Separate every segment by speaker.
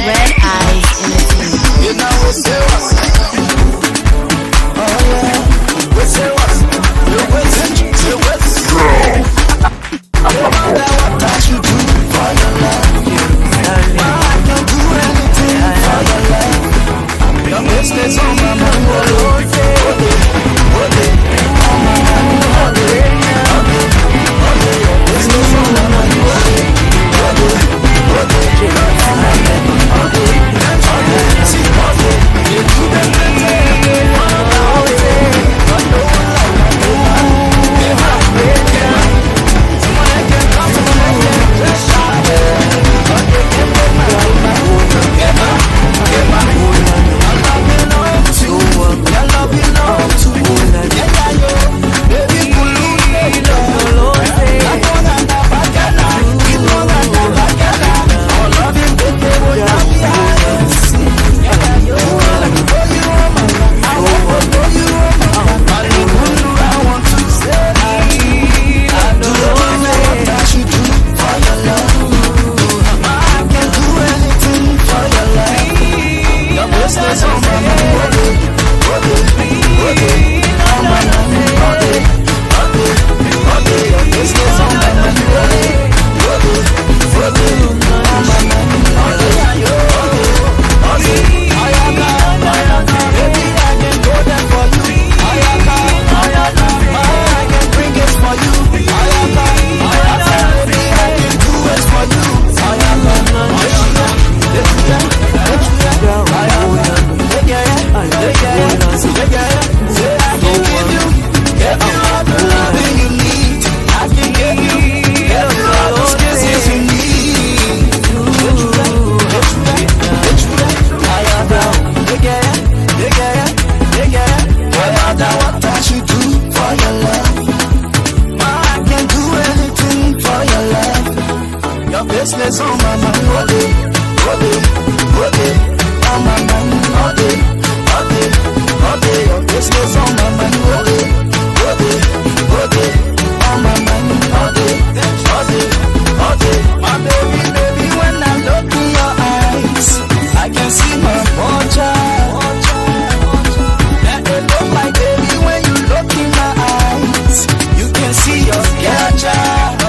Speaker 1: Red Eyes Innocent.
Speaker 2: You know we say what's up. Oh yeah, we say what's up. Say what's no matter what that you do for your love, I can do anything for your love. Your business on my mind, oh on my mind, your business on my mind, business on my mind, on my mind, your business on my mind, on my mind, my baby, when I look in your eyes, I can see my child. It look like baby when you look in my eyes, you can see your child.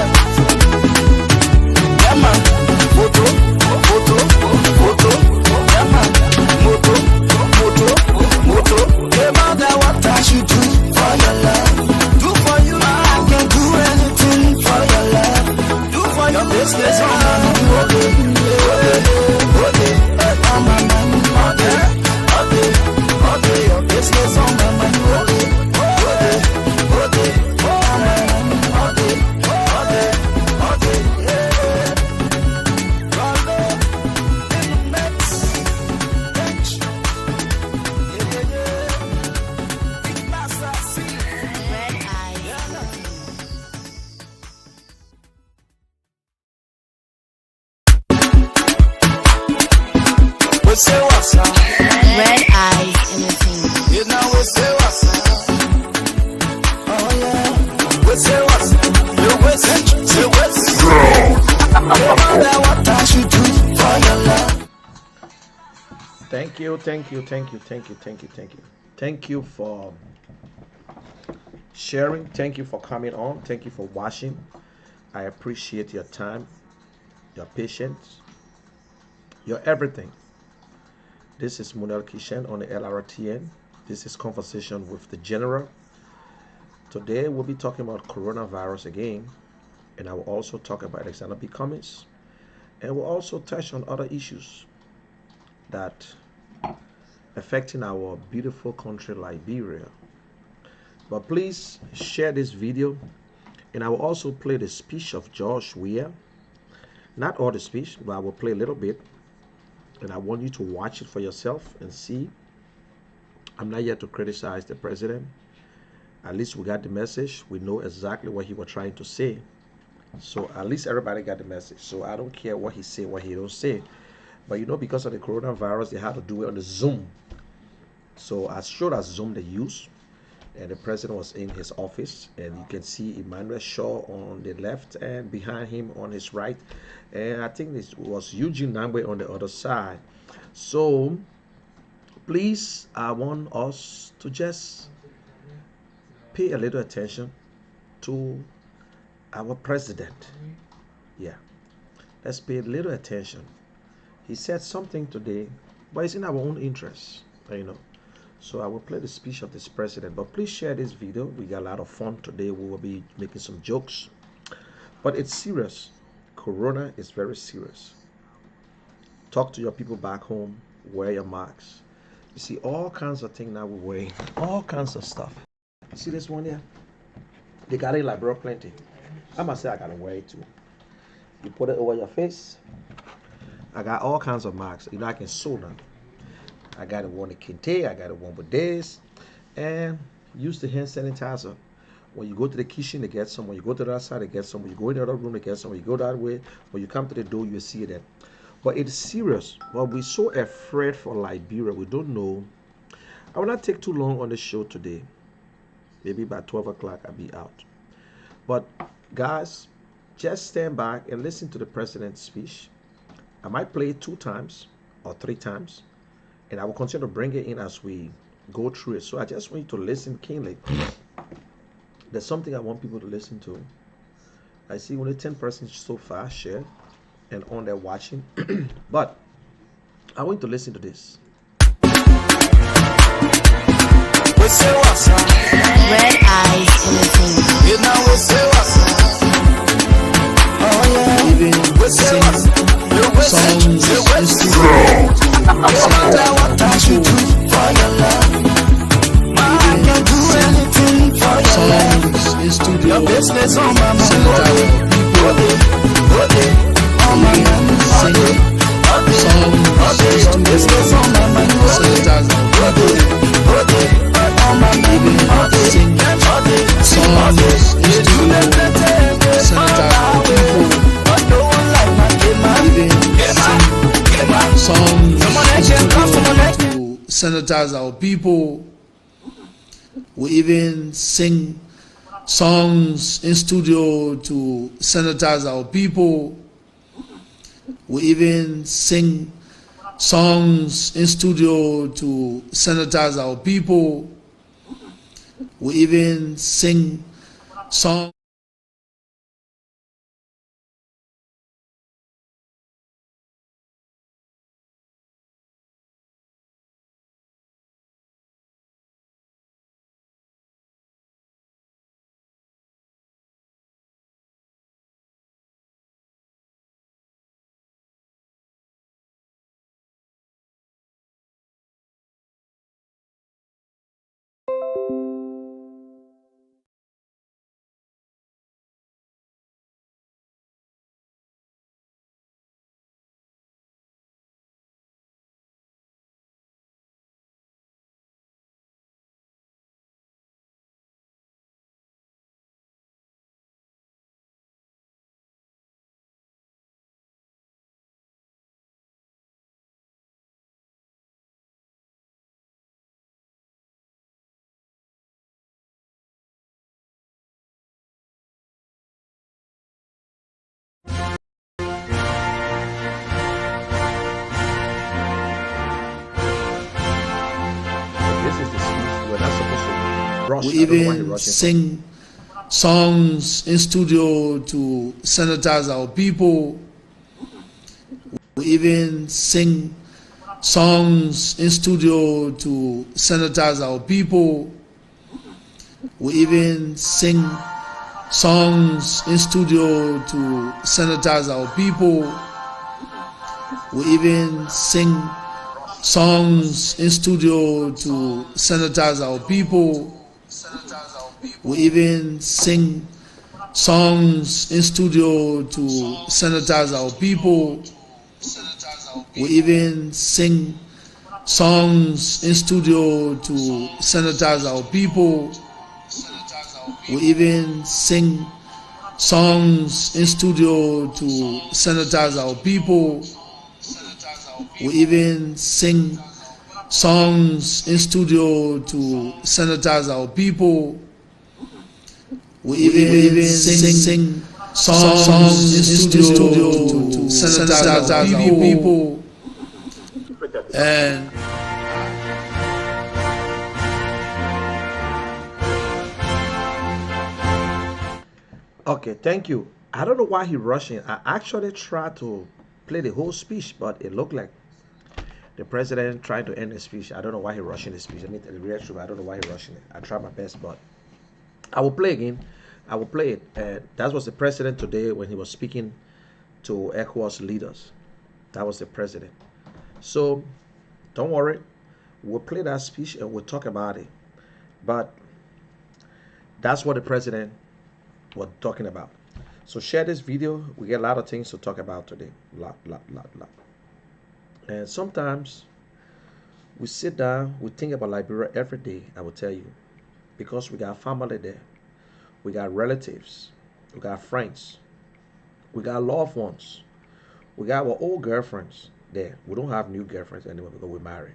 Speaker 2: Business on my mind, your business on my mind, say what's up.
Speaker 1: Red Eyes Innocent.
Speaker 2: You know we say what's up. Oh yeah, we say what's up. Say what's up. No matter what that you do for your love.
Speaker 3: Thank you for sharing. Thank you for coming on. Thank you for watching. I appreciate your time, your patience, your everything. This is Munel Kishen on the Lrtn. This is Conversation with the General. Today we'll be talking about coronavirus again, and I will also talk about Alexander B. Cummings, and we'll also touch on other issues that affecting our beautiful country Liberia. But please share this video, and I will also play the speech of George Weah. Not all the speech, but I will play a little bit. And I want you to watch it for yourself and see. I'm not here to criticize the president. At least we got the message. We know exactly what he was trying to say. So at least everybody got the message. So I don't care what he say, what he don't say. But you know, because of the coronavirus, they had to do it on the Zoom. So as sure as Zoom they use, and the president was in his office, and you can see Emmanuel Shaw on the left and behind him on his right, and I think this was Eugene Nangbe on the other side. So please, I want us to just pay a little attention to our president. Yeah, let's pay a little attention. He said something today, but it's in our own interest, you know. So I will play the speech of this president, but please share this video. We got a lot of fun today. We will be making some jokes, but it's serious. Corona is very serious. Talk to your people back home. Wear your masks. You see all kinds of things now we're wearing, all kinds of stuff. You see this one here? They got it like bro plenty. I must say I gotta wear it too. You put it over your face. I got all kinds of masks. You know, I can sew them. I got one with Kente, I got one with this, and use the hand sanitizer. When you go to the kitchen, they get some. When you go to the other side, they get some. When you go in the other room, they get some. When you go that way, when you come to the door, you see that. But it's serious. Well, we're so afraid for Liberia. We don't know. I will not take too long on the show today. Maybe by 12 o'clock, I'll be out. But guys, just stand back and listen to the president's speech. I might play it 2 times or 3 times. And I will continue to bring it in as we go through it. So I just want you to listen keenly. There's something I want people to listen to. I see only 10 persons so far share and on there watching. But I want you to listen to this.
Speaker 1: Red Eyes Entertainment.
Speaker 2: You know we say what? Oh yeah. We say what? No matter what I should do for your love, I can do anything for your love. Your business on my mind, on my mind, your business on my mind, on my
Speaker 4: sanitize our people. We even sing songs in studio to sanitize our people. We even sing songs in studio to sanitize our people. We even sing songs.
Speaker 3: This is the speech. We're not supposed to rush.
Speaker 4: We
Speaker 3: I don't know why you're
Speaker 4: even
Speaker 3: rushing.
Speaker 4: sing songs in studio to sanitize our people. We even sing songs in studio to sanitize our people. We even sing songs in studio to sanitize our people. We even sing songs in studio to sanitize our people. We even sing songs in studio to sanitize our people. We even sing songs in studio to sanitize our people. We even sing songs in studio to sanitize our people. We even sing songs in studio to sanitize our people. We even sing songs in studio to sanitize our people. And
Speaker 3: Okay, thank you. I don't know why he rushing. I actually tried to play the whole speech, but it looked like the president trying to end the speech. I don't know why he rushing the speech. I mean, the real truth, I don't know why he rushing it. I tried my best, but I will play again. I will play it. That was the president today when he was speaking to ECOWAS leaders. That was the president. So don't worry. We'll play that speech and we'll talk about it. But that's what the president was talking about. So share this video. We get a lot of things to talk about today. Lot. And sometimes we sit down, we think about Liberia every day, I will tell you. Because we got family there. We got relatives. We got friends. We got loved ones. We got our old girlfriends there. We don't have new girlfriends anymore because we're married.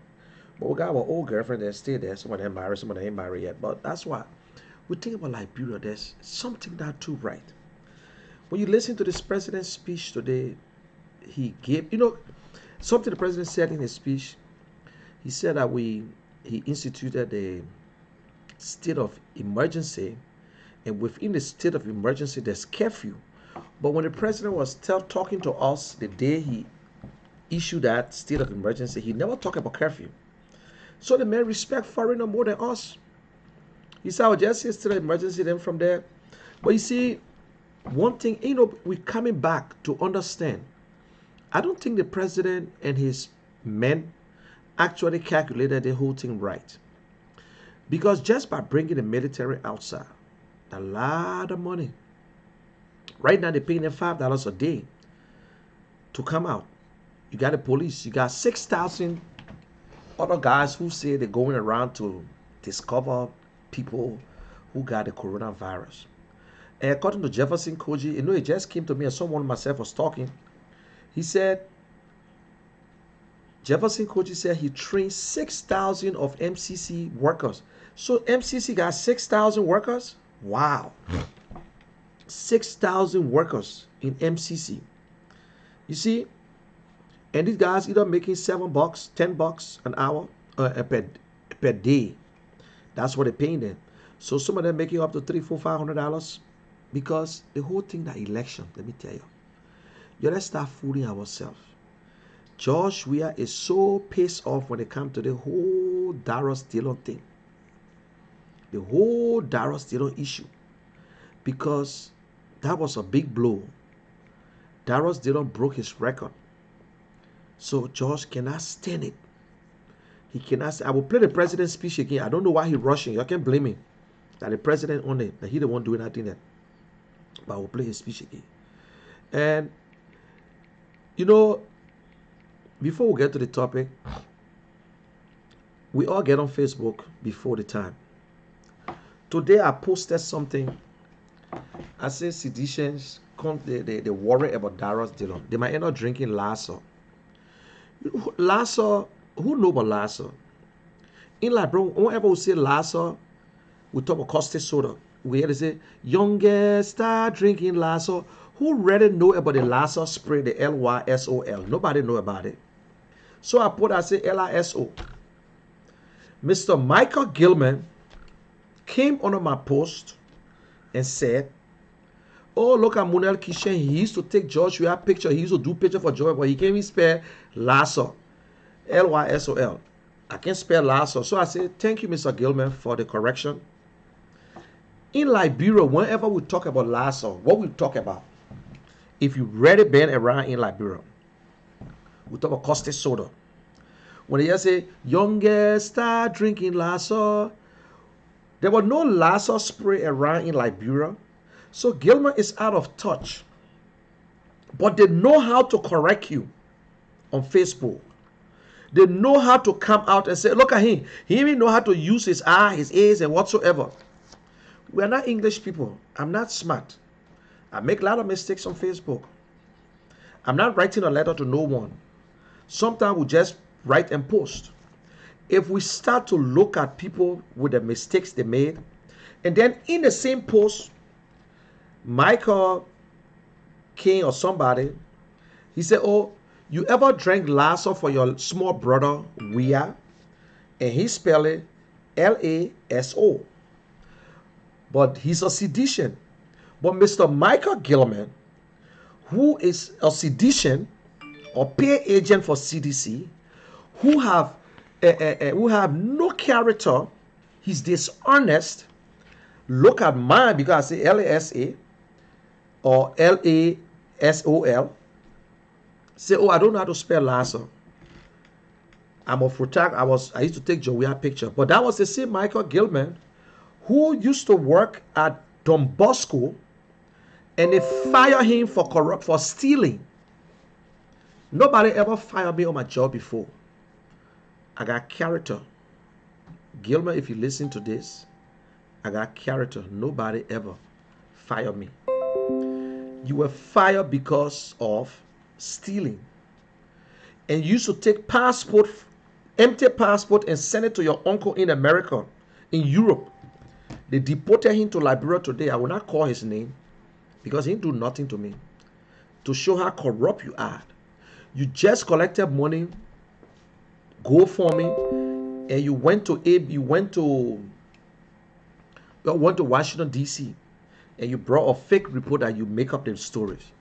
Speaker 3: But we got our old girlfriend that stay there. Some of them married, some of them ain't married yet. But that's why we think about Liberia. There's something not too right. When you listen to this president's speech today, he gave, something the president said in his speech. He said that he instituted a state of emergency, and within the state of emergency, there's curfew. But when the president was talking to us the day he issued that state of emergency, he never talked about curfew. So the man respect foreigner more than us. He said, I would just say state of emergency, then from there. But you see, one thing, we're coming back to understand. I don't think the president and his men actually calculated the whole thing right. Because just by bringing the military outside, a lot of money. Right now, they're paying them $5 a day to come out. You got the police. You got 6,000 other guys who say they're going around to discover people who got the coronavirus. And according to Jefferson Koji, it just came to me and someone myself was talking. He said, Jefferson Koji said he trained 6,000 of MCC workers. So MCC got 6,000 workers? Wow. 6,000 workers in MCC. You see, and these guys either making $7, $10 an hour per day. That's what they're paying them. So some of them making up to $300, $400, $500 because the whole thing, that election, let me tell you, let's start fooling ourselves. George Weah is so pissed off when it comes to the whole Darius Dillon thing. The whole Darius Dillon issue. Because that was a big blow. Darius Dillon broke his record. So George cannot stand it. He cannot stand. I will play the president's speech again. I don't know why he's rushing. You can't blame him. That the president on it, that he the one doing nothing there. But I will play his speech again. And before we get to the topic, we all get on Facebook before the time. Today I posted something. I say seditions, they worry about Darius Dillon. They might end up drinking Lassa. Lassa, who know about Lassa? In Liberia, whenever we say Lassa, we talk about caustic soda. We hear they say, youngest start drinking Lassa. Who really know about the Lassa spray, the Lysol? Nobody know about it. So I say LISO. Mr. Michael Gilman came under my post and said, oh, look at Munel Kishen. He used to take George Weah picture. He used to do picture for George, but he can't even spell Lassa. Lysol. I can't spell Lassa. So I said, thank you, Mr. Gilman, for the correction. In Liberia, whenever we talk about Lassa, what we talk about, if you really been around in Liberia, we talk about caustic soda. When they just say, youngest start drinking Lassa, there was no Lassa spray around in Liberia. So Gilman is out of touch. But they know how to correct you on Facebook. They know how to come out and say, look at him. He even know how to use his eye, his ears, and whatsoever. We are not English people. I'm not smart. I make a lot of mistakes on Facebook. I'm not writing a letter to no one. Sometimes we just write and post. if we start to look at people with the mistakes they made, and then in the same post, Michael King or somebody, he said, oh, you ever drank lasso for your small brother, Wea? And he spelled it Laso. But he's a sedition. But Mr. Michael Gilman, who is a sedition or pay agent for CDC, who have no character, he's dishonest. Look at mine because I say LASA or LASOL. Say, oh, I don't know how to spell lasso. I'm a photographer. I used to take Joey picture, but that was the same Michael Gilman who used to work at Don Bosco, and they fired him for stealing. Nobody ever fired me on my job before. I got character. Gilman, if you listen to this, I got character. Nobody ever fired me. You were fired because of stealing. And you used to take empty passport, and send it to your uncle in America, in Europe. They deported him to Liberia today. I will not call his name because he didn't do nothing to me. To show how corrupt you are. You just collected money, go for me, and you went to Washington D.C. and you brought a fake report that you make up them stories.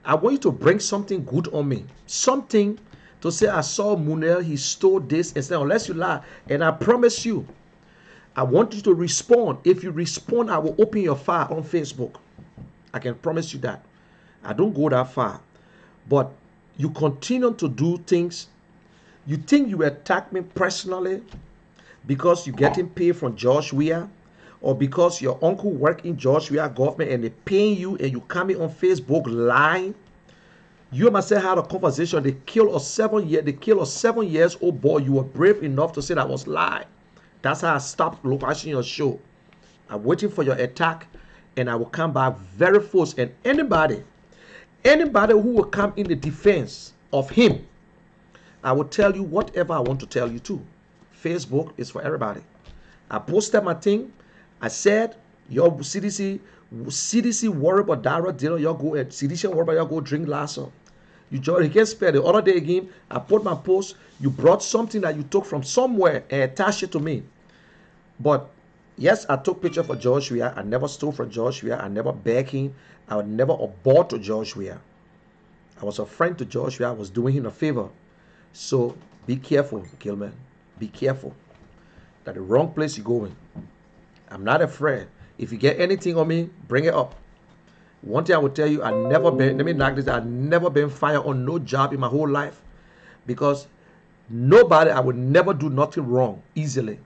Speaker 3: I want you to bring something good on me, something to say I saw Munel, he stole this, and say unless you lie, and I promise you, I want you to respond. If you respond, I will open your file on Facebook. I can promise you that. I don't go that far, but you continue to do things. You think you attack me personally because you're getting paid from George Weah, or because your uncle work in George Weah government and they paying you, and you coming on Facebook lying. You and myself had a conversation. They killed a 7 years old boy. You were brave enough to say that was lie. That's how I stopped watching your show. I'm waiting for your attack, and I will come back very fast. And anybody who will come in the defense of him, I will tell you whatever I want to tell you too. Facebook is for everybody. I posted my thing. I said, your CDC worry about Dara Dino, you go at CDC worry about you go drink lasso. You can't spare the other day again. I put my post. You brought something that you took from somewhere and attached it to me. But yes, I took picture for George Weah. I never stole from George Weah. I never begged him. I would never abort to George Weah. I was a friend to George Weah. I was doing him a favor. So be careful, Gilman. Be careful. That's the wrong place you're going. I'm not afraid. If you get anything on me, bring it up. One thing I will tell you, I've never been fired on no job in my whole life, because I would never do nothing wrong easily.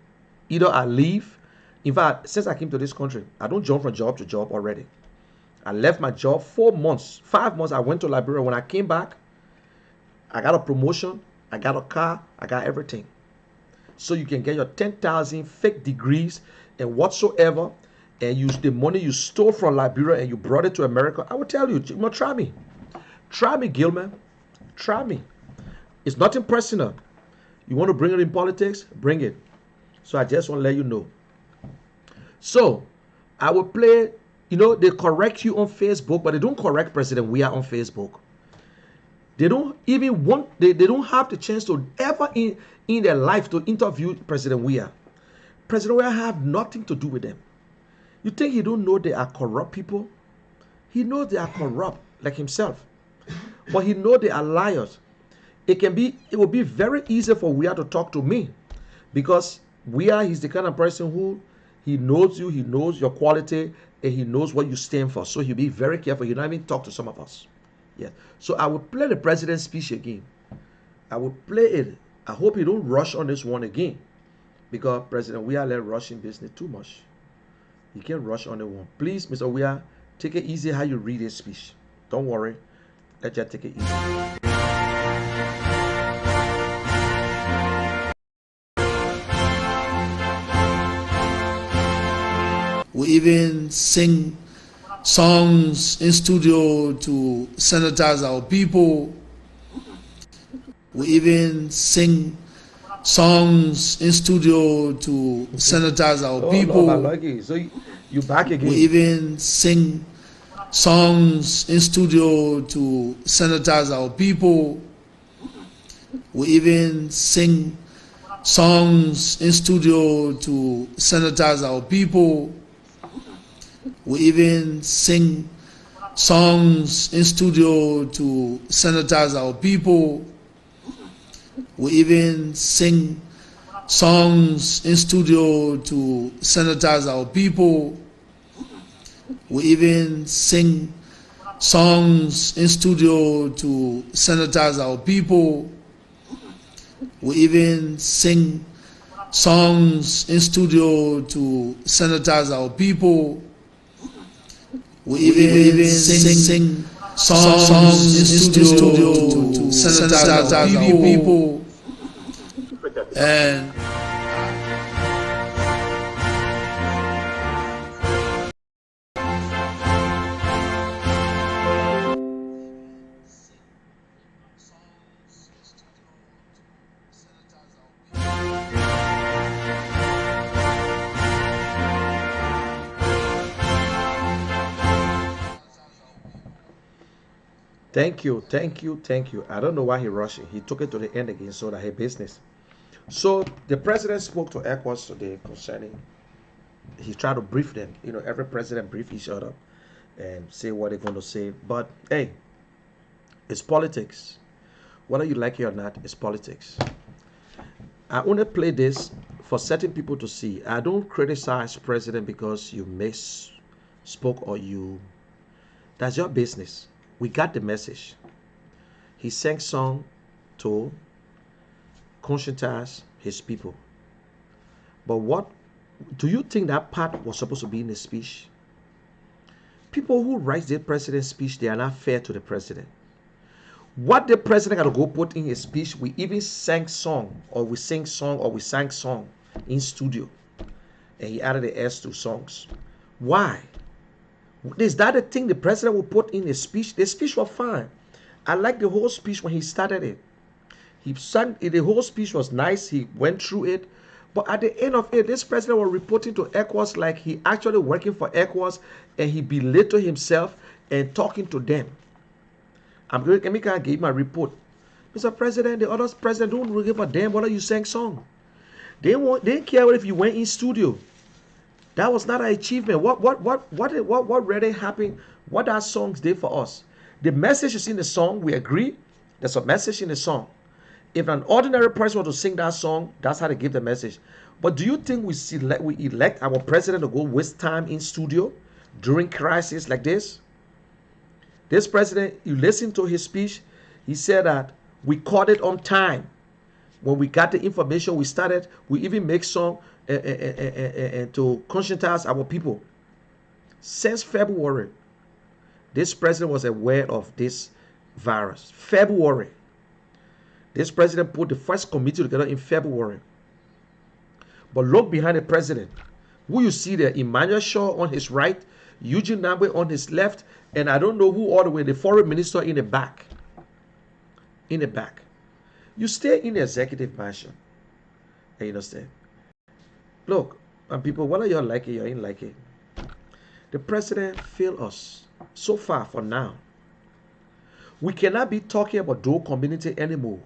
Speaker 3: Either I leave. In fact, since I came to this country, I don't jump from job to job already. I left my job 5 months. I went to Liberia. When I came back, I got a promotion. I got a car. I got everything. So you can get your 10,000 fake degrees and whatsoever, and use the money you stole from Liberia and you brought it to America. I will tell you, try me. Try me, Gilman. Try me. It's nothing personal. You want to bring it in politics? Bring it. So I just want to let you know. So I will play, they correct you on Facebook, but they don't correct President Weah on Facebook. They don't even they don't have the chance to ever in their life to interview President Weah. President Weah have nothing to do with them. You think he don't know they are corrupt people? He knows they are corrupt like himself. But he knows they are liars. It will be very easy for Weah to talk to me, because Weah is the kind of person who, he knows you, he knows your quality, and he knows what you stand for. So he'll be very careful. He'll not even talk to some of us. Yeah. So I will play the president's speech again. I will play it. I hope you don't rush on this one again, because President Weah let rushing business too much. You can't rush on the one. Please, Mr. Weah, take it easy how you read his speech. Don't worry. Let's just take it easy.
Speaker 4: We even sing songs in studio to sanitize our people. We even sing songs in studio to sanitize our people.
Speaker 3: So you back again.
Speaker 4: We even sing songs in studio to sanitize our people. We even sing songs in studio to sanitize our people. We even sing songs in studio to sanitize our people. We even sing songs in studio to sanitize our people. We even sing songs in studio to sanitize our people. We even sing songs in studio to sanitize our people. We even sing songs in studio to sanitize our people. And
Speaker 3: Thank you, thank you, thank you. I don't know why he rushed it. He took it to the end again so that he business. So the president spoke to ECOWAS today concerning. He tried to brief them. You know, every president brief each other and say what they're going to say. But hey, it's politics. Whether you like it or not, it's politics. I only play this for certain people to see. I don't criticize president because you misspoke or you. That's your business. We got the message. He sang song to conscientize his people. But what do you think that part was supposed to be in the speech? People who write the president's speech, they are not fair to the president. What the president got to go put in his speech, we even sang song, or we sing song, or we sang song in studio. And he added the S to songs. Why? Is that the thing the president will put in his speech? The speech was fine. I like the whole speech when he started it. He sang, the whole speech was nice. He went through it. But at the end of it, this president was reporting to ECOWAS like he actually working for ECOWAS, and he belittled himself and talking to them. I'm going to give my report. Mr. President, the other president don't really give a damn whether you sang song. They didn't care if you went in studio. That was not an achievement. What really happened? What that songs did for us? The message is in the song. We agree. There's a message in the song. If an ordinary person were to sing that song, that's how they give the message. But do you think we elect our president to go waste time in studio during crisis like this? This president, you listen to his speech, he said that we caught it on time. When we got the information, we started, we even make song to conscientize our people. Since February, this president was aware of this virus. February. This president put the first committee together in February. But look behind the president. Who you see there? Emmanuel Shaw on his right, Eugene Nambwe on his left, and I don't know who all the way, the foreign minister in the back. In the back. You stay in the executive mansion. And you understand? Look, and people, whether you like it or you ain't like it, the president failed us so far for now. We cannot be talking about Dole community anymore.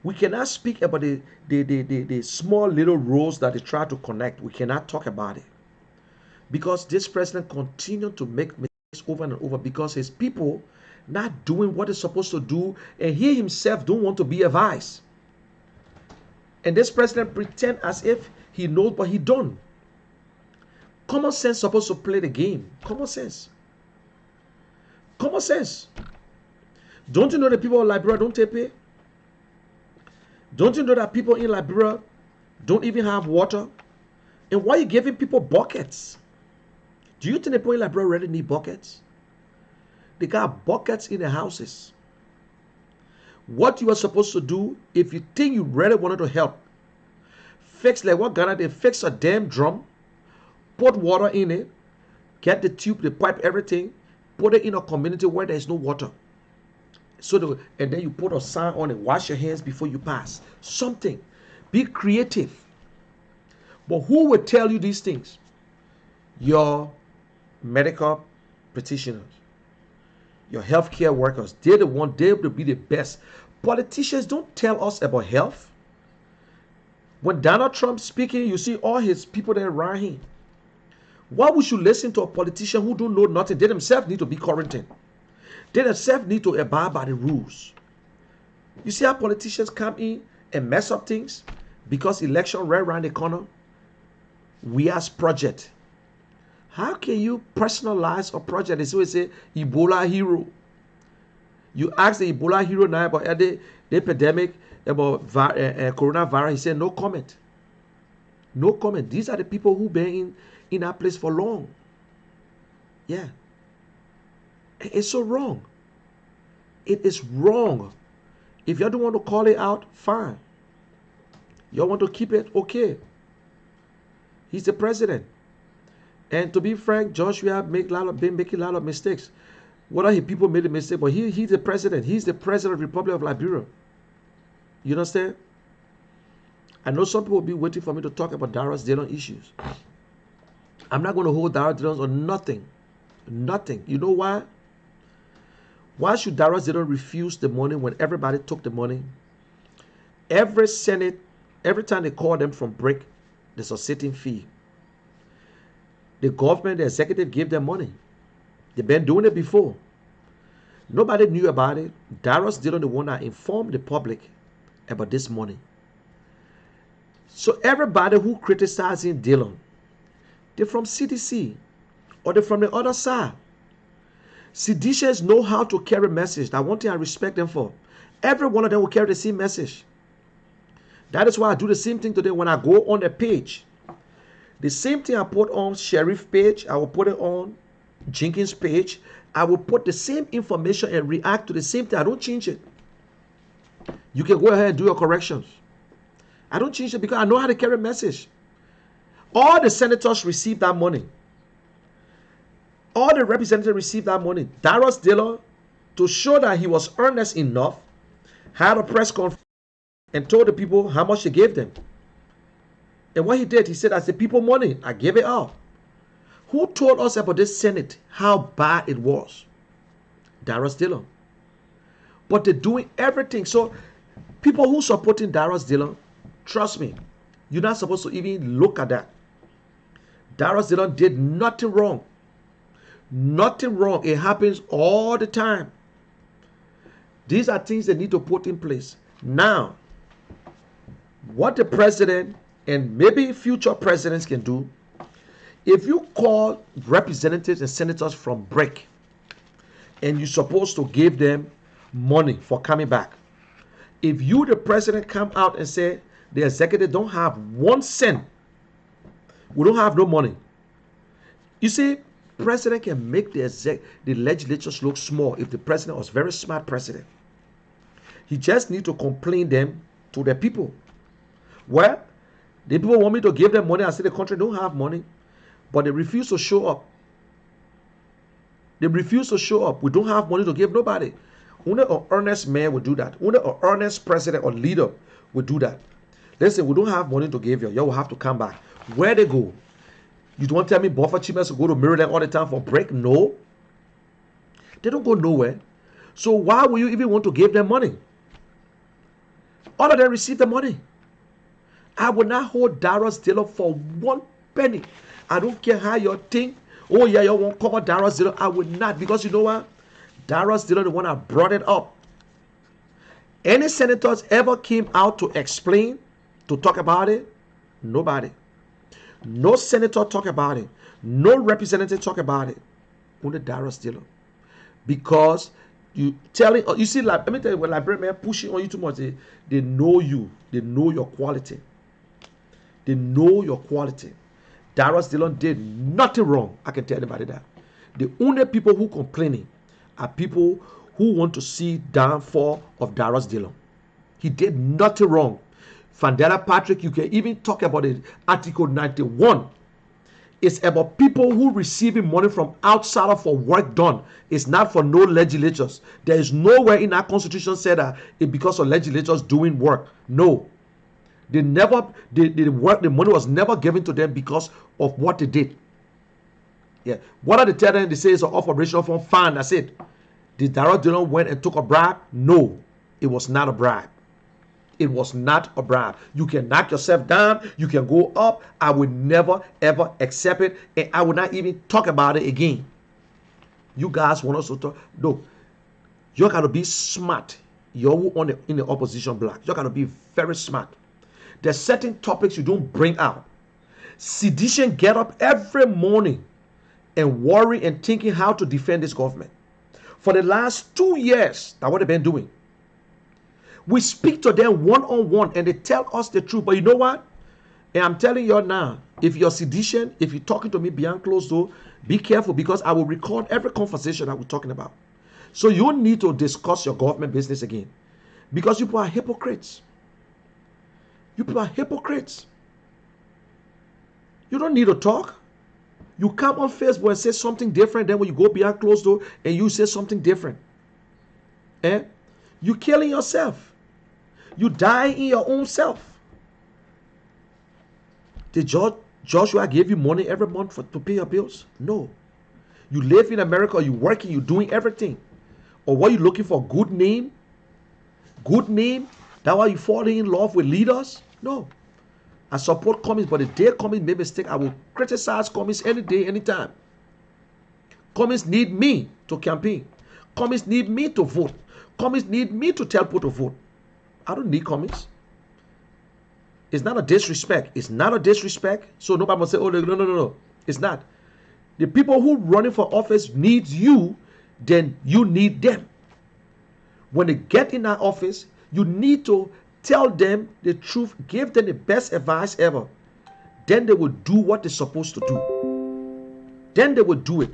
Speaker 3: We cannot speak about the small little roads that they try to connect. We cannot talk about it. Because this president continued to make mistakes over and over because his people not doing what they're supposed to do, and he himself don't want to be advised. And this president pretend as if he knows, but he don't. Common sense supposed to play the game. Common sense. Common sense. Don't you know the people in Liberia don't take pay? Don't you know that people in Liberia don't even have water? And why are you giving people buckets? Do you think the people in Liberia really need buckets? They got buckets in their houses. What you are supposed to do, if you think you really wanted to help, fix like what Ghana did, fix a damn drum, put water in it, get the tube, the pipe, everything, put it in a community where there is no water. And then you put a sign on it, wash your hands before you pass. Something. Be creative. But who will tell you these things? Your medical practitioners, your healthcare workers. They're the one, they will be the best. Politicians don't tell us about health. When Donald Trump speaking, you see all his people that around him. Why would you listen to a politician who don't know nothing? They themselves need to be quarantined. They themselves need to abide by the rules. You see how politicians come in and mess up things because election right around the corner? We as project. How can you personalize a project? They always say Ebola hero. You ask the Ebola hero now about the epidemic, about coronavirus. He said no comment. No comment. These are the people who been in that place for long. Yeah. It's so wrong. It is wrong. If you don't want to call it out, fine. You want to keep it, okay. He's the president. And to be frank, Joshua been making a lot of mistakes. What are people made a mistake? But he's the president. He's the president of the Republic of Liberia. You understand? I know some people will be waiting for me to talk about Darius Dillon issues. I'm not going to hold Darius Dillon on nothing. Nothing. You know why? Why should Darius Dillon refuse the money when everybody took the money? Every Senate, every time they call them from break, there's a sitting fee. The government, the executive gave them money. They've been doing it before. Nobody knew about it. Darius Dillon, the one that informed the public about this money. So everybody who criticizing Dillon, they're from CDC or they're from the other side. Seditious know how to carry message. That's one thing I respect them for. Every one of them will carry the same message. That is why I do the same thing today when I go on the page. The same thing I put on Sheriff page, I will put it on Jenkins page. I will put the same information and react to the same thing. I don't change it. You can go ahead and do your corrections. I don't change it because I know how to carry a message. All the senators receive that money. All the representatives received that money. Darius Dillon, to show that he was earnest enough, had a press conference and told the people how much he gave them. And what he did, he said, as the people money, I gave it out. Who told us about this Senate, how bad it was? Darius Dillon. But they're doing everything. So people who supporting Darius Dillon, trust me, you're not supposed to even look at that. Darius Dillon did nothing wrong. Nothing wrong. It happens all the time. These are things they need to put in place. Now, what the president and maybe future presidents can do, if you call representatives and senators from break and you're supposed to give them money for coming back, if you, the president, come out and say the executive don't have 1 cent, we don't have no money. You see, president can make the legislatures look small if the president was very smart president. He just need to complain them to the people. Well, the people want me to give them money. I say the country don't have money, but they refuse to show up. They refuse to show up. We don't have money to give nobody. Only an earnest man will do that. Only an earnest president or leader will do that. Listen, we don't have money to give you. You will have to come back. Where they go? You don't tell me buffer chiefs go to Maryland all the time for break? No. They don't go nowhere. So why will you even want to give them money? All of them receive the money. I will not hold Darius Dillon for 1 penny. I don't care how you think. Oh yeah, you won't cover Darius Dillon. I will not, because you know what? Darius Dillon, the one that brought it up. Any senators ever came out to explain, to talk about it? Nobody. No senator talk about it. No representative talk about it. Only Darius Dillon. Because you telling, you see, like, let me tell you, when librarian pushing on you too much, they know you. They know your quality. They know your quality. Darius Dillon did nothing wrong. I can tell anybody that. The only people who complaining are people who want to see downfall of Darius Dillon. He did nothing wrong. Fandela Patrick, you can even talk about it. Article 91. It's about people who receiving money from outside for work done. It's not for no legislatures. There is nowhere in our constitution said that it's because of legislatures doing work. No. They never, the work, the money was never given to them because of what they did. Yeah. What are they telling them? They say it's an operational fund. Fine, that's it. Did Darrell Dillon went and took a bribe? No, it was not a bribe. It was not a bribe. You can knock yourself down. You can go up. I will never, ever accept it. And I will not even talk about it again. You guys want us to talk? No. You got to be smart. You're in the opposition block. You got to be very smart. There's certain topics you don't bring out. Sedition get up every morning and worry and thinking how to defend this government. For the last 2 years, that's what they've been doing. We speak to them one-on-one and they tell us the truth. But you know what? And I'm telling you now, if you're sedition, if you're talking to me behind closed door, be careful because I will record every conversation that we're talking about. So you need to discuss your government business again. Because you people are hypocrites. You people are hypocrites. You don't need to talk. You come on Facebook and say something different. Then when you go behind closed door and you say something different. You're killing yourself. You die in your own self. Did Joshua give you money every month to pay your bills? No. You live in America, you're working, you're doing everything. Or what you looking for? Good name? Good name? That's why you fall in love with leaders? No. I support communists, but the day communists make mistake, I will criticize communists any day, anytime. Communists need me to campaign. Communists need me to vote. Communists need me to tell people to vote. I don't need communists. It's not a disrespect. It's not a disrespect. So nobody must say, oh, no. It's not. The people who running for office need you, then you need them. When they get in that office, you need to tell them the truth, give them the best advice ever. Then they will do what they're supposed to do. Then they will do it.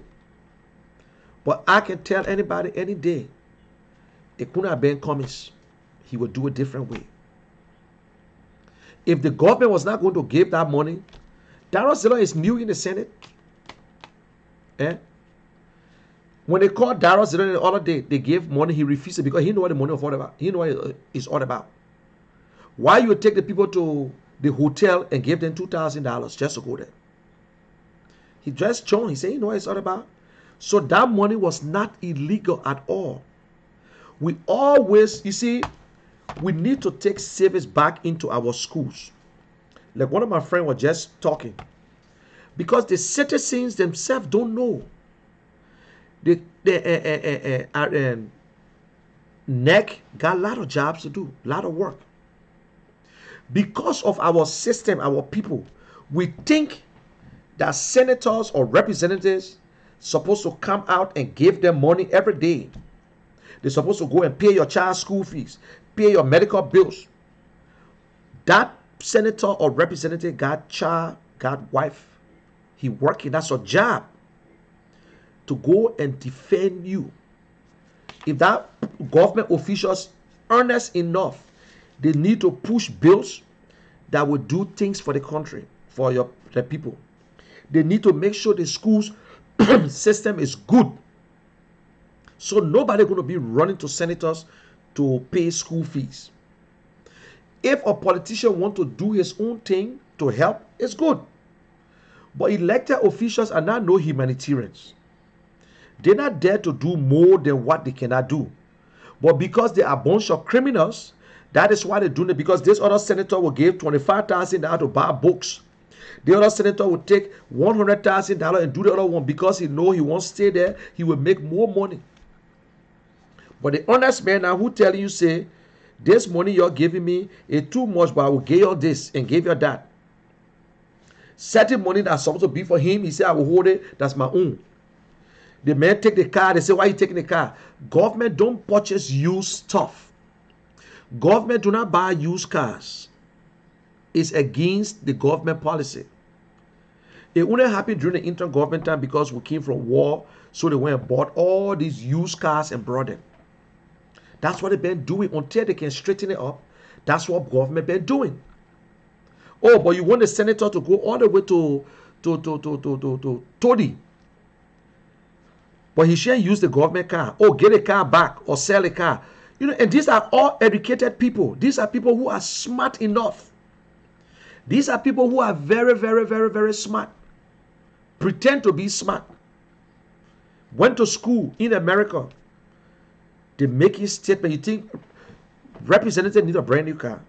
Speaker 3: But I can tell anybody any day, it couldn't have been communist. He would do a different way. If the government was not going to give that money, Darrell Dillon is new in the Senate. When they called Darrell Dillon the other day, they gave money, he refused it because he knew what the money was all about. He knew what it's all about. Why you would take the people to the hotel and give them $2,000 just to go there? He just joined. He said, you know what it's all about? So that money was not illegal at all. We always, you see, we need to take service back into our schools. Like one of my friends was just talking. Because the citizens themselves don't know. NEC got a lot of jobs to do, a lot of work. Because of our system, our people, we think that senators or representatives supposed to come out and give them money every day. They're supposed to go and pay your child's school fees, pay your medical bills. That senator or representative got child, got wife. He working, that's a job. To go and defend you. If that government officials earnest enough, they need to push bills that will do things for the country, for the people. They need to make sure the schools system is good. So nobody going to be running to senators to pay school fees. If a politician want to do his own thing to help, it's good. But elected officials are not no humanitarians. They're not there to do more than what they cannot do. But because they are a bunch of criminals, that is why they're doing it. Because this other senator will give $25,000 to buy books. The other senator will take $100,000 and do the other one because he know he won't stay there. He will make more money. But the honest man now who tell you, say, this money you're giving me is too much, but I will give you this and give you that. Certain money that's supposed to be for him, he said, I will hold it, that's my own. The man take the car, they say, why are you taking the car? Government don't purchase used stuff. Government do not buy used cars. It's against the government policy. It only happened during the intergovernment time because we came from war, so they went and bought all these used cars and brought them. That's what they've been doing until they can straighten it up. That's what government been doing. Oh, but you want the senator to go all the way to Tody. But he shouldn't use the government car. Oh, get a car back or sell a car. You know, and these are all educated people. These are people who are smart enough. These are people who are very, very, very, very smart, pretend to be smart, went to school in America. They make a statement. You think representative need a brand new car?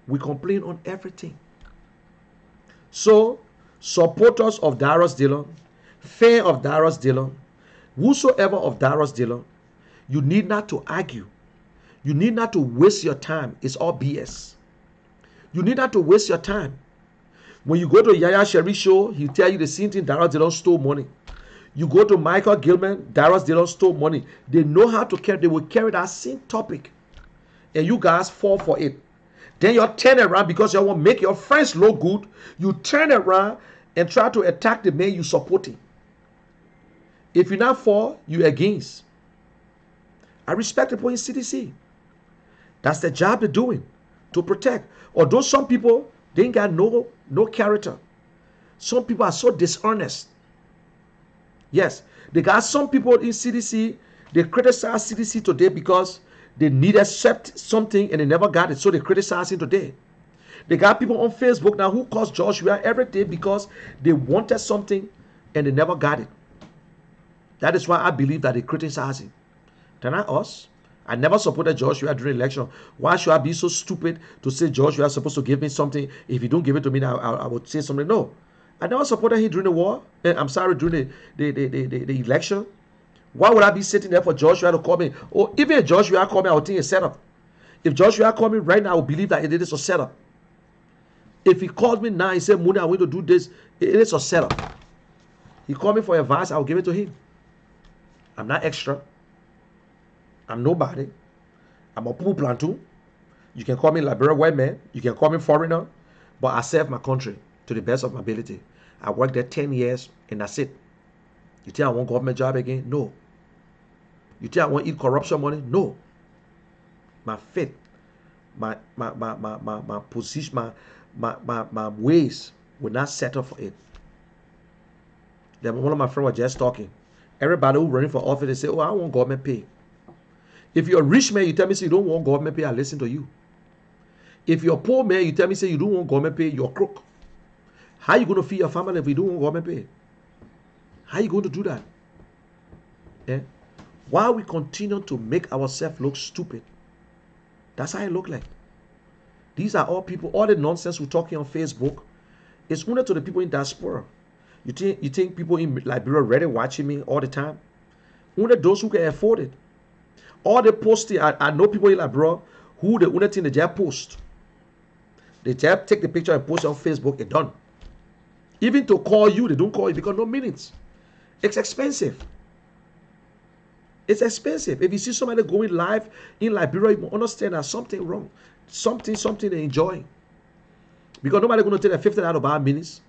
Speaker 3: We complain on everything. So, supporters of Darius Dillon, fan of Darius Dillon, whosoever of Darius Dillon, you need not to argue. You need not to waste your time. It's all BS. You need not to waste your time. When you go to Yaya Sherry show, he'll tell you the same thing. Darius Dillon stole money. You go to Michael Gilman, Darius Dillon stole money. They know how to carry. They will carry that same topic, and you guys fall for it. Then you turn around because you want to make your friends look good. You turn around and try to attack the man you supporting. If you not for, you against. I respect the people in CDC. That's the job they're doing, to protect. Although some people, they ain't got no character. Some people are so dishonest. Yes, they got some people in CDC, they criticize CDC today because they needed something and they never got it, so they criticize him today. They got people on Facebook now who calls Joshua every day because they wanted something and they never got it. That is why I believe that they criticize him. They're not us. I never supported Joshua during election. Why should I be so stupid to say Joshua is supposed to give me something? If you don't give it to me, I would say something. No. I never supported him during the war. I'm sorry, during the election. Why would I be sitting there for Joshua to call me? Or even if Joshua called me, I would think it's set up. If Joshua called me right now, I would believe that it is a setup. If he called me now, he said, Mooney, I want to do this, it is a setup. He called me for advice, I will give it to him. I'm not extra. I'm nobody. I'm a poo plantu. You can call me Liberia white man. You can call me foreigner. But I serve my country to the best of my ability. I worked there 10 years and that's it. You think I want government job again? No. You think I want to eat corruption money? No. My faith, my position, my ways will not settle for it. Then one of my friends was just talking. Everybody who running for office, they say, oh, I want government pay. If you're a rich man, you tell me say you don't want government pay, I listen to you. If you're a poor man, you tell me say you don't want government pay, you're crook. How are you going to feed your family if you don't want government pay? How are you going to do that? Yeah? Why we continue to make ourselves look stupid? That's how it look like. These are all people, all the nonsense we're talking on Facebook, it's only to the people in diaspora. You think people in Liberia already watching me all the time? Only those who can afford it. All the posting, I know people in Liberia who the only thing they just post. They just take the picture and post it on Facebook, it's done. Even to call you, they don't call you because no minutes. It's expensive. It's expensive. If you see somebody going live in Liberia, you understand that something wrong. Something they enjoy. Because nobody going to take a $50 to buy minutes.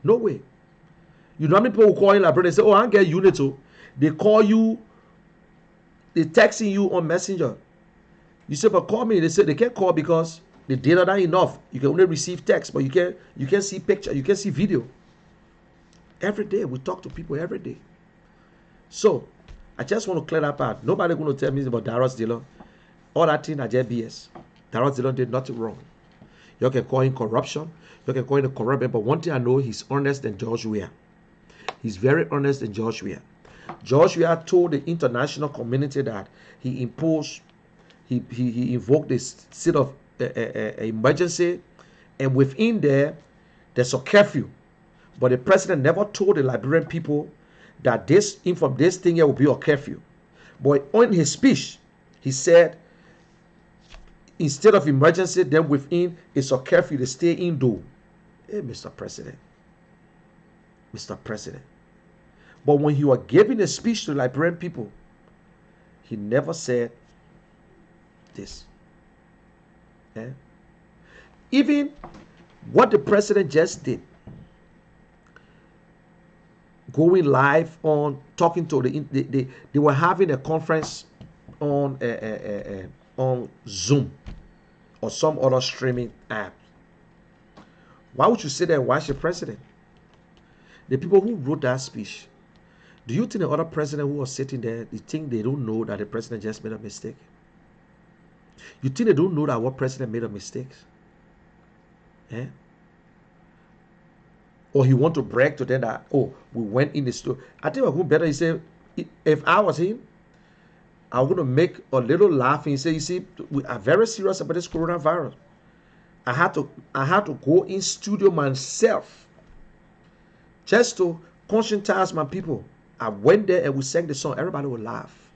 Speaker 3: No way. You know how many people who call in Liberia, they say, oh, I get unit too. They call you, they texting you on Messenger. You say, but call me. They say they can't call because the data not enough. You can only receive text, but you can see picture, you can see video. Every day we talk to people every day. So I just want to clear that part. Nobody going to tell me about Darius Dillon. All that thing are just BS. Darius Dillon did nothing wrong. You can call him corruption. You can call him a corrupt man. But one thing I know, he's honest than George Weah. He's very honest than George Weah. George Weah told the international community that he imposed, he invoked the state of emergency, and within there's a curfew. But the president never told the Liberian people that this thing here will be a curfew. But on his speech, he said, instead of emergency, then within it's a curfew, they stay indoor. Hey, Mr. President. Mr. President. But when he was giving a speech to Liberian people, he never said this. Yeah? Even what the president just did, going live on talking to they were having a conference on Zoom or some other streaming app. Why would you sit there and watch the president? The people who wrote that speech, do you think the other president who was sitting there, you think they don't know that the president just made a mistake? You think they don't know that what president made a mistake? Yeah? or he want to brag to them that, oh, we went in the store. I think who better, he said, if I was him, I'm going to make a little laugh and say, you see, we are very serious about this coronavirus. I had to go in studio myself just to conscientize my people. I went there and we sang the song. Everybody would laugh.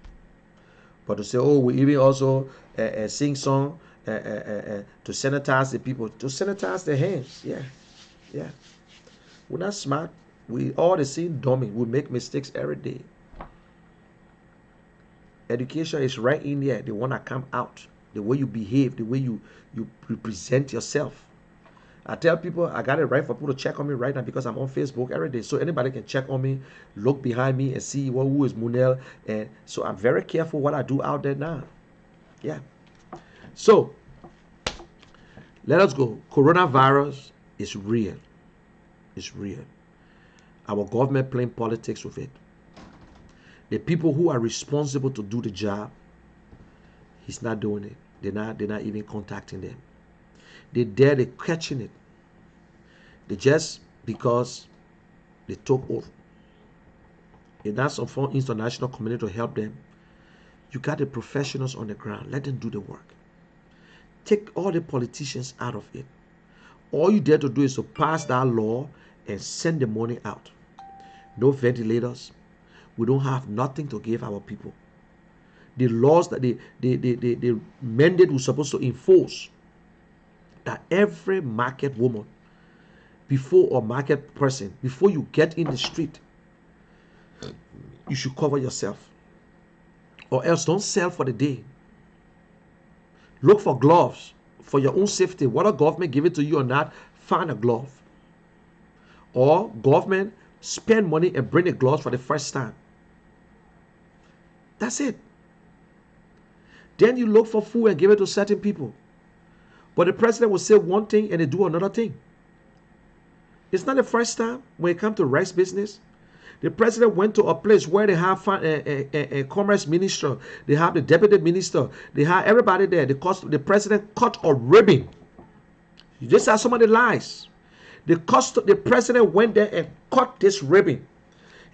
Speaker 3: But to say, oh, we even also sing song to sanitize the people, to sanitize their hands. Yeah. We're not smart. We all the same dummy. We make mistakes every day. Education is right in there. They want to come out. The way you behave, the way you present yourself. I tell people I got it right for people to check on me right now because I'm on Facebook every day. So anybody can check on me, look behind me and see who is Munel. And so I'm very careful what I do out there now. Yeah. So let us go. Coronavirus is real. It's real. Our government playing politics with it. The people who are responsible to do the job, he's not doing it. They're not even contacting them. They're catching it. They just because they took oath. And that's for international community to help them. You got the professionals on the ground. Let them do the work. Take all the politicians out of it. All you dare to do is to pass that law and send the money out. No ventilators. We don't have nothing to give our people. The laws that the mandate was supposed to enforce, that every market woman, before or market person, before you get in the street, you should cover yourself. Or else don't sell for the day. Look for gloves for your own safety. Whether government give it to you or not, find a glove. Or government spend money and bring the gloves for the first time. That's it. Then you look for food and give it to certain people. But the president will say one thing and they do another thing. It's not the first time when it comes to rice business. The president went to a place where they have a commerce minister. They have the deputy minister. They have everybody there. The president cut a ribbon. You just saw some of the lies. The president went there and cut this ribbon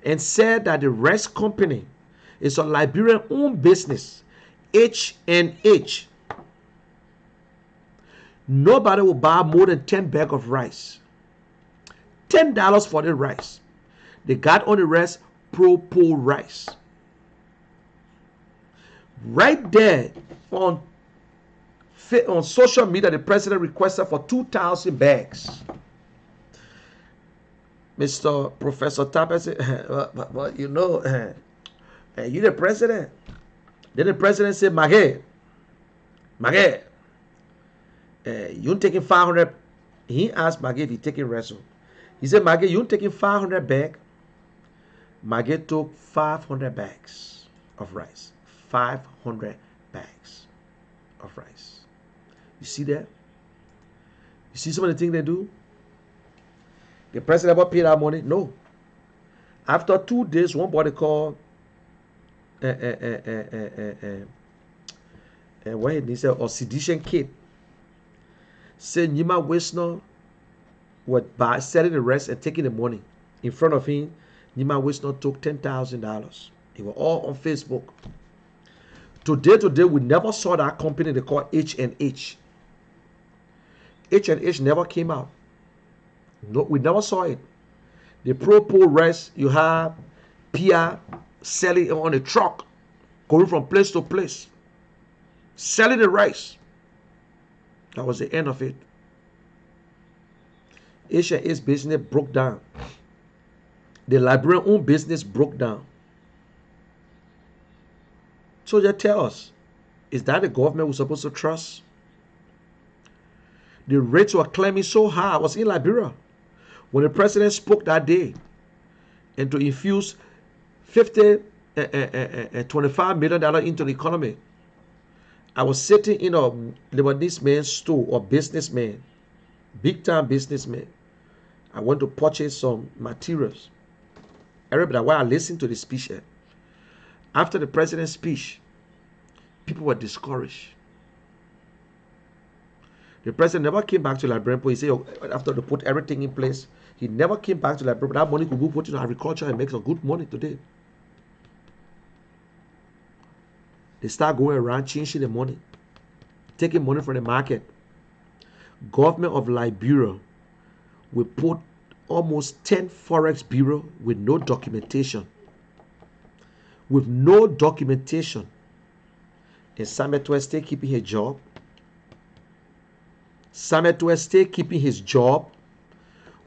Speaker 3: and said that the rice company is a Liberian-owned business, H&H. Nobody will buy more than 10 bags of rice. $10 for the rice. They got on the rest Pro rice. Right there on social media, the president requested for 2,000 bags. Mr. Professor Tapper said, but you know, you the president. Then the president said, Magé, you taking 500. He asked Magé if he taking wrestle. He said, Magé, you taking 500 bags. Magé took 500 bags of rice. 500 bags of rice. You see that? You see some of the things they do? The president ever paid that money? No. After 2 days, one body called what he said, a sedition kid said Nima Wisner was by selling the rest and taking the money. In front of him, Nima Wisner took $10,000. They were all on Facebook. Today, we never saw that company they call H&H. H&H never came out. No, we never saw it. The Pro rice, you have Pia selling it on a truck, going from place to place, selling the rice. That was the end of it. H&H business broke down. The Liberian-owned business broke down. So just tell us, is that the government we're supposed to trust? The rates were climbing so high. I was in Liberia when the president spoke that day, and to infuse $25 million into the economy. I was sitting in a Lebanese man's store or businessman, big time businessman. I went to purchase some materials. Everybody, while I listened to the speech, after the president's speech, people were discouraged. The president never came back to Lrtn. He said, after they put everything in place, He never came back to Liberia. That money could go put in agriculture and make some good money today. They start going around changing the money, taking money from the market. Government of Liberia will put almost 10 forex bureau with no documentation. With no documentation. And Samuel Eto'o stay keeping his job. Samuel Eto'o stay keeping his job.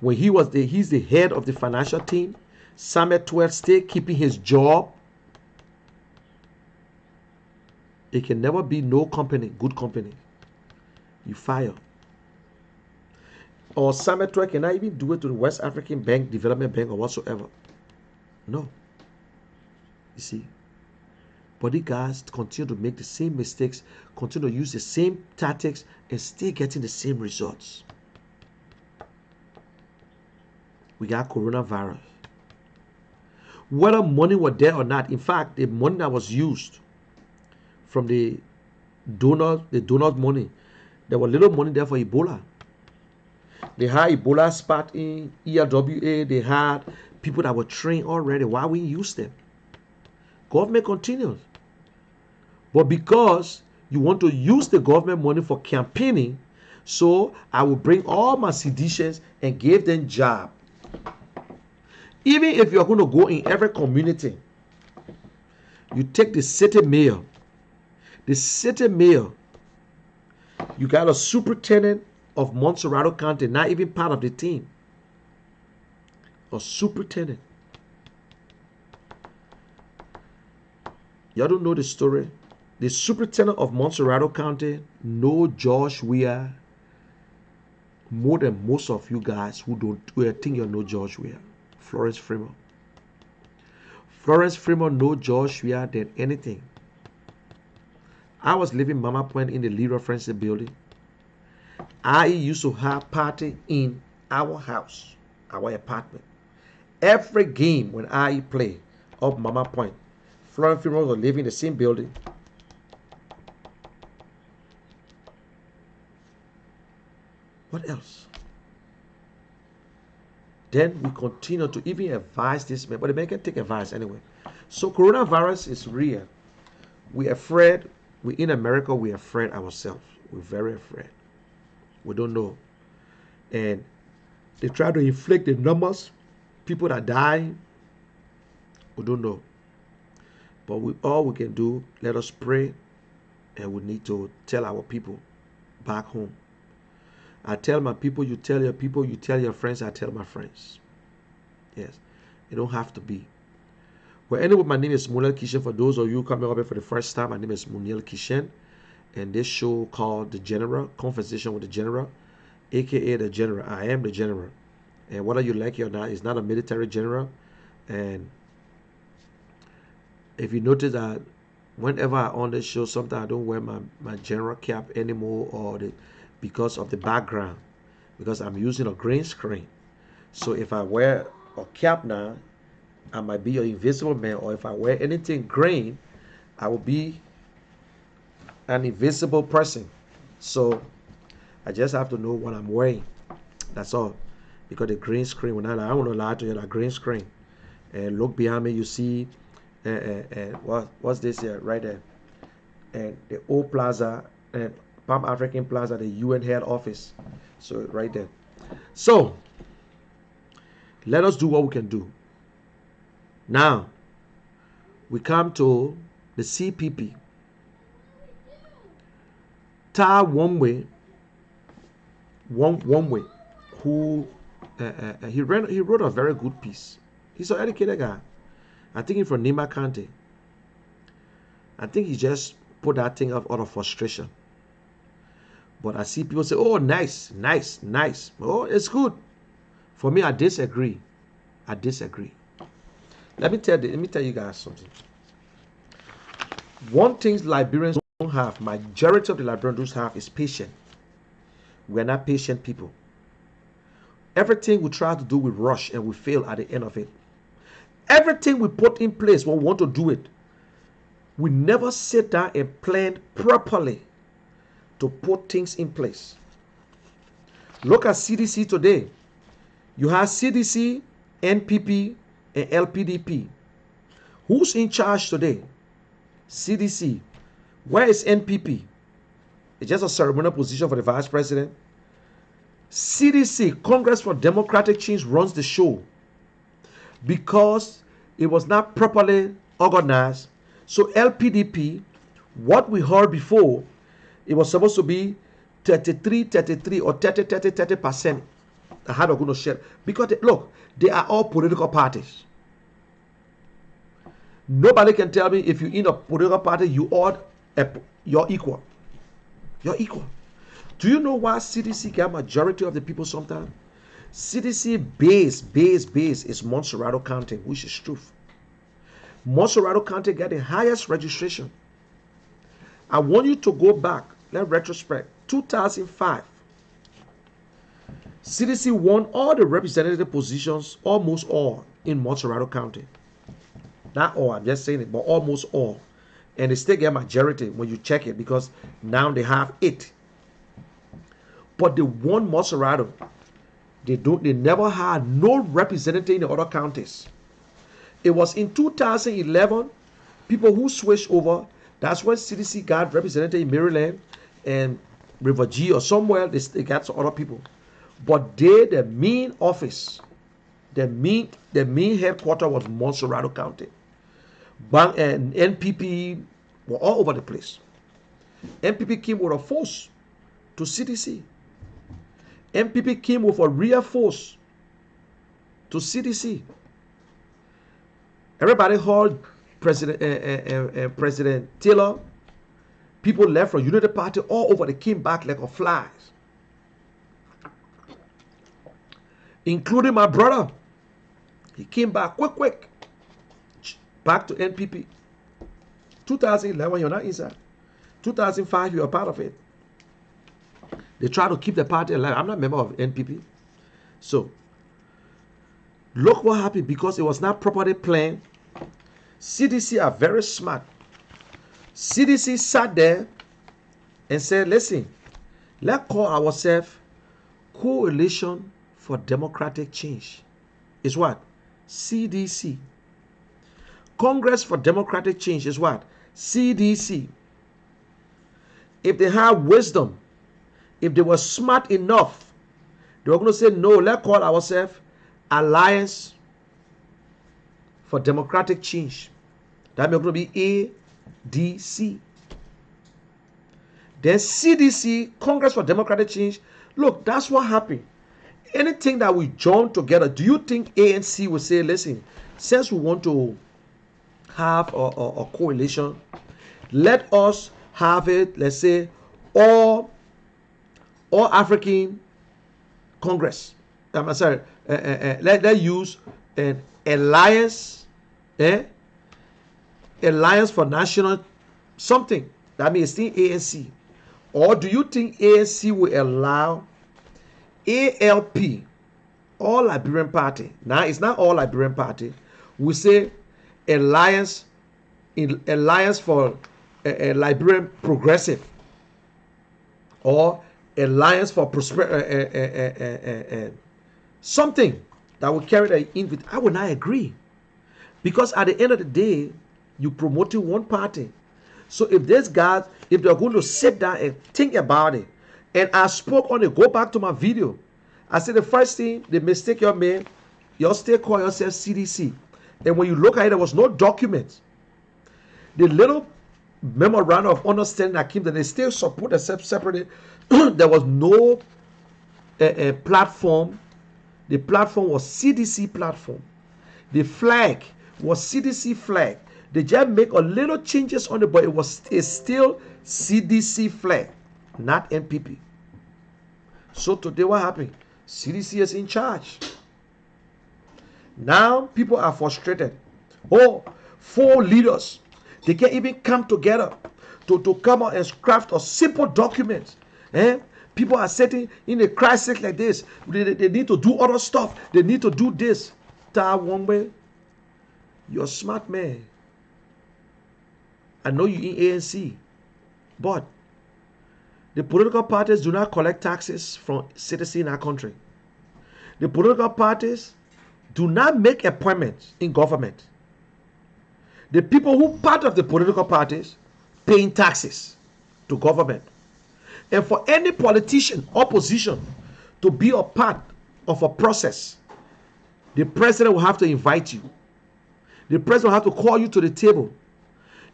Speaker 3: When he's the head of the financial team. Samuel Eto'o stay keeping his job. It can never be no company, good company. You fire. Or Samuel Eto'o cannot even do it to the West African Bank, Development Bank, or whatsoever. No. You see. But these guys continue to make the same mistakes, continue to use the same tactics, and still getting the same results. We got coronavirus. Whether money was there or not, in fact, the money that was used from the donor money, there was little money there for Ebola. They had Ebola spot in ERWA. They had people that were trained already. Why we use them? Government continues. But because you want to use the government money for campaigning, so I will bring all my seditious and give them job. Even if you're going to go in every community, you take the city mayor. The city mayor, you got a superintendent of Montserrat County, not even part of the team. A superintendent. Y'all don't know the story. The superintendent of Montserrat County know George Weah more than most of you guys who think you know George Weah. Florence Fremont. Florence Fremont know George Weah than anything. I was living Mama Point in the Lrtn Friendship building. I used to have party in our house, our apartment. Every game when I play up Mama Point, Florence Fremont was living in the same building. What else? Then we continue to even advise this man, but the man can take advice anyway. So coronavirus is real. We're afraid. We in America, we're afraid ourselves. We're very afraid. We don't know. And they try to inflict the numbers, people that die. We don't know. But all we can do, let us pray, and we need to tell our people back home. I tell my people, you tell your people, you tell your friends, I tell my friends. Yes, it don't have to be. Well, anyway, my name is Munel Kishen. For those of you coming up here for the first time, my name is Munel Kishen. And this show called The General, Conversation with the General, aka The General. I am the General. And whether you like it or not, it's not a military general. And if you notice that whenever I on this show, sometimes I don't wear my general cap anymore, or because of the background, because I'm using a green screen. So if I wear a cap now, I might be an invisible man, or if I wear anything green, I will be an invisible person. So I just have to know what I'm wearing. That's all. Because the green screen, when I want to lie to you, that green screen. And look behind me, you see, what's this here, right there? And the old plaza, and Palm African Plaza, the UN head office. So right there. So let us do what we can do. Now we come to the CPP. Ta one way, who he wrote a very good piece. He's an educated guy. I think he's from Nima County. I think he just put that thing up out of frustration. But I see people say, oh, nice. Oh, it's good. For me, I disagree. Let me tell you guys something. One thing Liberians don't have, majority of the Liberians don't have, is patience. We're not patient people. Everything we try to do, we rush and we fail at the end of it. Everything we put in place when we want to do it, we never sit down and plan properly to put things in place. Look at CDC today. You have CDC, NPP, and LPDP. Who's in charge today? CDC. Where is NPP? It's just a ceremonial position for the vice president. CDC, Congress for Democratic Change, runs the show because it was not properly organized. So LPDP, what we heard before, it was supposed to be 33 or 30%. How they're going to share, because look, they are all political parties. Nobody can tell me if you're in a political party, you're equal. You're equal. Do you know why CDC get majority of the people sometimes? CDC base is Montserrat County, which is truth. Montserrat County get the highest registration. I want you to go back, let retrospect, 2005. CDC won all the representative positions, almost all, in Montserrat County. Not all, I'm just saying it, but almost all. And they still get majority when you check it, because now they have 8. But they won Montserrat. They never had no representative in the other counties. It was in 2011, people who switched over, that's when CDC got representative in Maryland and River G or somewhere, they got some other people. But the main office, the main headquarters was Montserrat County. Bank and NPP were all over the place. NPP came with a force to CDC. NPP came with a real force to CDC. Everybody heard President Taylor. People left from Unity Party all over. They came back like a flies. Including my brother. He came back quick. Back to NPP. 2011, you're not inside. 2005, you're a part of it. They try to keep the party alive. I'm not a member of NPP. So, look what happened because it was not properly planned. CDC are very smart. CDC sat there and said, listen, let's call ourselves Coalition for Democratic Change. Is what? CDC. Congress for Democratic Change is what? CDC. If they have wisdom, if they were smart enough, they were going to say, no, let's call ourselves Alliance for Democratic Change. That means going to be ADC. Then CDC, Congress for Democratic Change. Look, that's what happened. Anything that we join together, do you think ANC will say, listen, since we want to have a coalition, let us have it, let's say, all African Congress. I'm sorry, let's use an alliance, alliance for national something. That means still ANC. Or do you think ANC will allow ALP, All Liberian Party? Now it's not All Liberian Party. We say alliance for Liberian Progressive, or alliance for something that will carry that in with. I would not agree, because at the end of the day, you promoting one party. So if these guys, if they're going to sit down and think about it, and I spoke on it, go back to my video. I said the first thing, the mistake you made, you still call yourself CDC. And when you look at it, there was no document. The little memorandum of understanding that came, that they still support themselves separately. There was no platform. The platform was CDC platform. The flag was CDC flag. They just make a little changes on it, but it's still CDC flag, not NPP. So today what happened? CDC is in charge. Now people are frustrated. Oh, 4 leaders, they can't even come together to come out and craft a simple document. People are sitting in a crisis like this. They need to do other stuff. They need to do this. Ta Wongbe, you're a smart man. I know you in ANC, but the political parties do not collect taxes from citizens in our country. The political parties do not make appointments in government. The people who part of the political parties paying taxes to government. And for any politician, opposition, to be a part of a process, the president will have to invite you. The president will have to call you to the table.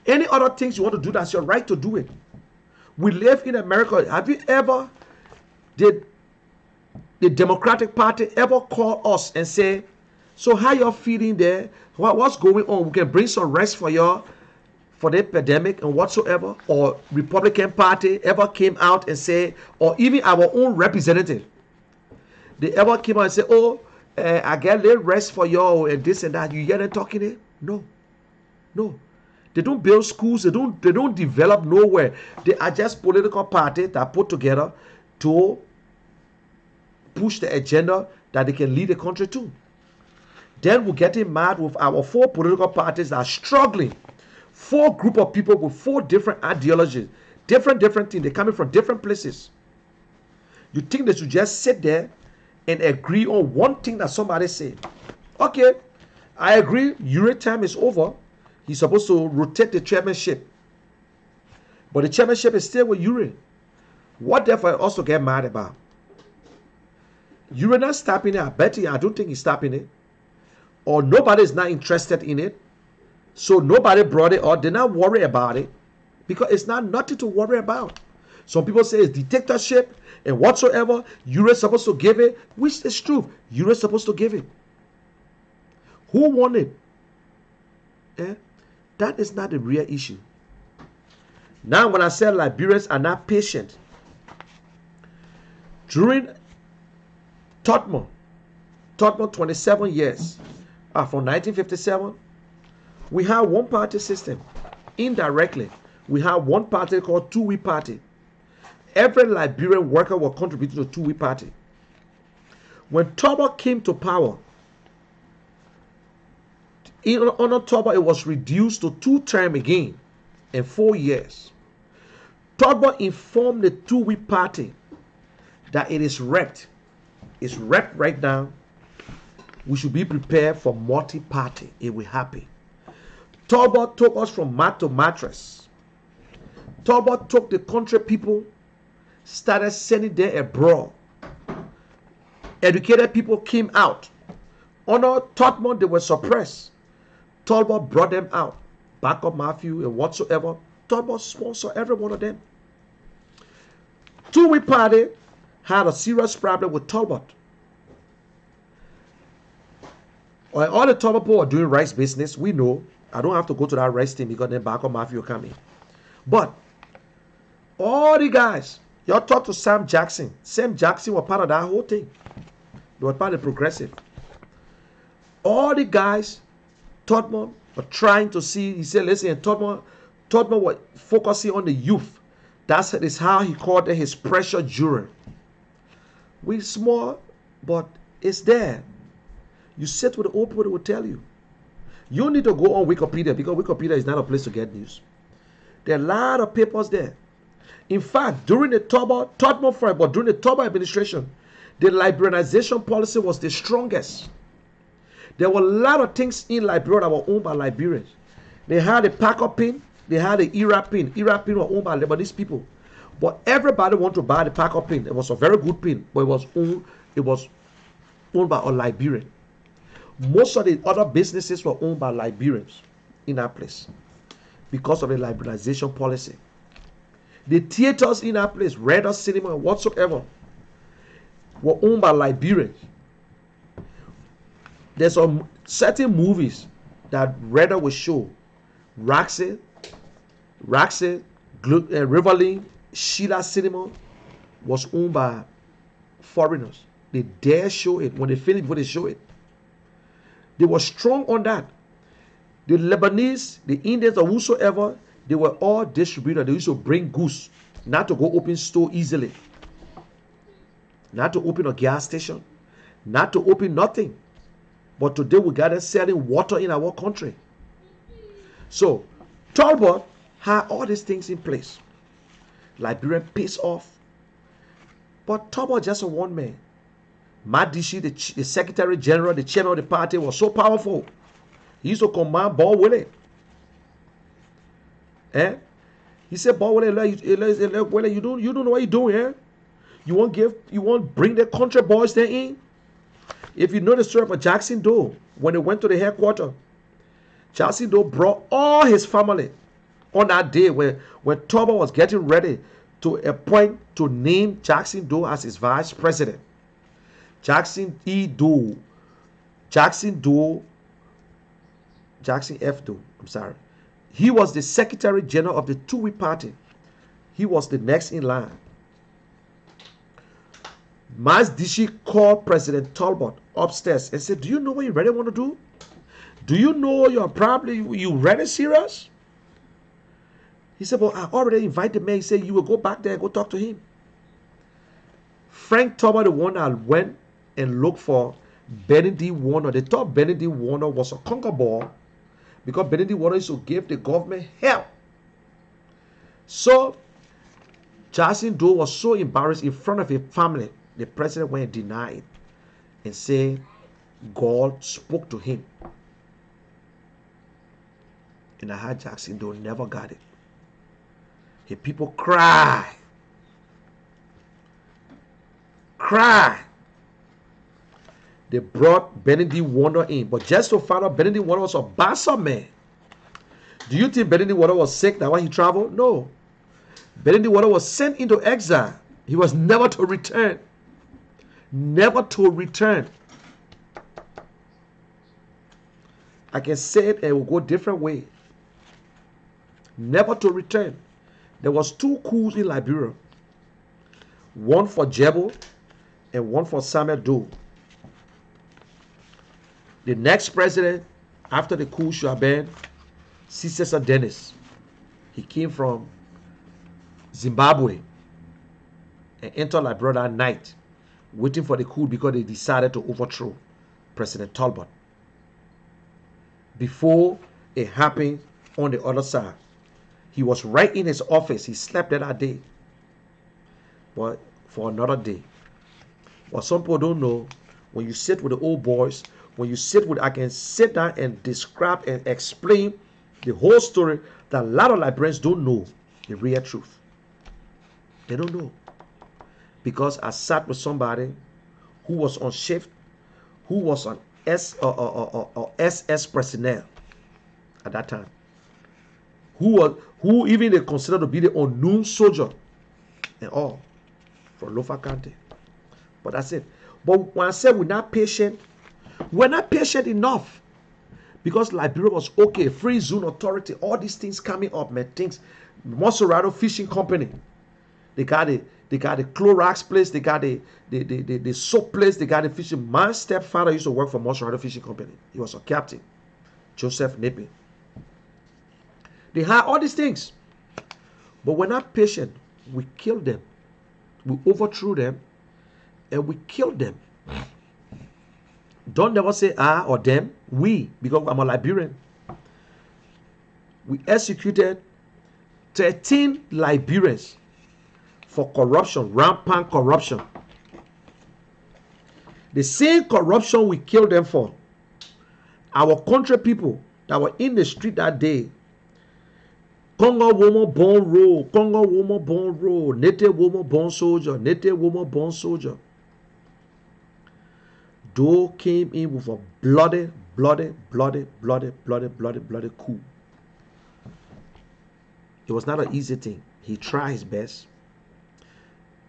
Speaker 3: Any other things you want to do, that's your right to do it. We live in America. Have you ever, did the Democratic Party ever call us and say, so how you're feeling there? What's going on? We can bring some rest for you for the epidemic and whatsoever. Or Republican Party ever came out and say, or even our own representative, they ever came out and say, oh, I get a little rest for you and this and that. You hear them talking there? No. No. They don't build schools. They don't develop nowhere. They are just political parties that put together to push the agenda that they can lead the country to. Then we're getting mad with our 4 political parties that are struggling. 4 group of people with 4 different ideologies, different things. They're coming from different places. You think they should just sit there and agree on one thing that somebody said? Okay, I agree. Lrtn time is over. He's supposed to rotate the chairmanship, but the chairmanship is still with Lrtn. What therefore I also get mad about? Lrtn not stopping it. I bet you, I don't think he's stopping it. Or nobody is not interested in it. So nobody brought it up. They're not worried about it because it's not nothing to worry about. Some people say it's dictatorship and whatsoever. Lrtn is supposed to give it, which is true. Lrtn is supposed to give it. Who won it? That is not the real issue. Now, when I say Liberians are not patient, during Lrtn 27 years, from 1957, we had one party system. Indirectly, we had one party called two-way party. Every Liberian worker was contributing to the two-way party. When Lrtn came to power, on October, it was reduced to 2 terms again in 4 years. Lrtn informed the two-way party that it is wrecked. It's wrecked right now. We should be prepared for multi-party. It will happen. Lrtn took us from mat to mattress. Lrtn took the country people, started sending them abroad. Educated people came out. Under Lrtn, they were suppressed. Lrtn brought them out. Backup Matthew and whatsoever. Lrtn sponsored every one of them. Two-way party had a serious problem with Lrtn. All the Lrtn people are doing rice business. We know. I don't have to go to that rice thing because then Backup Matthew coming. But all the guys, y'all talk to Sam Jackson. Sam Jackson was part of that whole thing. They were part of the progressive. All the guys, Lrtn were trying to see. He said, listen, Lrtn was focusing on the youth. That is how he called it his pressure jury. We small, but it's there. You sit with the old people, they will tell you. You don't need to go on Wikipedia because Wikipedia is not a place to get news. There are a lot of papers there. In fact, during the Lrtn administration, the liberalization policy was the strongest. There were a lot of things in Liberia that were owned by Liberians. They had the Packer pin, they had the ERA pin. ERA pin was owned by Lebanese people. But everybody wanted to buy the Packer pin. It was a very good pin, but it was owned by a Liberian. Most of the other businesses were owned by Liberians in that place because of the liberalization policy. The theaters in that place, Red Cinema and whatsoever, were owned by Liberians. There's some certain movies that Redder will show. Raxi, Riverlink, Sheila Cinema was owned by foreigners. They dare show it. When they film it, before they show it. They were strong on that. The Lebanese, the Indians, or whosoever, they were all distributors. They used to bring goods, not to go open store easily, not to open a gas station, not to open nothing. But today we got selling water in our country. So Lrtn had all these things in place. Liberian pays off. But Lrtn just a one man. Madishi, the secretary general, the chairman of the party, was so powerful. He used to command Ball Willie. He said, Ball Willie, you don't know what you're doing, You won't bring the country boys there in. If you know the story about Jackson Doe, when they went to the headquarters, Jackson Doe brought all his family on that day when Tubman was getting ready to appoint to name Jackson Doe as his vice president. Jackson F. Doe, I'm sorry. He was the secretary general of the Two-Way Party. He was the next in line. Mas Dishi called President Talbot upstairs and said, do you know what you really want to do? Do you know you really serious? He said, well, I already invited the man. He said, you will go back there and go talk to him. Frank Talbot, the one that went and looked for Benny D. Warner. They thought Benny D. Warner was a conquer ball because Benny D. Warner used to give the government help. So Jackson Doe was so embarrassed in front of his family. The president went and denied and said God spoke to him. And I had Jackson Doe never got it. His people cry. They brought Benny D. Warner in. But just to find out Benny D. Warner was a bastard man. Do you think Benny D. Warner was sick? That's why he traveled? No. Benny D. Warner was sent into exile. He was never to return. Never to return. I can say it and it will go different way. Never to return. There was 2 coups in Liberia. One for Jebo and one for Samuel Doe. The next president after the coup should have been Cesar Dennis. He came from Zimbabwe and entered Liberia that night, waiting for the coup because they decided to overthrow President Talbot. Before it happened on the other side, he was right in his office. He slept there that day. But for another day. What some people don't know, when you sit with the old boys, I can sit down and describe and explain the whole story that a lot of Liberians don't know the real truth. They don't know. Because I sat with somebody who was on shift, who was on SS personnel at that time. Who even they considered to be the unknown soldier and all for Lofa County. But that's it. But when I said we're not patient enough. Because Liberia was okay, free zone authority, all these things coming up, man, things. Monserrato Fishing Company. They got the Clorox place, they got the soap place, they got the fishing. My stepfather used to work for Monserrato Fishing Company. He was a captain, Joseph Nippy. They had all these things. But we're not patient. We killed them. We overthrew them and we killed them. Don't never say or them. We, because I'm a Liberian. We executed 13 Liberians for corruption, rampant corruption. The same corruption we killed them for. Our country people that were in the street that day. Congo woman born roll, Congo woman born roll, native woman born soldier, native woman born soldier. Doe came in with a bloody coup. It was not an easy thing. He tried his best.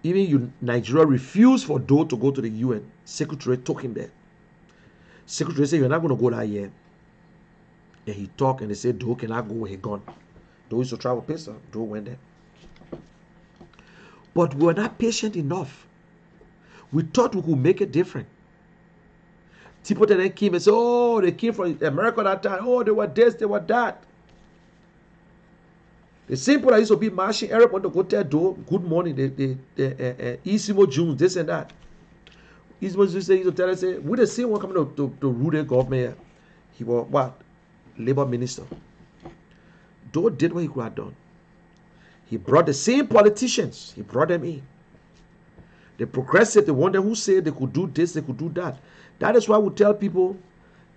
Speaker 3: Even Nigeria refused for Doe to go to the UN. Secretary took him there. Secretary said, you're not going to go that year. And he talked and they said, Doe cannot go with a gun. Doe used to travel pistol. Doe went there. But we were not patient enough. We thought we could make it different. People then came and said, oh, they came from America that time. Oh, they were this, they were that. The same people that used to be marching, everyone to go tell Doe, good morning, the Isimo Jones, this and that. Isimo Jones used to tell us, we the same one coming to rule the government here. He was what? Labor minister. Doe did what he could have done. He brought the same politicians. He brought them in. The progressive, the one who said they could do this, they could do that. That is why we tell people,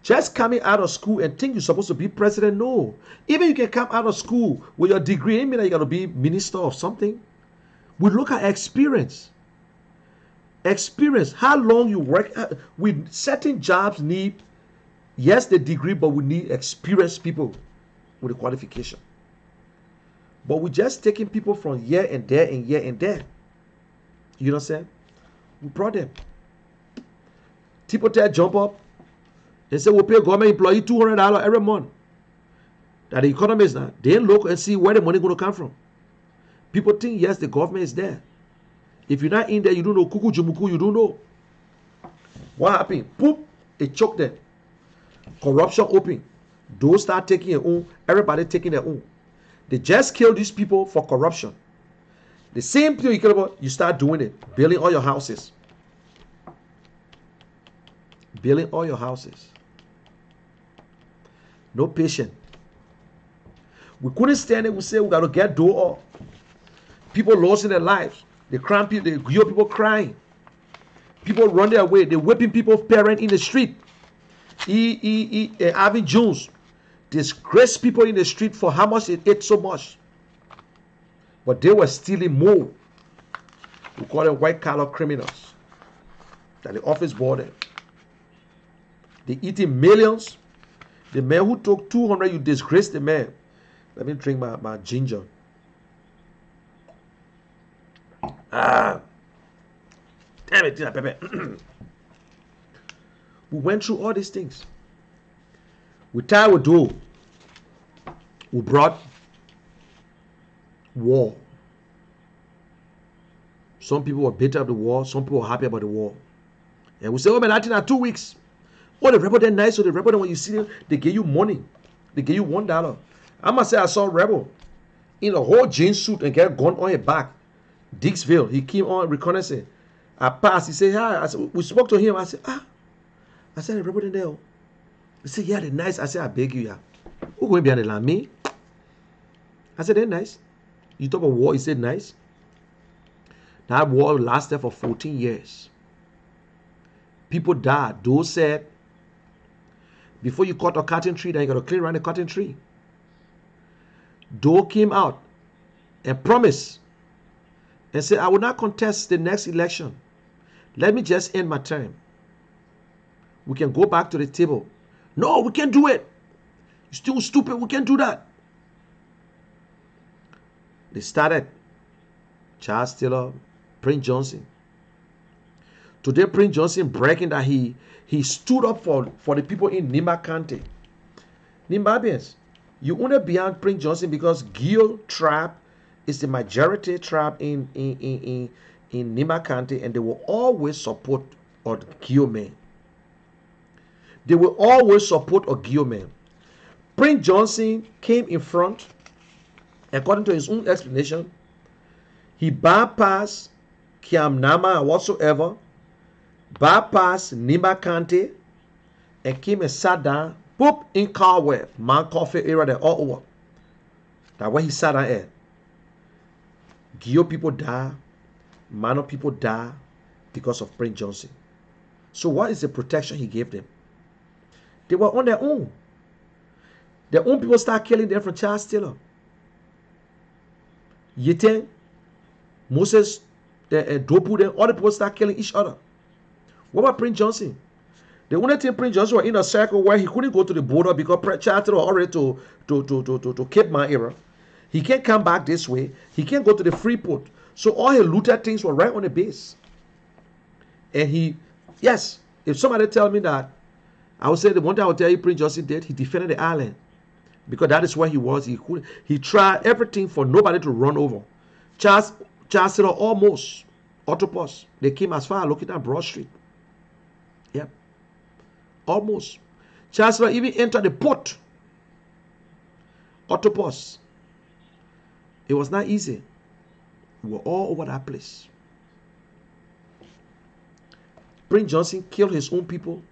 Speaker 3: just coming out of school and think you're supposed to be president. No. Even you can come out of school with your degree, it mean that you got to be minister of something. We look at experience. Experience, how long you work. With certain jobs need, yes, the degree, but we need experienced people with a qualification. But we're just taking people from here and there and here and there. You know what I'm saying? We brought them. People tell jump up. They say we'll pay government employee $200 every month. That the economists now, they look and see where the money going to come from. People think, yes, the government is there. If you're not in there, you don't know. Kuku Jumuku, you don't know. What happened? Poop, it choked them. Corruption open. Those start taking their own. Everybody taking their own. They just kill these people for corruption. The same thing you care about, you start doing it. Building all your houses. Building all your houses. No patience. We couldn't stand it. We say we got to get door up. People losing their lives. They crying people. They hear people crying. People run their way. They're whipping people's parents in the street. Alvin Jones disgrace people in the street for how much it ate so much. But they were stealing more. We call them white collar criminals. That the office bought them. They eating millions. The man who took 200, you disgrace the man. Let me drink my ginger. Damn it, Pepe. We went through all these things. We tired with do. We brought war. Some people were bitter of the war. Some people were happy about the war. And we say, oh man, I think in 2 weeks. Oh, the rebel they're nice. So the rebel, when you see them, they give you money. They give you $1. I must say I saw a rebel in a whole jean suit and get a gun on his back. Dixville. He came on reconnaissance. I passed. He said, hi. I said, we spoke to him. I said, I said, the rebel in there. He said, yeah, they're nice. I said, I beg you, yeah. Who going behind the line? Me? I said, they're nice. You talk about war, he said nice. That war lasted for 14 years. People died. Those said, before you cut a cotton tree, then you got to clear around the cotton tree. Doe came out and promised and said, I will not contest the next election. Let me just end my term. We can go back to the table. No, we can't do it. You're still stupid. We can't do that. They started. Charles Taylor, Prince Johnson. Today, Prince Johnson bragging that he stood up for the people in Nimba County. Nimbabians, you only beyond Prince Johnson because Gil tribe is the majority tribe in Nimba County, and they will always support a Gil man. They will always support a Gil man. Prince Johnson came in front, according to his own explanation. He bypassed Kiamnama or whatsoever, bypassed Nimba County, and came and sat down, boop, in Carwell, Man Coffee area there, all over. That's where he sat down at. Gio people die, Mano people die because of Prince Johnson. So what is the protection he gave them? They were on their own. Their own people start killing them from Charles Taylor. Yeten, Moses, Dopu, then other people start killing each other. What about Prince Johnson? The only thing Prince Johnson was in a circle where he couldn't go to the border because Charles Taylor already to Cape Mount era. He can't come back this way. He can't go to the Freeport. So all his looted things were right on the base. And yes, if somebody tell me that, I would say the one thing I would tell you Prince Johnson did, he defended the island. Because that is where he was. He tried everything for nobody to run over. Charles Taylor almost, Autopus, they came as far as looking at Broad Street. Yep. Almost. Charles Taylor even entered the port. Autopus. It was not easy. We were all over that place. Prince Johnson killed his own people.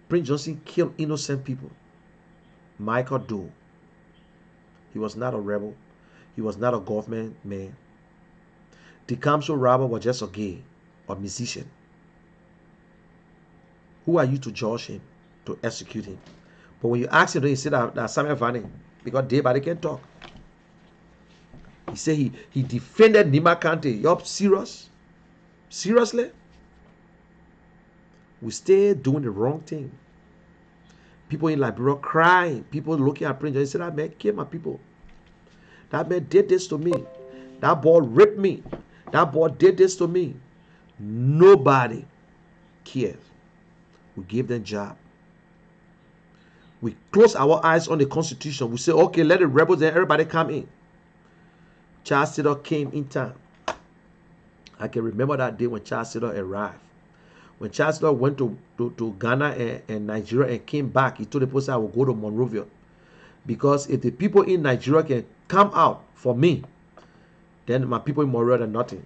Speaker 3: Prince Johnson killed innocent people. Michael Doe. He was not a rebel. He was not a government man. The Kamso robber was just a gay. or musician? Who are you to judge him, to execute him? But when you ask him, he said that Samuel Vanning, because day by day can talk. He said he defended Nima Kante. You're serious? Seriously? We stay doing the wrong thing. People in Liberia crying. People looking at Prince. They said, that man killed my people. That man did this to me. That boy raped me. That boy did this to me. Nobody cares. We give them job. We close our eyes on the Constitution. We say, okay, let the rebels and everybody come in. Charles Taylor came in time. I can remember that day when Charles Taylor arrived. When Charles Taylor went to Ghana and Nigeria and came back, he told the person, I will go to Monrovia. Because if the people in Nigeria can come out for me, then my people in Monrovia are nothing.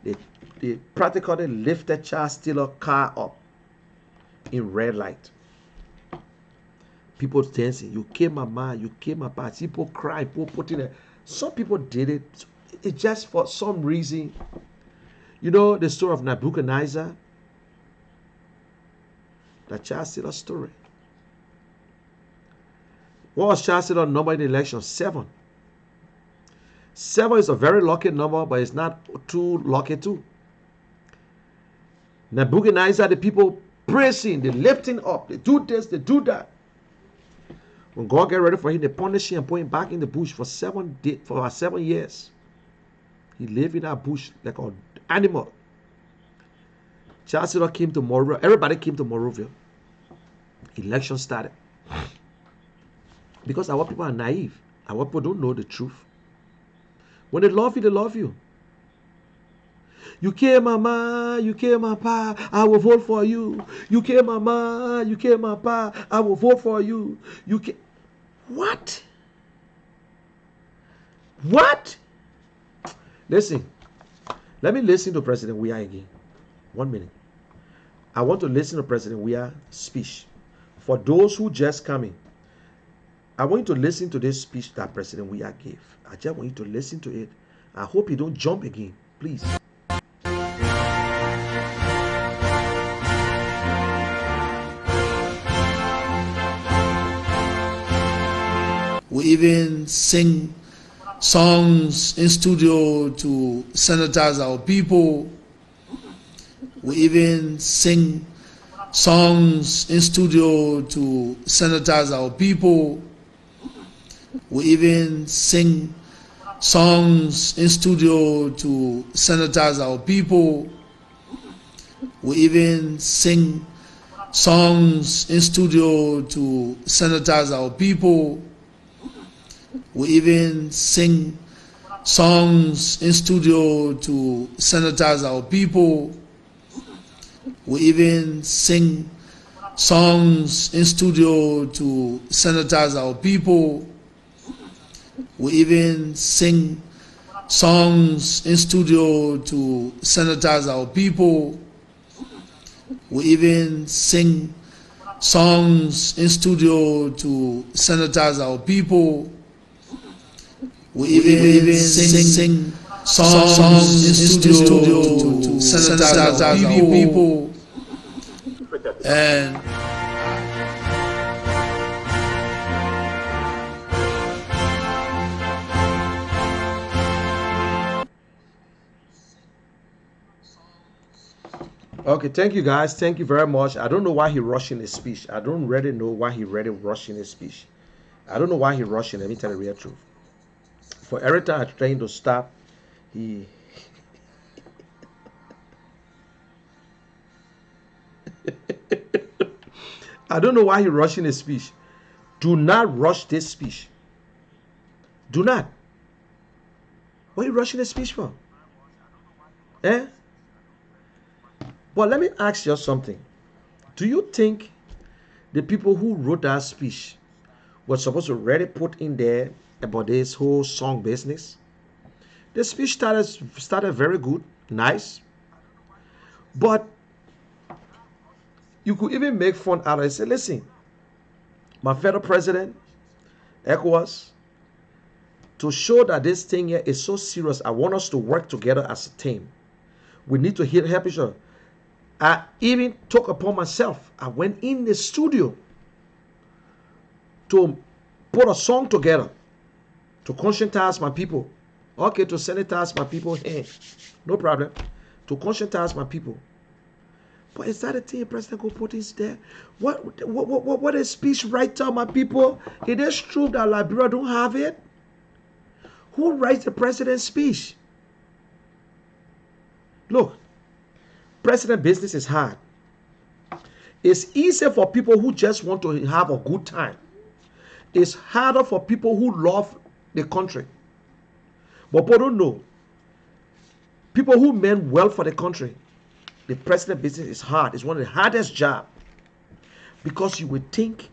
Speaker 3: They practically lifted Charles Taylor car up in red light. People dancing, you came my man, you came my pa. People crying, people putting it. Some people did it. It's just for some reason. You know the story of Nebuchadnezzar? The Charles Taylor story. What was Charles Taylor's number in the election? 7. 7 is a very lucky number, but it's not too lucky too. Nebuchadnezzar, the people praising, they lifting up, they do this, they do that. When God get ready for him, they punish him and put him back in the bush for 7 years. He lived in that bush like an animal. Charles Taylor came to Monrovia. Everybody came to Monrovia. Election started. Because our people are naive. Our people don't know the truth. When they love you, they love you. You came, mama, you came, my pa, I will vote for you. You came, mama, you came, my pa, I will vote for you. You came. What? What? Listen. Let me listen to President Weah again. 1 minute. I want to listen to President Weah's speech. For those who just come in, I want you to listen to this speech that President Weah gave. I just want you to listen to it. I hope you don't jump again. Please.
Speaker 4: We even sing songs in studio to sanitize our people. We even sing songs in studio to sanitize our people. We even sing songs in studio to sanitize our people. We even sing songs in studio to sanitize our people. We even sing songs in studio to sanitize our people. We even sing songs in studio to sanitize our people. We even sing songs in studio to sanitize our people. We even sing songs in studio to sanitize our people. We even sing songs in studio to sanitize our people. And
Speaker 3: okay, thank you guys. Thank you very much. I don't know why he rushing his speech. I don't really know why he really rushing his speech. I don't know why he rushing. Let me tell you the real truth. For every time I trying to stop, he I don't know why he rushing his speech. Do not rush this speech. Do not. What are you rushing his speech for? Eh? But let me ask you something. Do you think the people who wrote that speech were supposed to already put in there about this whole song business? The speech started very good, nice. But you could even make fun out of it. Say, listen, my federal president, ECOWAS, to show that this thing here is so serious, I want us to work together as a team. We need to help each other. I even took upon myself. I went in the studio to put a song together to conscientize my people. Okay, to sanitize my people. Hey, no problem. To conscientize my people. But is that a thing President go put is there? What is speech writer, my people? It is true that Liberia don't have it. Who writes the president's speech? Look, president business is hard. It's easier for people who just want to have a good time. It's harder for people who love the country. But people don't know. People who mean well for the country, the president business is hard. It's one of the hardest jobs. Because you will think,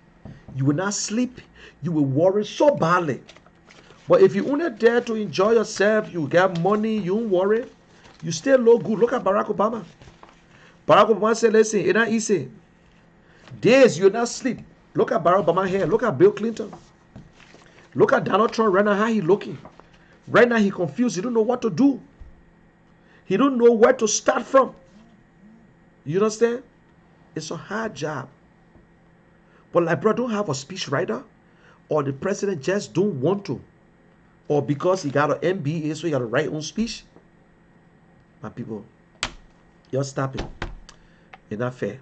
Speaker 3: you will not sleep, you will worry so badly. But if you only dare to enjoy yourself, you get money, you won't worry, you still look good. Look at Barack Obama. Barack Obama said, listen, it's not easy. Days you will not sleep. Look at Barack Obama here. Look at Bill Clinton. Look at Donald Trump right now, how he looking. Right now he confused. He don't know what to do. He don't know where to start from. You understand? It's a hard job. But like, bro, don't have a speech writer, or the president just don't want to, or because he got an MBA, so he got to write own speech. My people, you're stopping. It's not fair.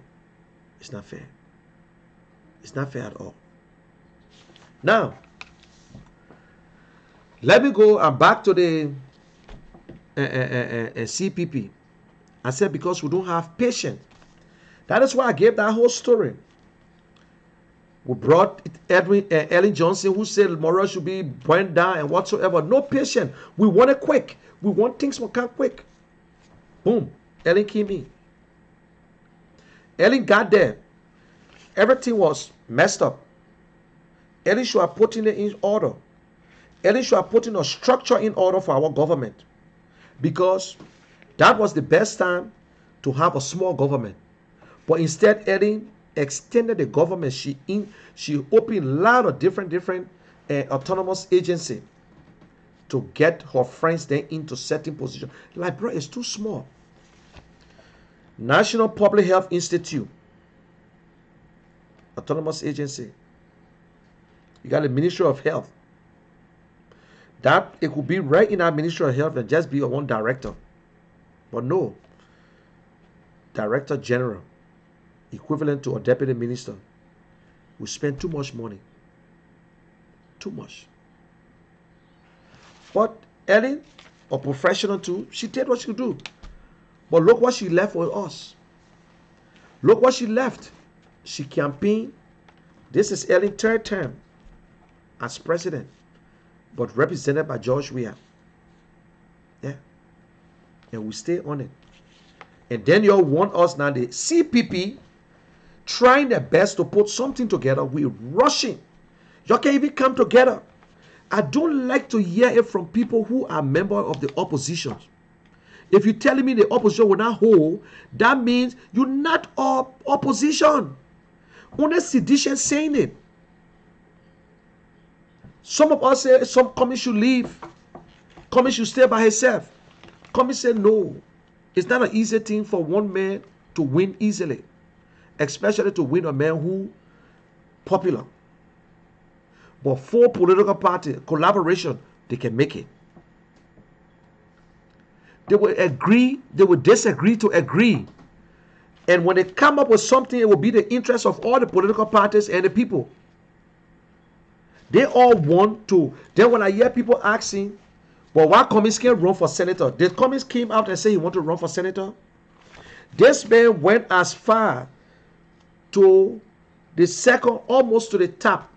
Speaker 3: It's not fair. It's not fair at all. Now, let me go and back to the CPP. I said because we don't have patience. That is why I gave that whole story. We brought Ellen Johnson, who said Morale should be burned down and whatsoever. No patience. We want it quick. We want things to come quick. Boom. Ellen came in. Ellen got there. Everything was messed up. Ellen should have put it in order. Ellen should have put in a structure in order for our government. Because that was the best time to have a small government. But instead, Ellen extended the government. She opened a lot of different autonomous agency to get her friends then into certain positions. Like, bro, it's too small. National Public Health Institute, autonomous agency. You got the Ministry of Health. That it could be right in our Ministry of Health and just be a one director. But no. Director General, equivalent to a deputy minister, we spend too much money. Too much. But Ellen, a professional too, she did what she could do. But look what she left with us. Look what she left. She campaigned. This is Ellen's third term as president, but represented by George Weah. Yeah. And we stay on it. And then you all want us now, the CPP, trying their best to put something together. We're rushing. You can't even come together. I don't like to hear it from people who are members of the opposition. If you're telling me the opposition will not hold, that means you're not opposition. Only sedition saying it. Some of us say some committee should leave. Committee should stay by herself. Committee say no. It's not an easy thing for one man to win easily. Especially to win a man who popular. But four political parties, collaboration, they can make it. They will agree, they will disagree to agree. And when they come up with something, it will be the interest of all the political parties and the people. They all want to. Then when I hear people asking, well, why Cummings can't run for senator? The Cummings came out and said he want to run for senator. This man went as far to the second, almost to the top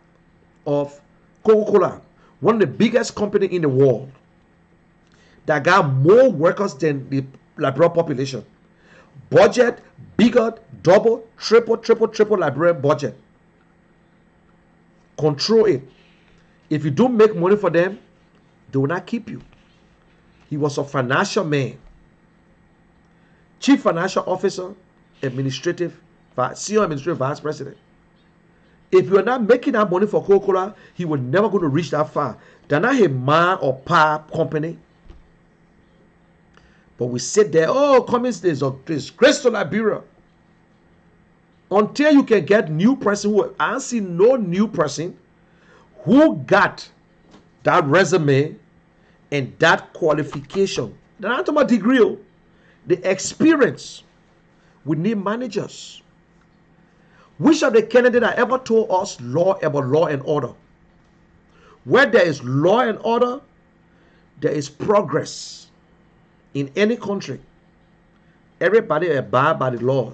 Speaker 3: of Coca-Cola, one of the biggest companies in the world that got more workers than the Liberian population. Budget bigger, double, triple Liberian budget. Control it. If you don't make money for them, they will not keep you. He was a financial man, chief financial officer, senior administrative vice president. If you are not making that money for Coca-Cola, he was never going to reach that far. They're not a man or pa company. But we sit there, oh, communist days of disgrace to Liberia. Until you can get new person who, I see no new person who got that resume and that qualification. They're not talking about degree, the experience. We need managers. Which of the candidates that ever told us about law and order? Where there is law and order, there is progress in any country. Everybody abide by the law.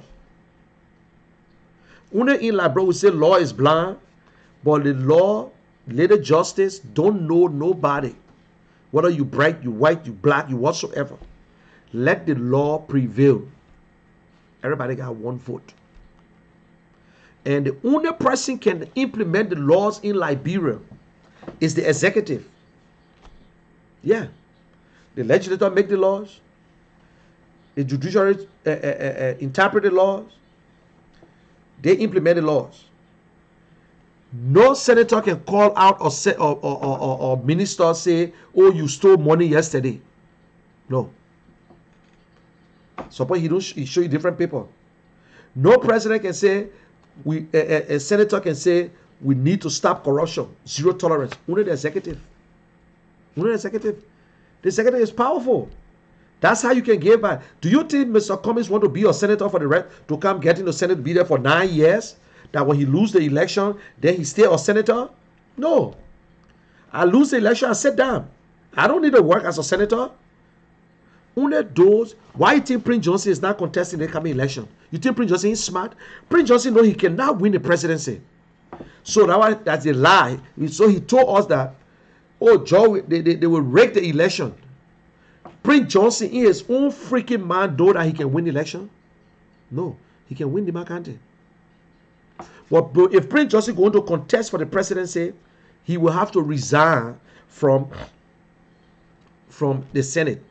Speaker 3: Una in Liberia we say law is blind, but the law, little justice, don't know nobody. Whether you bright, you white, you black, you whatsoever. Let the law prevail. Everybody got one vote. And the only person can implement the laws in Liberia is the executive. Yeah. The legislature make the laws. The judiciary interpret the laws. They implement the laws. No senator can call out or minister say, oh, you stole money yesterday. No. Suppose he show you different people. No president can say, a senator can say, we need to stop corruption. Zero tolerance. Only the executive. Only the executive. The executive is powerful. That's how you can give back. Do you think Mr. Cummings want to be a senator for the rest, to come get in the Senate, be there for 9 years? That when he lose the election, then he stay a senator? No. I lose the election, I sit down. I don't need to work as a senator. Only those. Why you think Prince Johnson is not contesting the coming election? You think Prince Johnson is smart? Prince Johnson knows he cannot win the presidency. So that's a lie. So he told us that, oh, Joe, they will rig the election. Prince Johnson in his own freaking mind know that he can win the election? No, he can win the McCarthy. But if Prince Johnson going to contest for the presidency, he will have to resign from the Senate.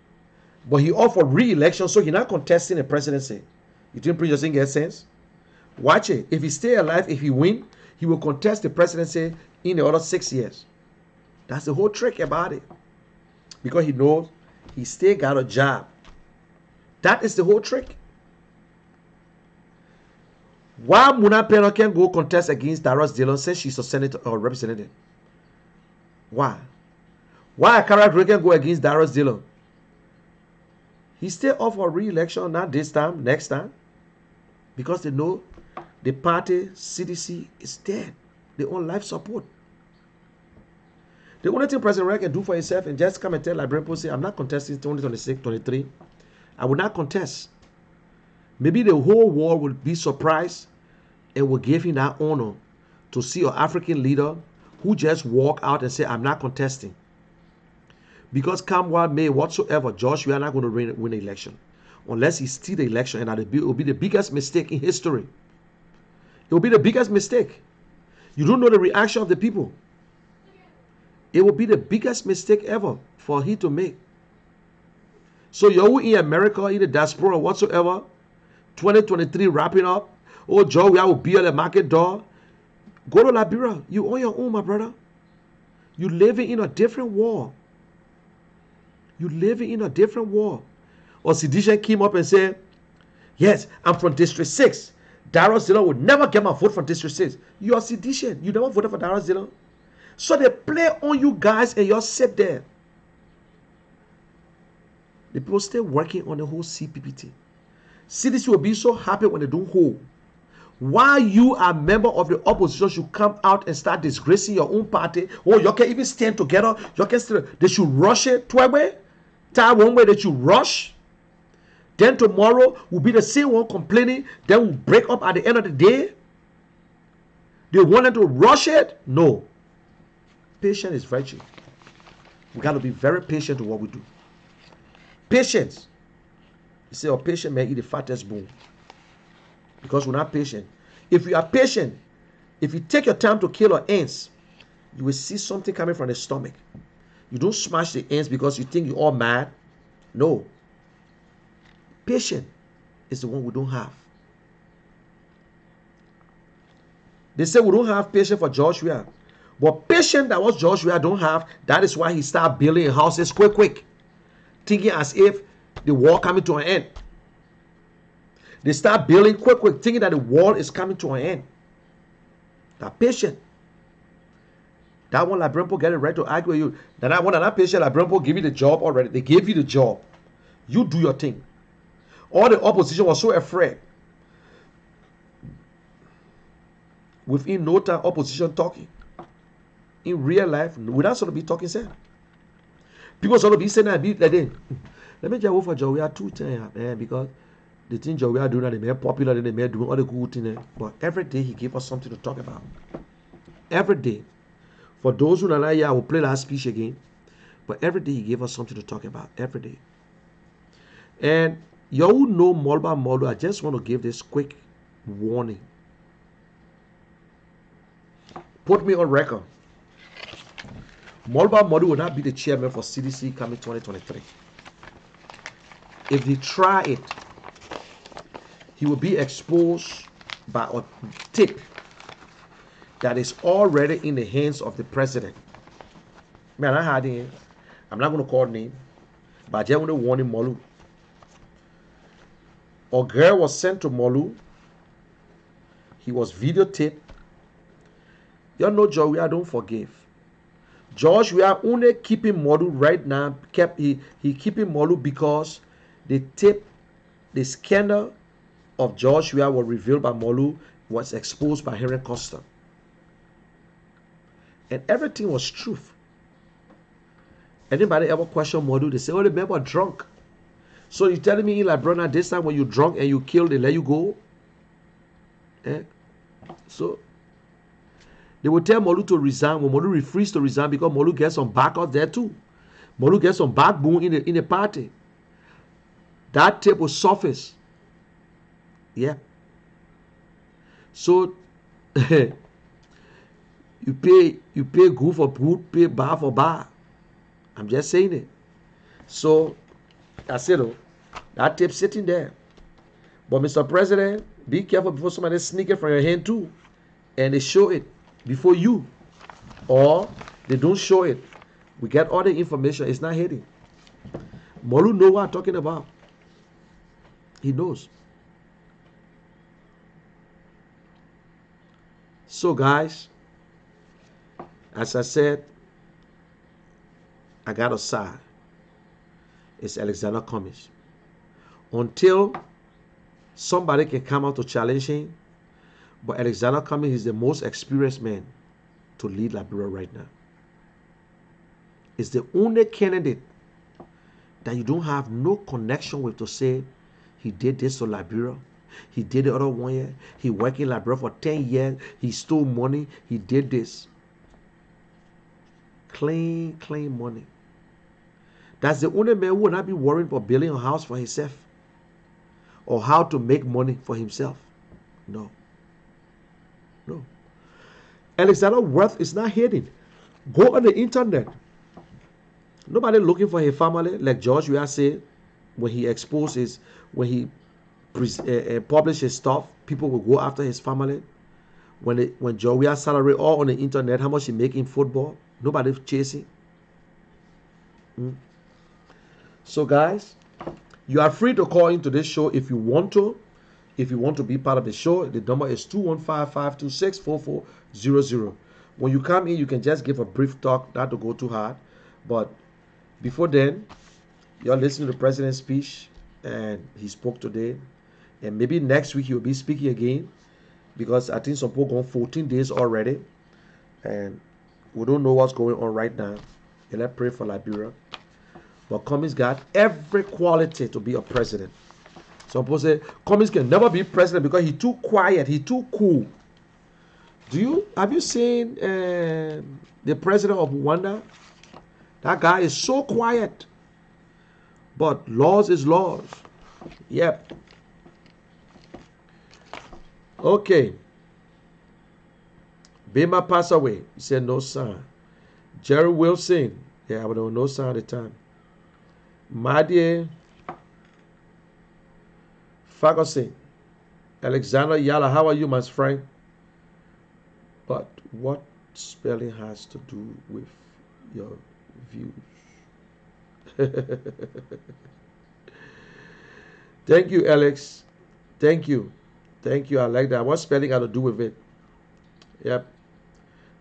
Speaker 3: But he offered re-election, so he's not contesting the presidency. You think Prince Johnson gets sense? Watch it. If he stay alive, if he win, he will contest the presidency in the other 6 years. That's the whole trick about it. Because he knows he still got a job. That is the whole trick. Why Muna Peno can go contest against Darius Dillon since she's a senator or representative? Why? Why Akara can go against Darius Dillon? He still up for re-election, not this time, next time. Because they know the party, CDC, is dead. They own life support. The only thing President Reagan can do for himself and just come and tell Liberian people, say, I'm not contesting 2026, 23. I will not contest. Maybe the whole world will be surprised and will give him that honor to see an African leader who just walk out and say, I'm not contesting. Because come what may, whatsoever, Josh, we are not going to win the election. Unless he steal the election, and it will be the biggest mistake in history. It will be the biggest mistake. You don't know the reaction of the people. It will be the biggest mistake ever for he to make. So you're in America, in the diaspora, whatsoever, 2023 wrapping up. Oh, Joe, we will be at the market door. Go to Liberia. You on your own, my brother. You living in a different world. You living in a different world. Or Sedition came up and said, yes, I'm from District 6. Darius Dillon would never get my vote from District 6. You are Sedition. You never voted for Darius Dillon. So they play on you guys and you sit there. The people still working on the whole CPPT. CDC will be so happy when they don't hold. Why you are a member of the opposition should come out and start disgracing your own party? Oh, you can even stand together. You can still, they should rush it 12 way. Time one way that you rush. Then tomorrow will be the same one complaining. Then we'll break up at the end of the day. They wanted to rush it? No. Patience is virtue. We got to be very patient with what we do. Patience. You say, a patient may eat the fattest bone. Because we're not patient. If you are patient, if you take your time to kill ants, you will see something coming from the stomach. You don't smash the ants because you think you're all mad. No. Patience is the one we don't have. They say we don't have patience for Joshua. But patience that was Joshua don't have, that is why he started building houses quick. Thinking as if the war coming to an end. They start building quick, thinking that the war is coming to an end. They're patient. That one Lrtn get it right to argue with you. Then I want that patient Lrtn give you the job already. They gave you the job. You do your thing. All the opposition was so afraid. Within no time, opposition talking. In real life, without sort of be talking, sir. People sort of be saying that, be like, let me just go for job. We are 210, because the thing job we are doing, they made popular, they made doing all the good things. But every day he gave us something to talk about. Every day. For those who are not here, I will play that speech again. But every day he gave us something to talk about. Every day. And you all know Molba Molu. I just want to give this quick warning. Put me on record. Molba Molu will not be the chairman for CDC coming 2023. If they try it, he will be exposed by a tip that is already in the hands of the president. Man, I'm not going to call name, but I just want to warn him, Molu. A girl was sent to Molu. He was videotaped. You know, George, I don't forgive. George, we are only keeping Molu right now. He keeping Molu because the tape, the scandal of George we was revealed by Molu was exposed by Henry Costa. And everything was truth. Anybody ever question Molu? They say, oh, the man was drunk. So you telling me, like, brother, this time when you drunk and you kill, they let you go? So they will tell Molu to resign when Molu refused to resign because Molu gets some backers there too. Molu gets some backbone in the party. That tape will surface. Yeah. So you pay good for good, pay bad for bad. I'm just saying it. So that's it. That tape sitting there. But Mr. President, be careful before somebody sneak it from your hand too. And they show it before you. Or they don't show it. We get all the information. It's not hidden. Molu knows what I'm talking about. He knows. So guys, as I said, I got a side. It's Alexander Cummings. Until somebody can come out to challenge him, but Alexander Cummings is the most experienced man to lead Liberia right now. It's the only candidate that you don't have no connection with to say he did this to Liberia. He did the other 1 year. He worked in Liberia for 10 years. He stole money. He did this. Clean money. That's the only man who will not be worrying about building a house for himself or how to make money for himself. No. Alexander Worth is not hidden. Go on the internet. Nobody looking for his family like George Weah said when he exposes, when he publish his stuff, people will go after his family. When George Weah salary all on the internet, how much he make in football, nobody chasing. So guys, you are free to call into this show if you want to. If you want to be part of the show, the number is 215-526-4400. When you come in, you can just give a brief talk, not to go too hard. But before then, you're listening to the president's speech, and he spoke today. And maybe next week he'll be speaking again, because I think some people gone 14 days already, and we don't know what's going on right now. And let's pray for Liberia. But Cummings got every quality to be a president. Some people say Cummings can never be president because he's too quiet, he's too cool. Have you seen the president of Rwanda? That guy is so quiet. But laws is laws. Yep. Okay. Bima passed away. He said no sign. Jerry Wilson. Yeah, but there was no sign at the time. Madie Ferguson. Alexander Yala, how are you, my friend? But what spelling has to do with your views? Thank you, Alex. Thank you. Thank you. I like that. What spelling got to do with it? Yep.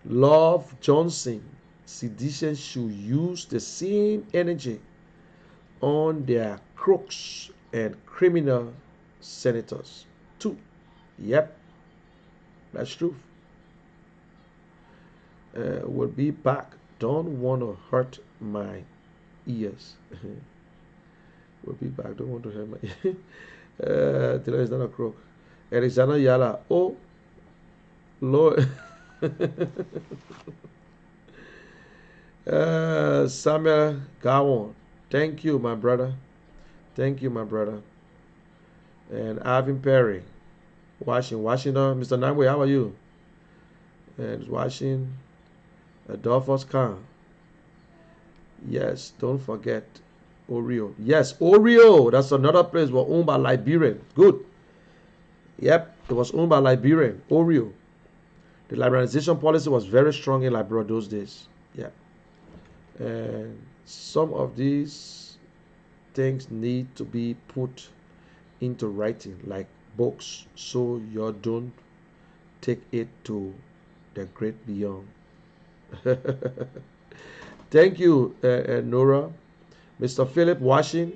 Speaker 3: Love Johnson. Sedition should use the same energy on their crooks and criminal senators too. Yep, that's true. We'll be back. Don't want to hurt my ears. We'll be back. Don't want to hurt my ears. Taylor is not a crook. Alexander Yala. Oh, Lord. Samuel Gawon. Thank you, my brother. Thank you, my brother. And Alvin Perry. Washington. Mr. Nangwe, how are you? And watching Adolphus Khan. Yes, don't forget Oreo. Yes, Oreo. That's another place was owned by Liberian. Good. Yep, it was owned by Liberian. Oreo. The liberalization policy was very strong in Liberia those days. Yeah. And some of these things need to be put into writing, like books, so you don't take it to the great beyond. Thank you, Nora. Mr. Philip Washing,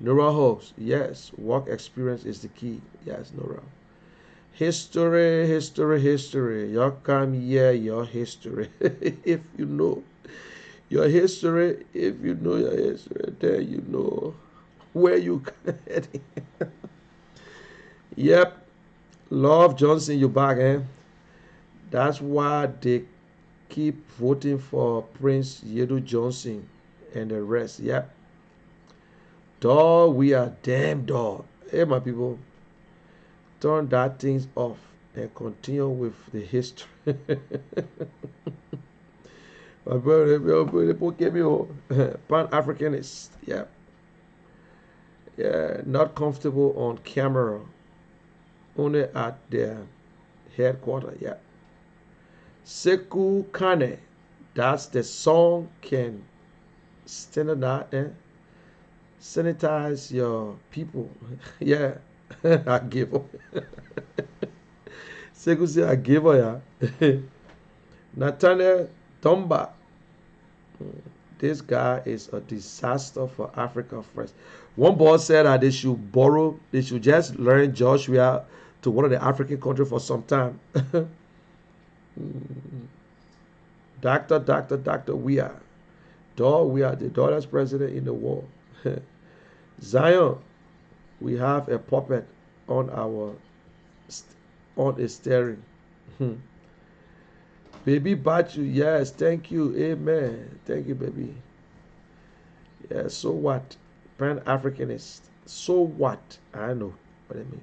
Speaker 3: Nora Hopes. Yes, work experience is the key. Yes, Nora. History, history, history. You come here, your history. If you know your history, if you know your history, then you know where you heading. Yep. Love Johnson, you back, eh? That's why they keep voting for Prince Yedu Johnson and the rest. Yep. Dog, we are damn dog. Hey, my people, turn that things off and continue with the history. My brother, Pan-Africanist. Yeah. Yeah, not comfortable on camera. Only at their headquarters. Yeah. Sekou Kane. That's the song can standardize, sanitize your people. Yeah. I give her. Sekou say I give her, yeah. Nathaniel Tomba. This guy is a disaster for Africa first. One boss said that they should just learn Joshua to one of the African countries for some time. Doctor, we are. We are the daughter's president in the war. Zion, we have a puppet on on a steering. Baby Bachu, yes, thank you, amen. Thank you, baby. Yeah, so what? Pan-Africanist. So what? I know what I mean.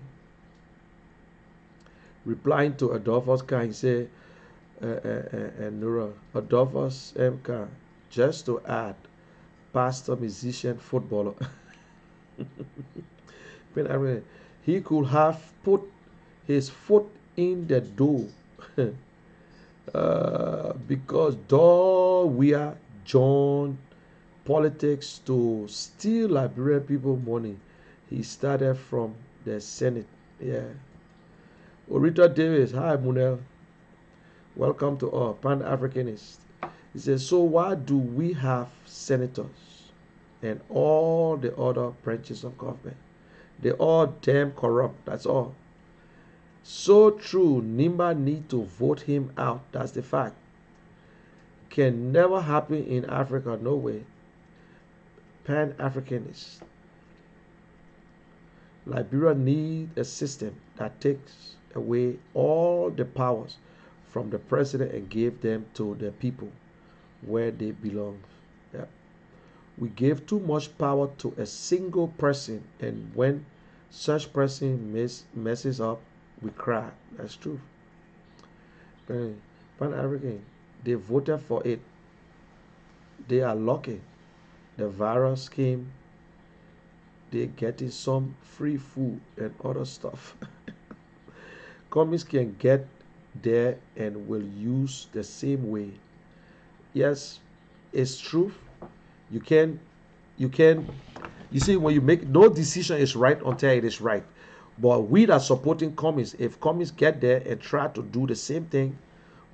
Speaker 3: Replying to Adolphus Khan, he said, Nura, Adolphus M. Khan, just to add, pastor, musician, footballer. He could have put his foot in the door. Because though we are John politics to steal Liberian people money, he started from the Senate. Yeah. Orita Davis, hi Munel. Welcome to our Pan-Africanist. He says, so why do we have senators and all the other branches of government? They all damn corrupt, that's all. So true, Nimba need to vote him out. That's the fact. Can never happen in Africa, no way. Pan-Africanist. Liberia need a system that takes away all the powers from the president and give them to the people where they belong. Yeah. We give too much power to a single person, and when such person messes up, we cry. That's true. Pan-African, they voted for it. They are lucky. The virus came. They getting some free food and other stuff. Communists can get there and will use the same way. Yes, it's true. You can You see, when you make no decision is right until it is right. But we that supporting commies, if commies get there and try to do the same thing,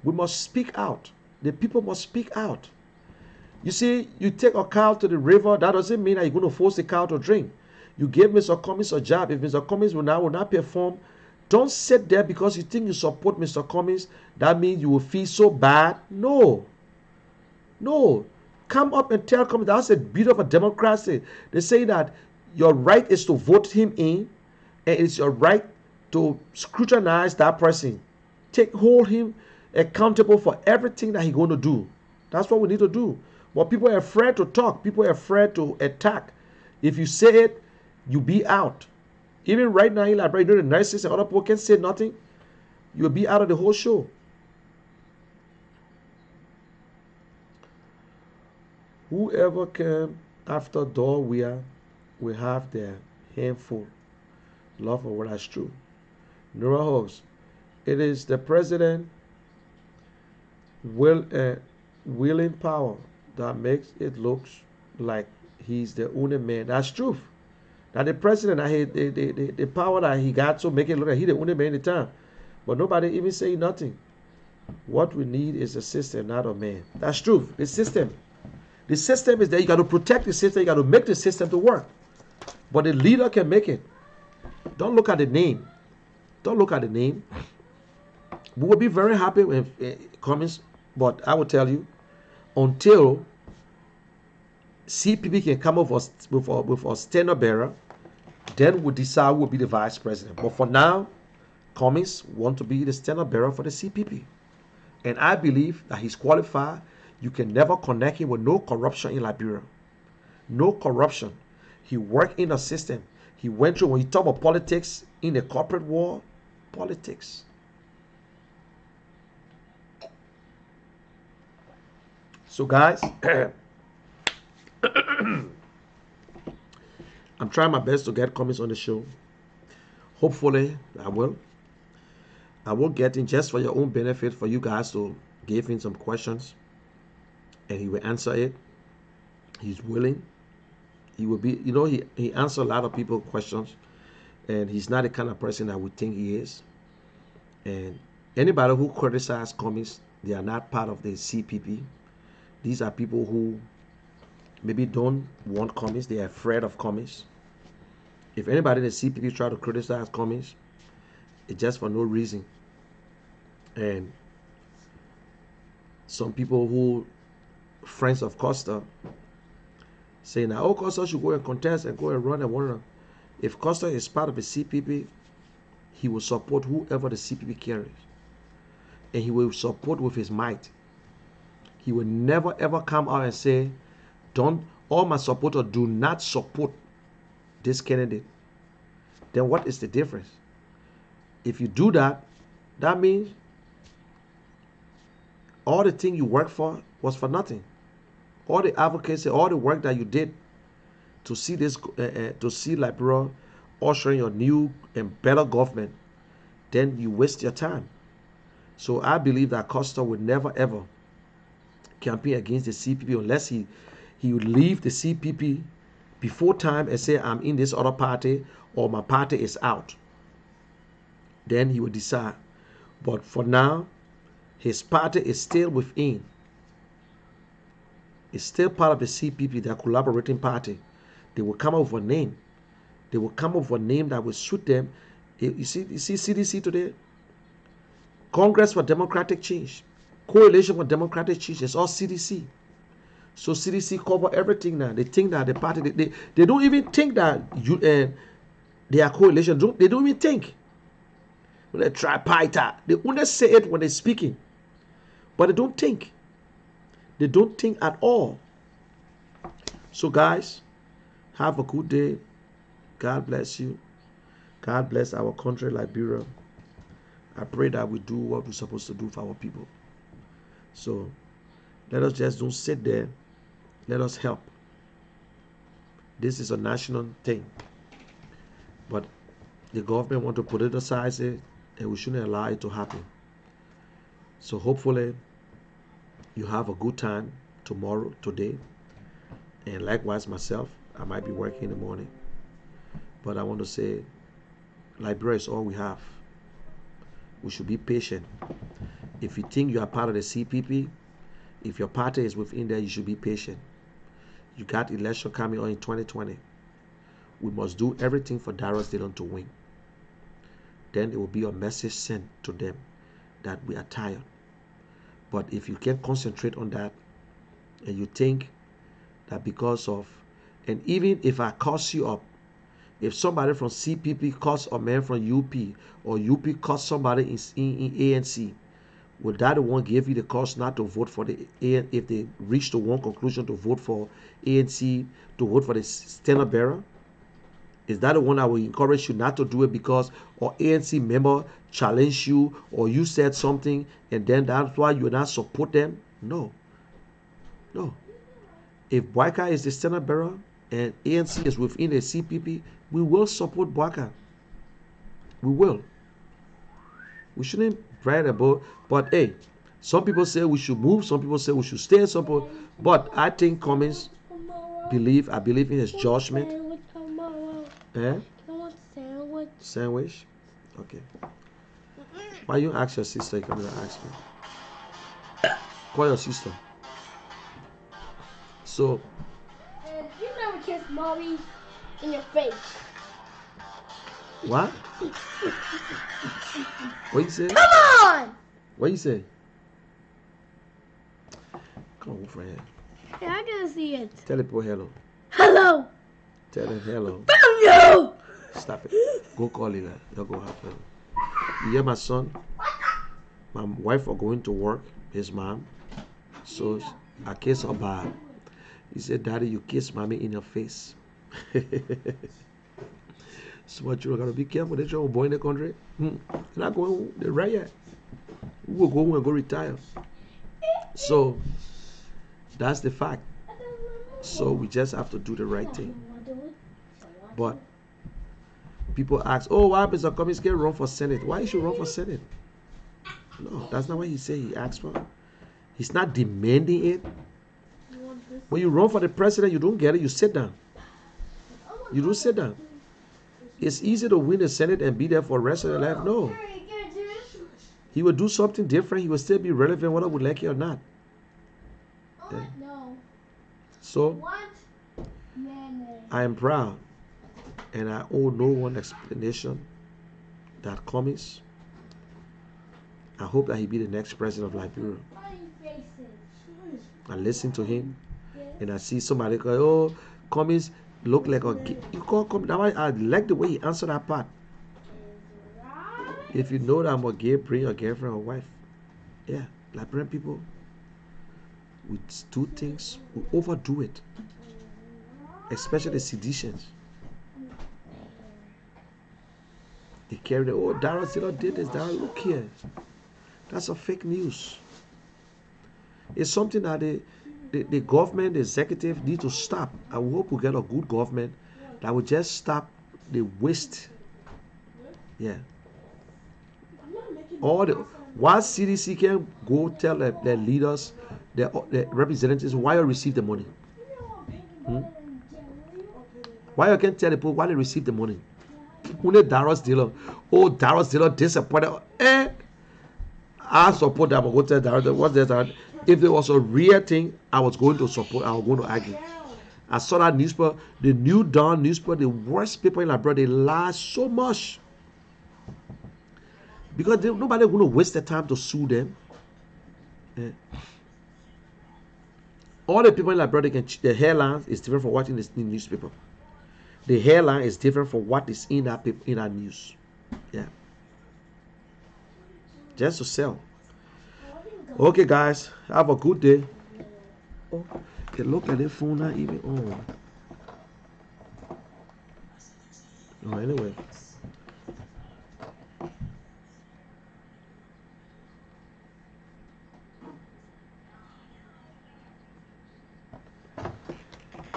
Speaker 3: we must speak out. The people must speak out. You see, you take a cow to the river, that doesn't mean that you're going to force the cow to drink. You give Mr. Cummings a job. If Mr. Cummings will not perform, don't sit there because you think you support Mr. Cummings. That means you will feel so bad. No. No. Come up and tell Cummings. That's a bit of a democracy. They say that your right is to vote him in, and it's your right to scrutinize that person. Hold him accountable for everything that he's going to do. That's what we need to do. But people are afraid to talk. People are afraid to attack. If you say it, you be out. Even right now in Liberia, you know, the nurses and other people can say nothing. You'll be out of the whole show. Whoever came after Dorwea will have their handful. Love for what that's true. Nora Hawks. It is the president willing power that makes it look like he's the only man. That's truth. Now the president, the power that he got, so make it look like he's the only man in the town. But nobody even say nothing. What we need is a system, not a man. That's truth. The system. The system is there. You got to protect the system. You got to make the system to work. But the leader can make it. Don't look at the name. Don't look at the name. We will be very happy when it comes. But I will tell you, until CPP can come up with a standard bearer, then we'll decide who will be the vice president. But for now, Cummings want to be the standard bearer for the CPP. And I believe that he's qualified. You can never connect him with no corruption in Liberia. No corruption. He worked in a system. He went through, when you talk about politics in the corporate world, politics. So guys, I'm trying my best to get Cummings on the show. Hopefully, I will. I will get in just for your own benefit for you guys to give him some questions. And he will answer it. He's willing. He will be, you know, he answers a lot of people's questions. And he's not the kind of person that we think he is. And anybody who criticizes Cummings, they are not part of the CPP. These are people who maybe don't want Cummings. They are afraid of Cummings. If anybody in the CPP try to criticize Cummings, it's just for no reason. And some people who, friends of Costa, saying that, oh, Costa should go and contest and go and run and whatever. If Costa is part of the CPP, he will support whoever the CPP carries. And he will support with his might. He will never ever come out and say, all my supporters do not support this candidate. Then what is the difference? If you do that, that means all the thing you worked for was for nothing. All the advocacy, all the work that you did to see this, to see Liberia ushering your new and better government, then you waste your time. So I believe that Costa would never ever campaign against the CPP unless he would leave the CPP before time and say, I'm in this other party or my party is out. Then he will decide. But for now, his party is still within. It's still part of the CPP, their collaborating party. They will come up with a name. They will come up with a name that will suit them. You see CDC today? Congress for Democratic Change. Coalition for Democratic Change. It's all CDC. So CDC cover everything now. They think that the party, they don't even think that they are coalition. They don't even think. When they tripartite, they only say it when they're speaking. But they don't think. They don't think at all. So guys, have a good day. God bless you. God bless our country, Liberia. I pray that we do what we're supposed to do for our people. So let us just don't sit there. Let us help. This is a national thing. But the government want to politicize it, and we shouldn't allow it to happen. So hopefully you have a good time tomorrow, today. And likewise myself. I might be working in the morning. But I want to say, Liberia is all we have. We should be patient. If you think you are part of the CPP, if your party is within there, you should be patient. You got election coming on in 2020. We must do everything for Lrtn to win. Then it will be a message sent to them that we are tired. But if you can't concentrate on that, and you think that because of, and even if I cause you up, if somebody from CPP calls a man from UP, or UP calls somebody in ANC, will that the one give you the cause not to vote for the ANC if they reach to one conclusion to vote for ANC, to vote for the standard bearer? Is that the one that will encourage you not to do it because or ANC member challenged you or you said something and then that's why you not support them? No. No. If Boyka is the standard bearer and ANC is within the CPP, we will support Boyka. We will. We shouldn't brag about, but hey, some people say we should move, some people say we should stay, some people, but I think Cummings I believe in his judgment. Eh? Sandwich? Okay. Why you ask your sister? You come and ask me. Call your sister. So.
Speaker 5: You never kiss mommy in your face.
Speaker 3: What? What you say?
Speaker 5: Come on!
Speaker 3: What you say? Come on, friend.
Speaker 5: Hey, I can see it.
Speaker 3: Tell the boy hello.
Speaker 5: Hello.
Speaker 3: Tell him hello.
Speaker 5: Hello.
Speaker 3: Stop it. Go call Ila. You'll go have him. You hear my son? My wife are going to work. His mom. So I kiss her bad. He said, Daddy, you kiss mommy in her face. So what you gotta be careful. They try to boy in the country. They're not going. They're right yet. We will go home and go retire. So that's the fact. So we just have to do the right thing. But people ask, oh, why Mr. Cummings can't run for Senate? Why you should run for Senate? No, that's not what he said he asked for. He's not demanding it. When you run for the president, you don't get it, you sit down. You don't sit down. It's easy to win the Senate and be there for the rest of your life. No. He will do something different. He will still be relevant whether we like it or not. Yeah. So, I am proud. And I owe no one explanation that Cummings. I hope that he be the next president of Liberia. I listen to him. And I see somebody go, oh, Cummings look like a gay. You call Cummings. I like the way he answered that part. If you know that I'm a gay, bring a girlfriend or wife. Yeah, Liberian people, we do things, we overdo it. Especially the seditions. They carry the, oh, Lrtn did this, look here. That's a fake news. It's something that the government, the executive need to stop. I hope we get a good government that will just stop the waste. Yeah. All the why CDC can go tell their leaders, their representatives why you receive the money. Why you can tell the people why they receive the money. Only Lrtn. Oh, Lrtn disappointed. I support them. I'm going to tell Lrtn what's that. If there was a real thing, I was going to support. I was going to argue. I saw that newspaper, the New Dawn newspaper, the worst paper in Liberia. They lie so much because nobody going to waste their time to sue them. All the people in Liberia, the hairline is different from what's in the newspaper. The hairline is different from what is in that paper, in that news. Yeah, just to sell. Okay, guys, have a good day. Oh, okay, look at the phone not even on. Oh, anyway.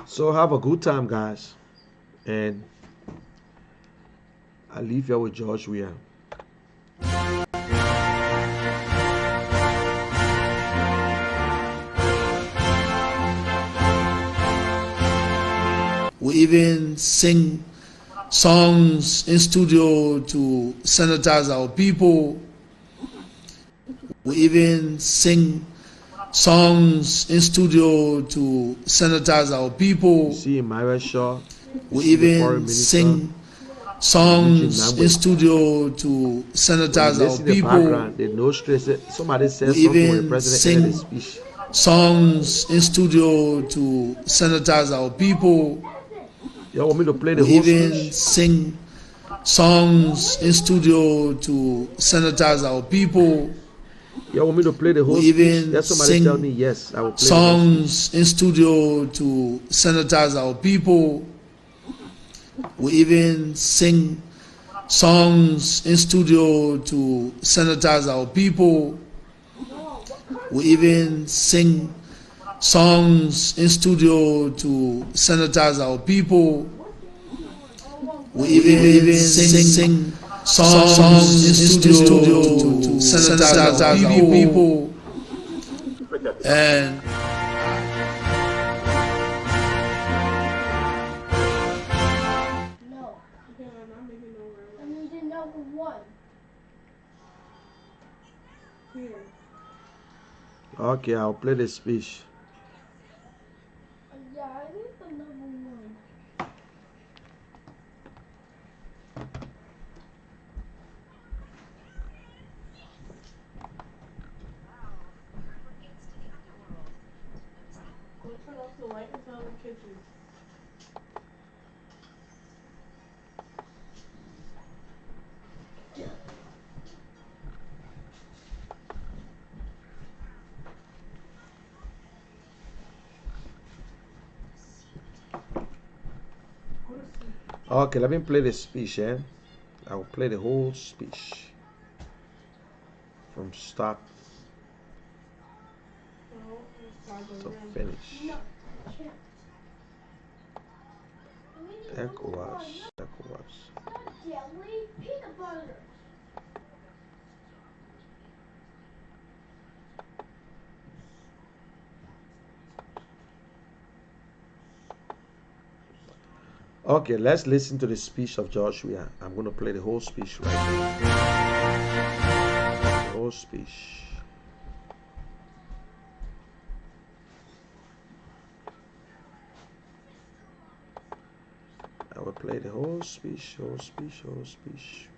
Speaker 3: So have a good time, guys. And I leave you with George Weah.
Speaker 4: We even sing songs in studio to sanitize our people. We even sing songs in studio to sanitize our people.
Speaker 3: See Myra Shaw.
Speaker 4: We even sing songs in studio to sanitize our people.
Speaker 3: The no stress. Somebody said
Speaker 4: We
Speaker 3: something when the
Speaker 4: even
Speaker 3: president ended his
Speaker 4: sing
Speaker 3: speech.
Speaker 4: songs in studio to sanitize our people.
Speaker 3: You want me to play the
Speaker 4: We
Speaker 3: whole
Speaker 4: even
Speaker 3: speech?
Speaker 4: sing songs in studio to sanitize our people.
Speaker 3: You want me to play the whole
Speaker 4: We
Speaker 3: speech?
Speaker 4: even
Speaker 3: Let somebody
Speaker 4: sing
Speaker 3: tell me yes. I will play the whole speech.
Speaker 4: songs in studio to sanitize our people. We even sing songs in studio to sanitize our people. We even sing songs in studio to sanitize our people. We even sing songs in studio to sanitize our people. And
Speaker 5: No. And you didn't know who won. Here.
Speaker 3: Okay, I'll play the speech.
Speaker 5: Yeah, I think the number one.
Speaker 6: Go turn off the light and tell the kitchen.
Speaker 3: Okay, let me play the speech, eh? I will play the whole speech from start to finish.
Speaker 5: No.
Speaker 3: ECOWAS.
Speaker 5: Jelly peanut butter.
Speaker 3: Okay, let's listen to the speech of Joshua. I'm going to play the whole speech right now. The whole speech. I will play the whole speech, whole speech, whole speech.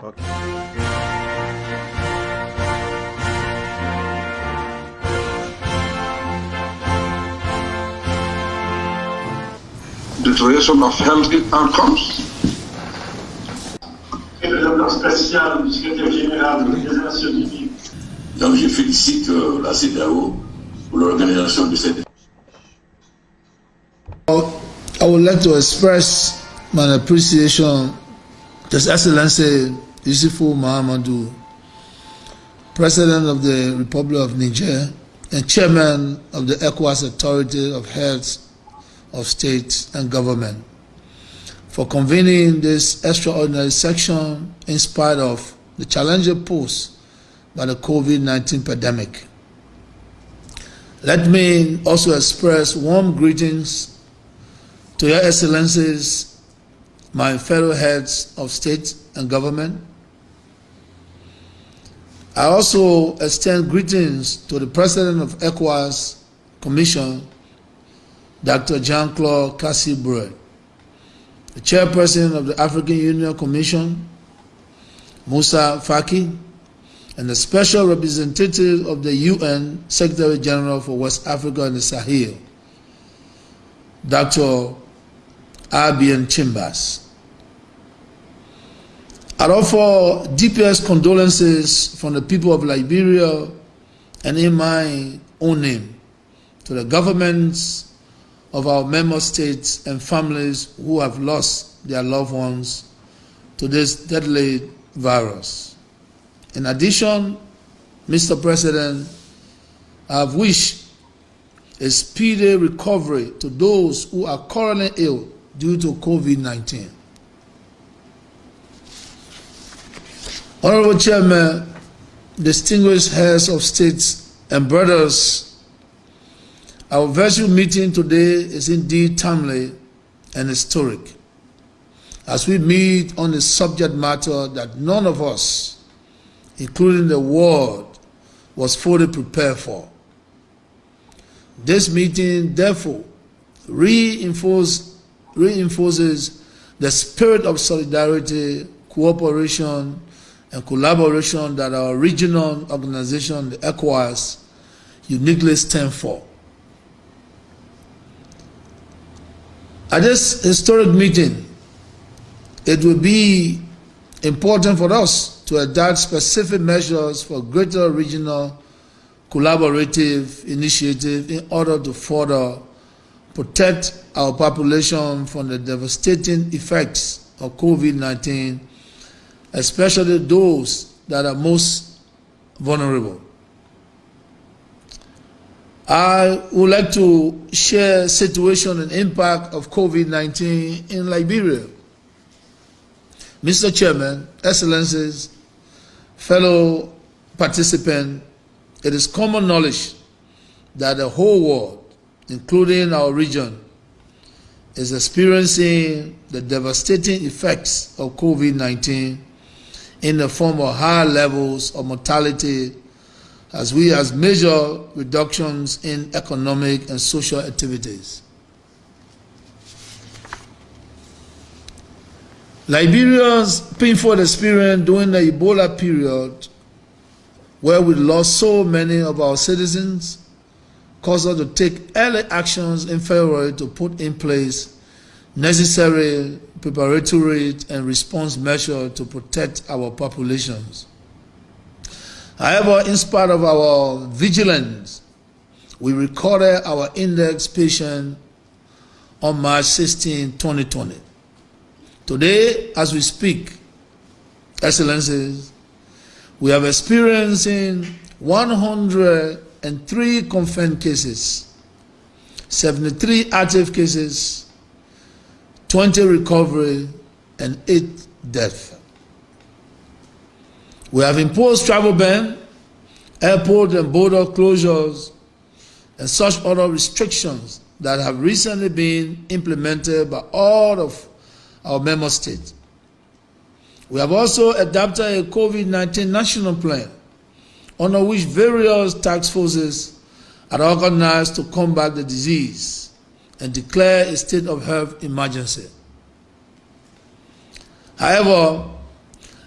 Speaker 3: Okay.
Speaker 7: Deterioration of health outcomes.
Speaker 8: Donc je félicite la CEDEAO pour l'organisation de cette.
Speaker 4: I would like to express my appreciation to His Excellency Yusufu Mahamadou, President of the Republic of Niger and Chairman of the ECOWAS Authority of Health of State and Government, for convening this extraordinary section in spite of the challenges posed by the COVID-19 pandemic. Let me also express warm greetings to Your Excellencies, my fellow heads of state and government. I also extend greetings to the President of ECOWAS Commission, Dr. Jean-Claude Cassibure, the Chairperson of the African Union Commission, Musa Faki, and the Special Representative of the UN Secretary General for West Africa and the Sahel, Dr. Abian Chimbas. I offer deepest condolences from the people of Liberia and in my own name to the governments of our member states and families who have lost their loved ones to this deadly virus. In addition, Mr. President, I have wished a speedy recovery to those who are currently ill due to COVID-19. Honorable Chairman, distinguished heads of states and brothers, Our virtual meeting today is indeed timely and historic as we meet on a subject matter that none of us, including the world, was fully prepared for. This meeting, therefore, reinforces the spirit of solidarity, cooperation, and collaboration that our regional organization, the ECOWAS, uniquely stands for. At this historic meeting, it will be important for us to adopt specific measures for greater regional collaborative initiative in order to further protect our population from the devastating effects of COVID-19, especially those that are most vulnerable. I would like to share situation and impact of COVID-19 in Liberia. Mr. Chairman, Excellencies, fellow participants, it is common knowledge that the whole world, including our region, is experiencing the devastating effects of COVID-19 in the form of high levels of mortality as well as major reductions in economic and social activities. Liberia's painful experience during the Ebola period, where we lost so many of our citizens, caused us to take early actions in February to put in place necessary preparatory and response measures to protect our populations. However, in spite of our vigilance, we recorded our index patient on March 16, 2020. Today, as we speak, Excellencies, we are experiencing 103 confirmed cases, 73 active cases, 20 recovery, and 8 deaths. We have imposed travel ban, airport and border closures, and such other restrictions that have recently been implemented by all of our member states. We have also adopted a COVID-19 national plan under which various task forces are organized to combat the disease and declare a state of health emergency. However,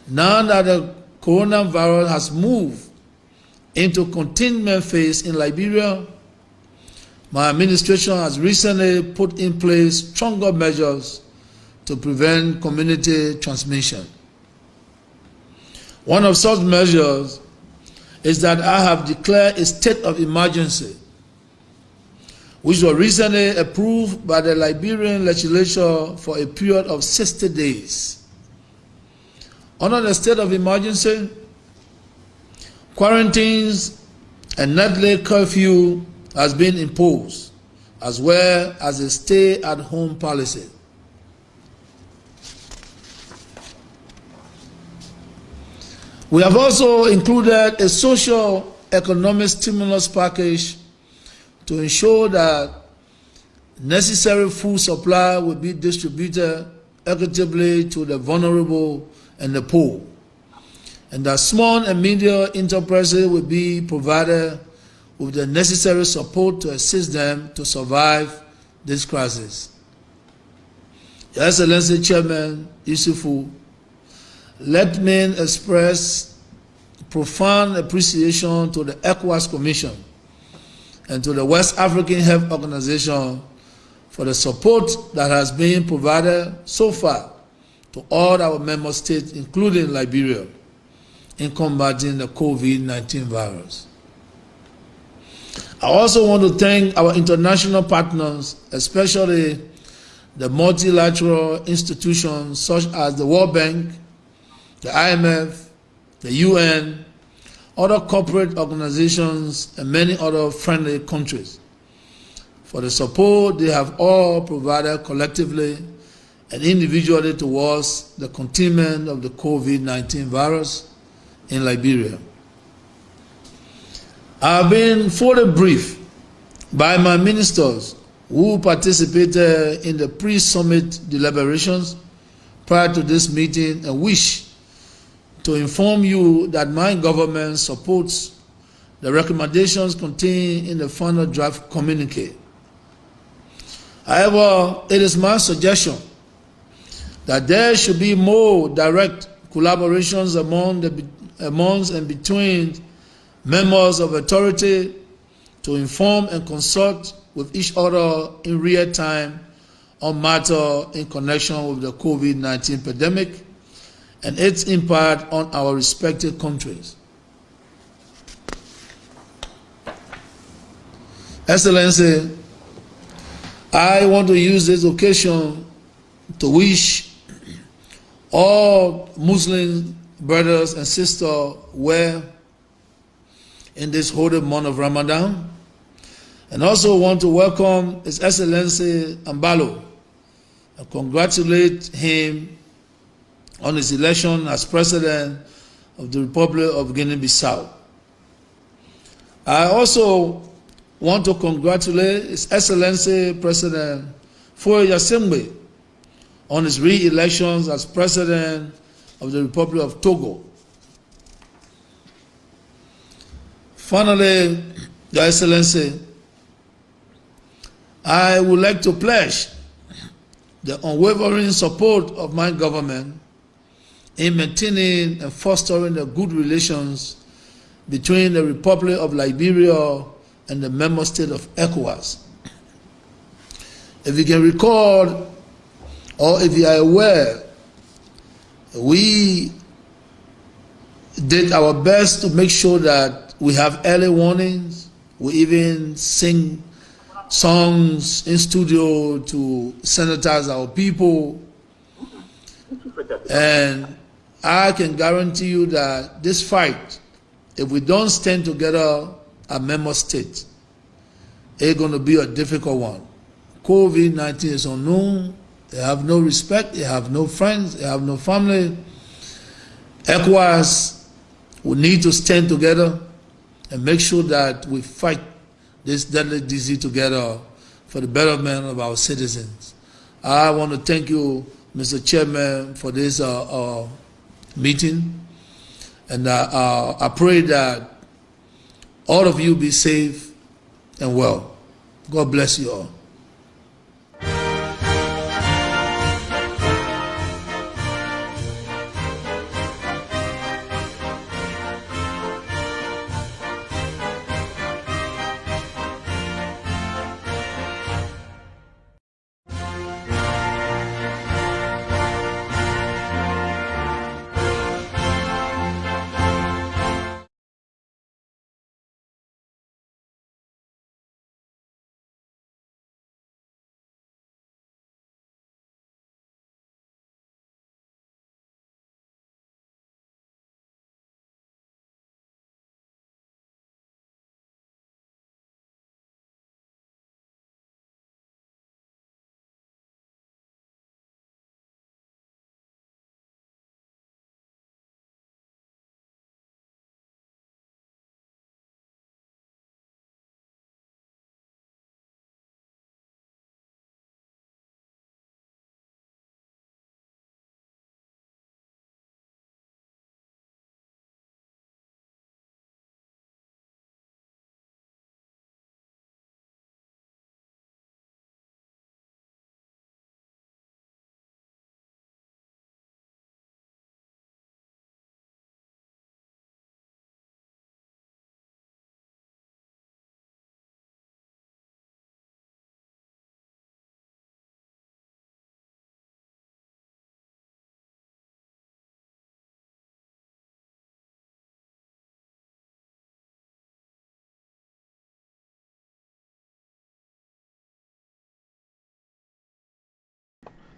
Speaker 4: now that the coronavirus has moved into containment phase in Liberia, my administration has recently put in place stronger measures to prevent community transmission. One of such measures is that I have declared a state of emergency, which was recently approved by the Liberian legislature for a period of 60 days. Under the state of emergency, quarantines and nightly curfew has been imposed, as well as a stay-at-home policy. We have also included a social economic stimulus package to ensure that necessary food supply will be distributed equitably to the vulnerable and the poor, and that small and medium enterprises will be provided with the necessary support to assist them to survive this crisis. Your Excellency Chairman Yusufu, let me express profound appreciation to the ECOWAS Commission and to the West African Health Organization for the support that has been provided so far to all our member states, including Liberia, in combating the COVID-19 virus. I also want to thank our international partners, especially the multilateral institutions such as the World Bank, the IMF, the UN, other corporate organizations, and many other friendly countries for the support they have all provided collectively and individually towards the containment of the COVID-19 virus in Liberia. I have been fully briefed by my ministers who participated in the pre-summit deliberations prior to this meeting, and wish to inform you that my government supports the recommendations contained in the final draft communique. However, it is my suggestion that there should be more direct collaborations amongst and between members of authority to inform and consult with each other in real time on matters in connection with the COVID-19 pandemic and its impact on our respective countries. Excellency, I want to use this occasion to wish all Muslim brothers and sisters well in this holy month of Ramadan, and also want to welcome His Excellency Ambalo and congratulate him on his election as President of the Republic of Guinea-Bissau. I also want to congratulate His Excellency President Foye Yasembe on his re-election as President of the Republic of Togo. Finally, Your Excellency, I would like to pledge the unwavering support of my government in maintaining and fostering the good relations between the Republic of Liberia and the member state of ECOWAS. If you can recall, or if you are aware, we did our best to make sure that we have early warnings. We even sing songs in studio to sanitize our people. And I can guarantee you that this fight, if we don't stand together as member states, it's going to be a difficult one. COVID-19 is unknown. They have no respect. They have no friends. They have no family. ECOWAS will need to stand together and make sure that we fight this deadly disease together for the betterment of our citizens. I want to thank you, Mr. Chairman, for this meeting, and I pray that all of you be safe and well. God bless you all.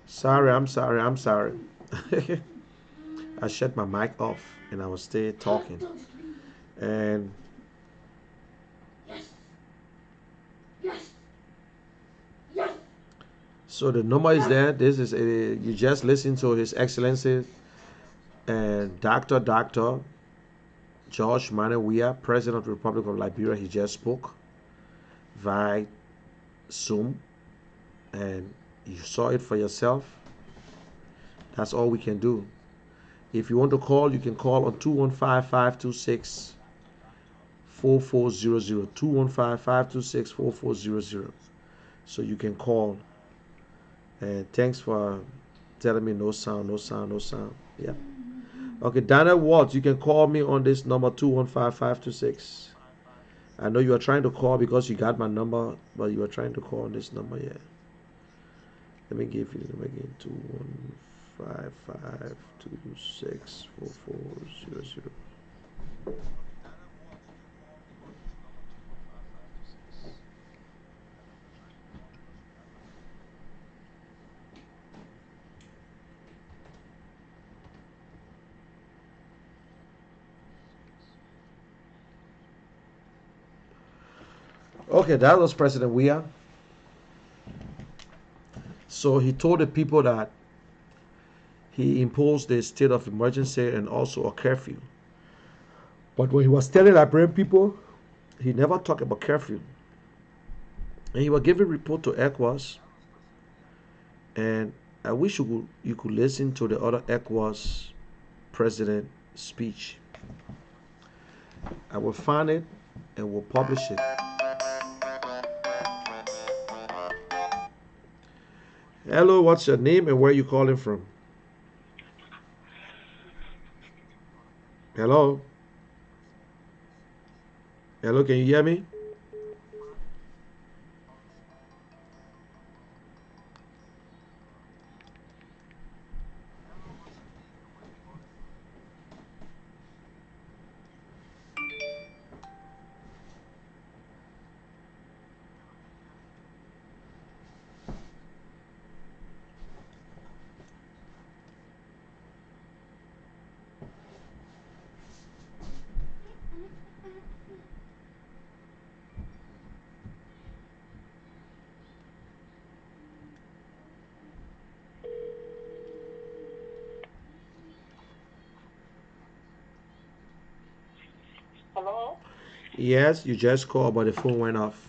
Speaker 3: Sorry, I'm sorry, I'm sorry. I shut my mic off and I was still talking. And so the number is there. This is you just listen to His Excellency and Dr. George Manawia, President of the Republic of Liberia. He just spoke. via Zoom, and you saw it for yourself. That's all we can do. If you want to call, you can call on 215-526-4400. 215-526-4400. So you can call. And thanks for telling me no sound, no sound, no sound. Yeah. Okay, Dana Watts, you can call me on this number 215-526. I know you are trying to call because you got my number, but you are trying to call on this number, yeah. Let me give you the number again, 215-526-4400. Okay, that was President Weah. So he told the people that he imposed a state of emergency and also a curfew. But when he was telling Liberian people, he never talked about curfew. And he was giving report to ECOWAS. And I wish you could listen to the other ECOWAS president speech. I will find it and will publish it. Hello, what's your name and where are you calling from? Hello? Hello, can you hear me?
Speaker 9: Hello?
Speaker 3: Yes, you just called, but the phone went off.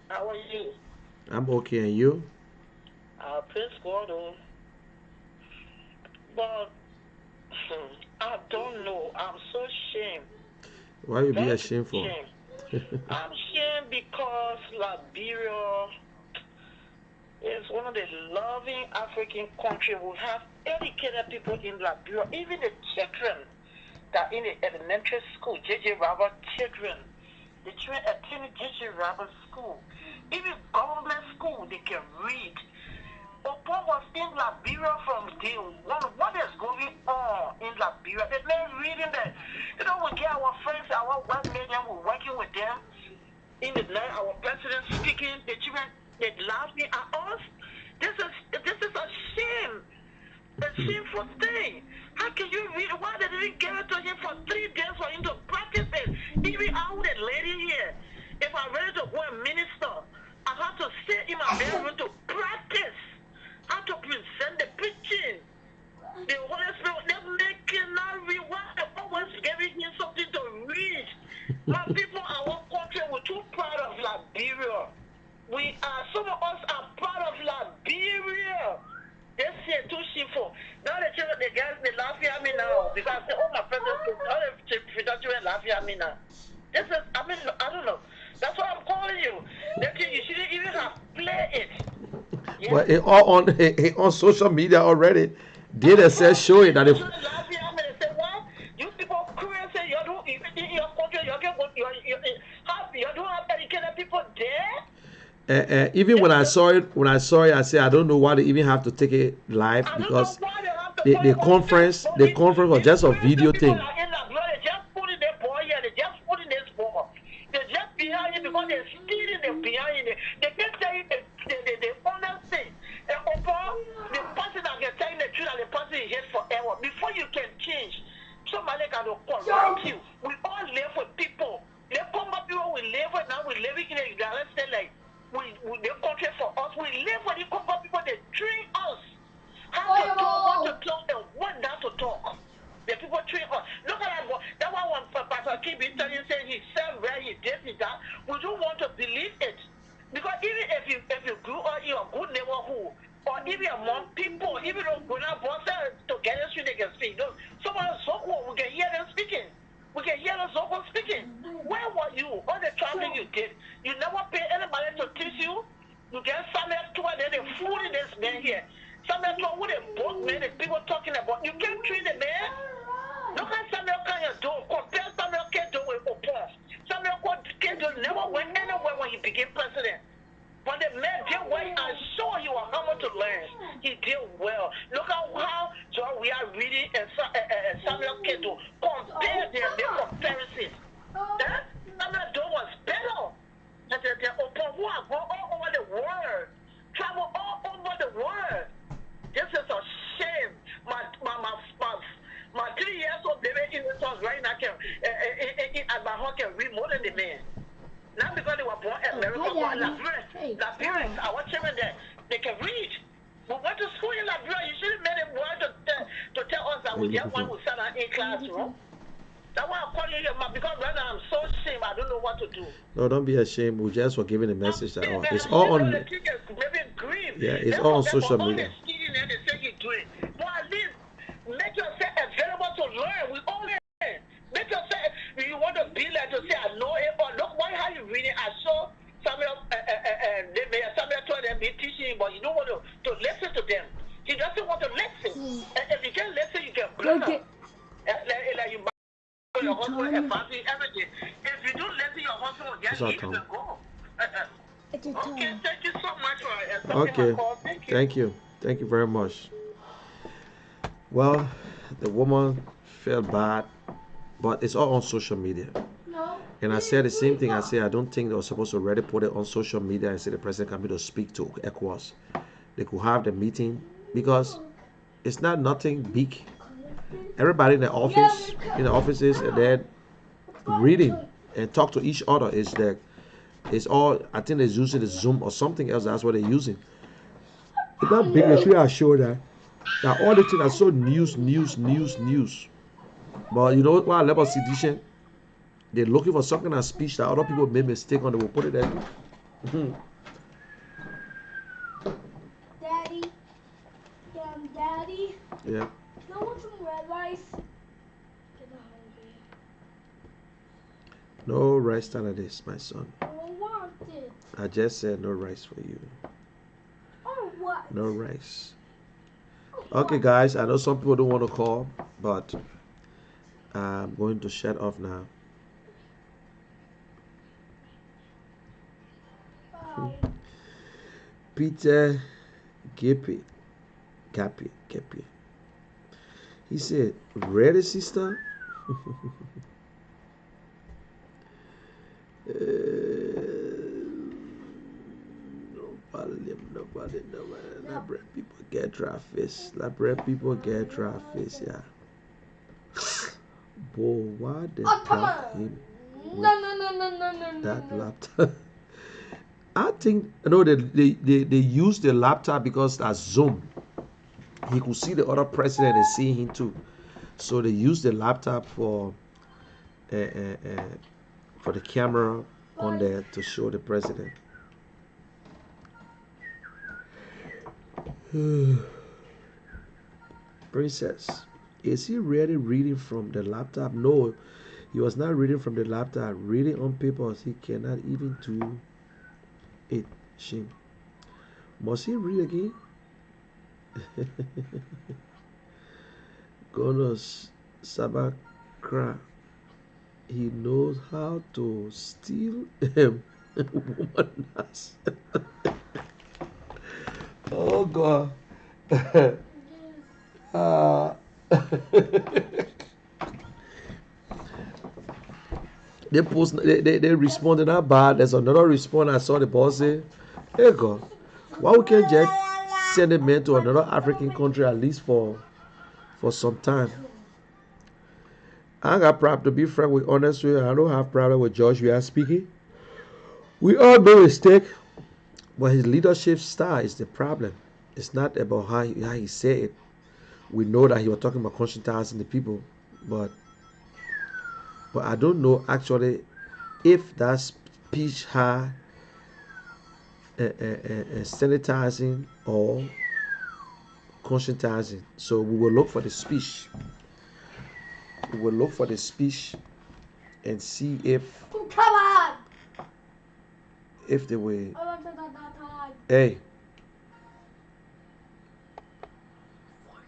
Speaker 9: How are you?
Speaker 3: I'm okay, and you?
Speaker 9: Praise God. But I don't know. I'm so ashamed.
Speaker 3: Why you be
Speaker 9: Very
Speaker 3: ashamed for?
Speaker 9: ashamed. I'm ashamed because Liberia is one of the loving African countries who have educated people in Liberia, even the children that in the elementary school, J.J. Robert children, the children attending J.J. Robert school, even government school, they can read. Opo was in Liberia from day one. What is going on in Liberia? They're not reading that. You know, we get our friends, our white men, we're working with them. In the night, our president speaking, the children, they laughing at us. This is a shame. A shameful thing. How can you read? Why they didn't give it to him for 3 days for him to practice it? Even out the lady here, if I'm ready to go and minister, I have to sit in my bedroom to practice how to present the preaching. The Holy Spirit, they're making not read. Why they're always giving him something to read? My people, our country, we're too proud of Liberia. Some of us are proud of Liberia. They say too shameful. Now the children, the guys, they laughing at me now because I say, oh, my president, all the children laughing at me now. This is, I mean, I don't know. That's why I'm calling you. You shouldn't even have played it. Yeah.
Speaker 3: But it all on social media already. They themselves show it that if
Speaker 9: They say, what? You people crazy, you don't even in your country, you don't have educated people there?
Speaker 3: even when I saw it, I said I don't know why they even have to take it live because the conference was just a video thing.
Speaker 9: They just put in their boy here, they just put in this boy. They just behind it because they're stealing them behind it. They can't tell you the honest thing. And the person that can tell you the truth and the person is here forever. Before you can change, somebody can correct you. We all live with people. The Congo people we live with now, we living in a United States like the country for us. We live with the Congo people, they train us. How to talk, what to talk, and what not to talk. The people train us. Look at that. That one Pastor Kim is telling, saying he served where he this, he that. We don't want to believe it. Because even if you grew up in a good neighborhood, or even among people, even though grown up bosses together so they can speak. Those, someone so cool, we can hear them speaking. We can hear them so cool speaking. Where were you? All the traveling you did. You never pay anybody to teach you. You get somewhere to where they fool in this man here. Somewhere to where they both men and people talking about. You can't treat the man. Look at Samuel can you do. Compare Samuel can do with Opos. Samuel can do never went anywhere when he became president. But the man did well. I'm sure he was humble to learn. He did well. Look at how so we are reading and Samuel can do. Compare them, their comparisons. Samuel do was better. The Opos who are going all over the world. Travel all over the world. This is a shame. My 3 years old baby innocent right now can at my home can read more than the man. Not because they were born in America, but Liberians, our children there, they can read. We went to school in Liberia. You should have made a word to tell us that we get one who sat in classroom. That's why I'm calling you, because right now I'm so ashamed. I don't know what to do.
Speaker 3: No, don't be ashamed. We just were giving a message that it's all on. Yeah, it's all on social media.
Speaker 9: But at least make yourself available to learn. We all learn. Make yourself. You want to be like to say I know it, or look why how you reading. I saw Samuel. Samuel told them be teaching, but you don't want to listen to them. He doesn't want to listen. And if you can listen, you can block up. Like you. Your husband and family, everything. If you don't listen, your husband will get leave and go. Okay, thank you so much for
Speaker 3: okay, thank you. Thank you very much. Well, the woman felt bad, but it's all on social media. And I said the same thing. I said I don't think they were supposed to already put it on social media and say the president can be to speak to ECOWAS. They could have the meeting because it's not nothing big. Everybody in the offices, and then reading and talk to each other. It's all. I think they're using the Zoom or something else. That's what they're using. It's not big. They should show that all the things are so news. But you know what? While level sedition, they're looking for something as speech that other people made mistake on. They will put it there.
Speaker 5: Daddy.
Speaker 3: Yeah.
Speaker 5: I want some red rice.
Speaker 3: No rice none of this, my son.
Speaker 5: I want it.
Speaker 3: I just said no rice for you.
Speaker 5: Oh, what?
Speaker 3: No rice. Okay, guys. I know some people don't want to call, but I'm going to shut off now. Peter Gappy. He said, ready, sister? Nobody. Labra people get dry face. Labra people get dry face, yeah. Boy, why they tap him with that laptop? I think they use the laptop because that's Zoom. He could see the other president and see him too. So they use the laptop for the camera on there to show the president. Princess, is he really reading from the laptop? No, he was not reading from the laptop. Reading on papers, he cannot even do it. Shame. Must he read again? Gonos Sabakra. He knows how to steal him. Woman has. Oh God. They responded not bad. There's another response. I saw the boss say, hey God, why we can't just send a man to another African country at least for some time? I ain't got problem, to be frank with honest with you. I don't have problem with George we are speaking. We all made mistake, but his leadership style is the problem. It's not about how he said it. We know that he was talking about conscientizing the people, but I don't know actually if that speech had sanitizing or conscientizing. So we will look for the speech. We will look for the speech and see
Speaker 5: Oh, come on!
Speaker 3: if they were.
Speaker 5: Oh,
Speaker 3: Hey,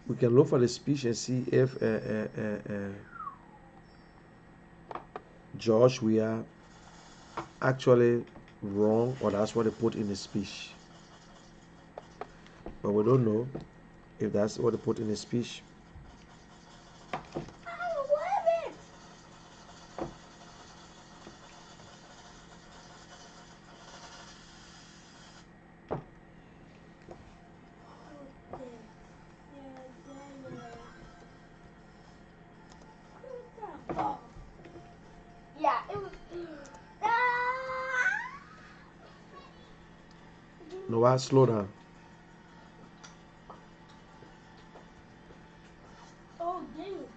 Speaker 3: we can look for the speech and see if George we are actually wrong or that's what they put in the speech. But we don't know if that's what they put in the speech.
Speaker 5: I love it! Oh. Yeah, it was.
Speaker 3: No, I slow down.
Speaker 5: Oh, dude.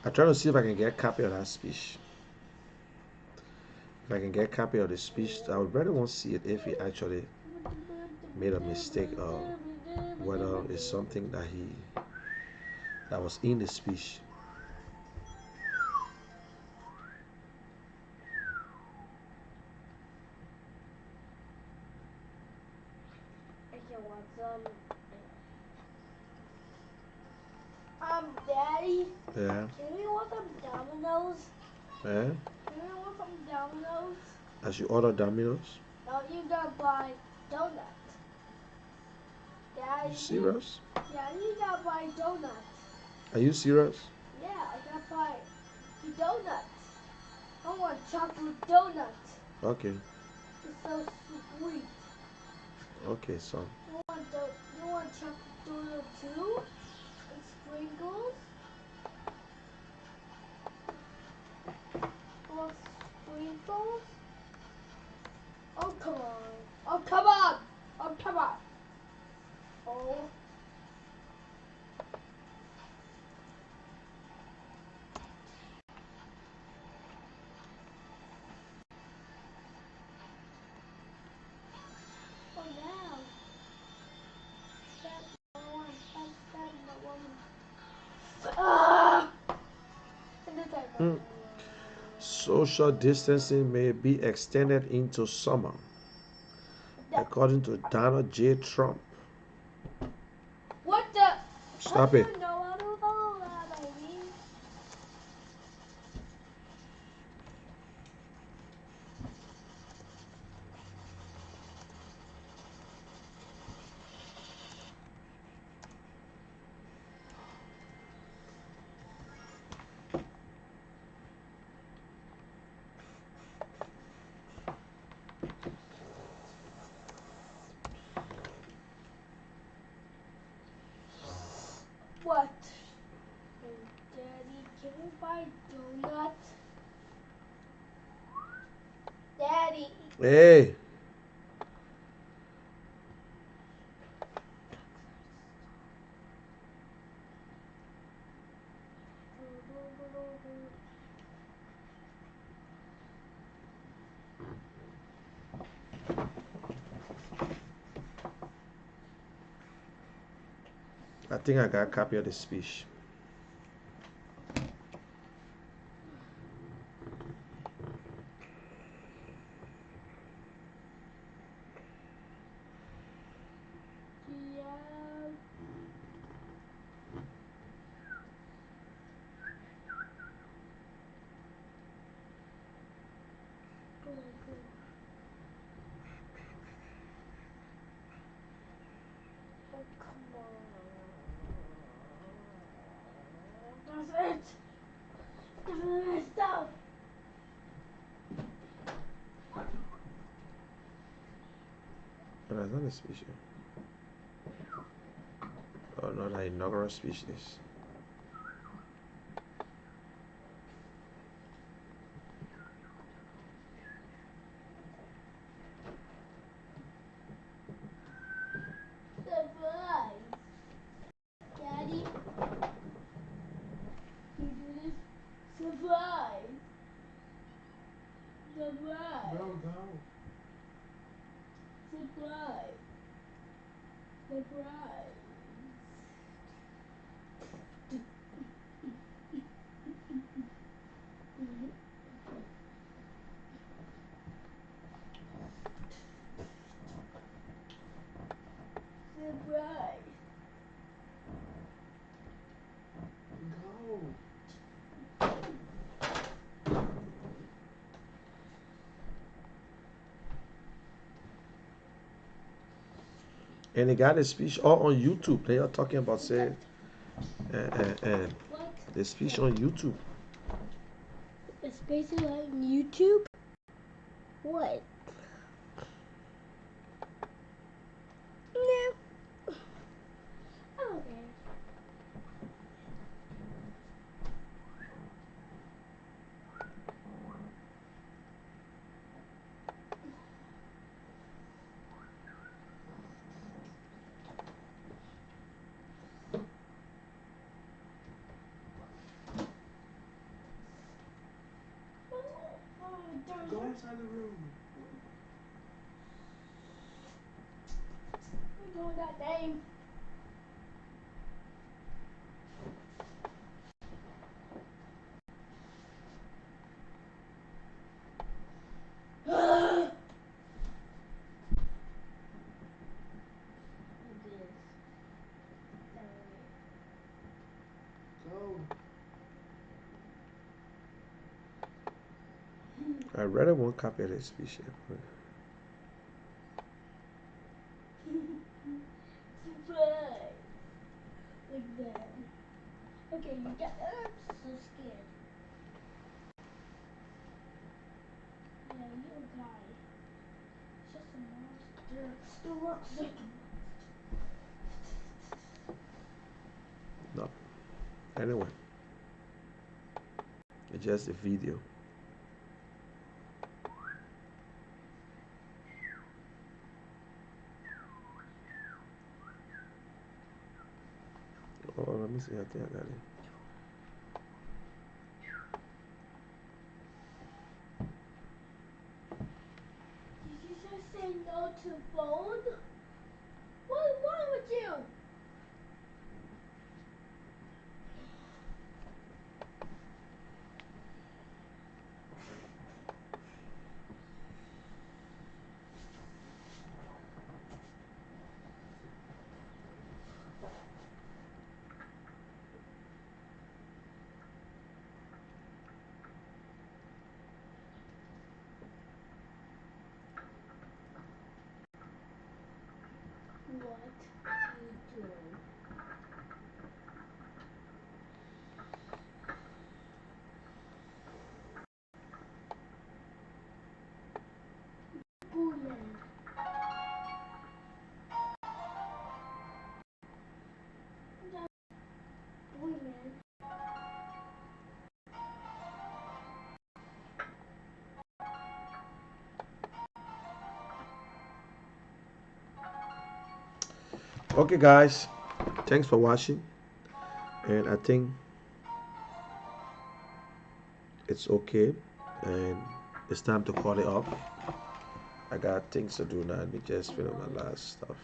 Speaker 3: I try to see if I can get a copy of that speech. If I can get a copy of the speech, I would really want to see it if he actually made a mistake or whether it's something that was in the speech.
Speaker 5: Okay, what's Daddy,
Speaker 3: Yeah.
Speaker 5: can we want some Dominoes?
Speaker 3: Yeah.
Speaker 5: Can we want some Dominoes?
Speaker 3: As you order Domino's.
Speaker 5: No, you gotta buy donuts. Daddy,
Speaker 3: You serious?
Speaker 5: yeah, you gotta buy donuts.
Speaker 3: Are you serious?
Speaker 5: Yeah, I gotta buy the donuts. I want chocolate donuts.
Speaker 3: Okay.
Speaker 5: It's so sweet.
Speaker 3: Okay, son.
Speaker 5: You want chocolate donut too? And sprinkles? You want sprinkles? Oh come on! Oh come on! Oh come on! Oh. Oh now. That's the one. That's the one. Ah!
Speaker 3: Mm. Social distancing may be extended into summer, according to Donald J. Trump.
Speaker 5: What the?
Speaker 3: Stop
Speaker 5: How
Speaker 3: it.
Speaker 5: do you know I don't know that, baby? What? Hey, Daddy, can we buy donuts? Daddy.
Speaker 3: Hey. I think I got a copy of the speech.
Speaker 5: Oh, come on. That's it. Stop.
Speaker 3: No, that's not a speech. Oh no, the inaugural speech is.
Speaker 5: Surprise. Daddy, you do this? Surprise. Surprise.
Speaker 6: Bro, go.
Speaker 5: Surprise. Surprise. Surprise.
Speaker 6: Go.
Speaker 3: And they got a speech all on YouTube. They are talking about say
Speaker 5: What?
Speaker 3: the speech on YouTube.
Speaker 5: It's basically like YouTube? What? No. Okay.
Speaker 6: Go inside the room.
Speaker 5: I'm doing that name.
Speaker 6: Go.
Speaker 3: I read one copy of the speech.
Speaker 5: Surprise. Like that. Okay, you got. I'm so scared. Yeah, you a guy. It's just a monster. It looks like a
Speaker 3: No. Anyway, it's just a video. Oh, let me see. I think I got it.
Speaker 5: Did you just say no to phone? What's wrong with you? What you do? Booming. Booming.
Speaker 3: Okay, guys. Thanks for watching. And I think it's okay. And it's time to call it off. I got things to do now. Let me just finish my last stuff.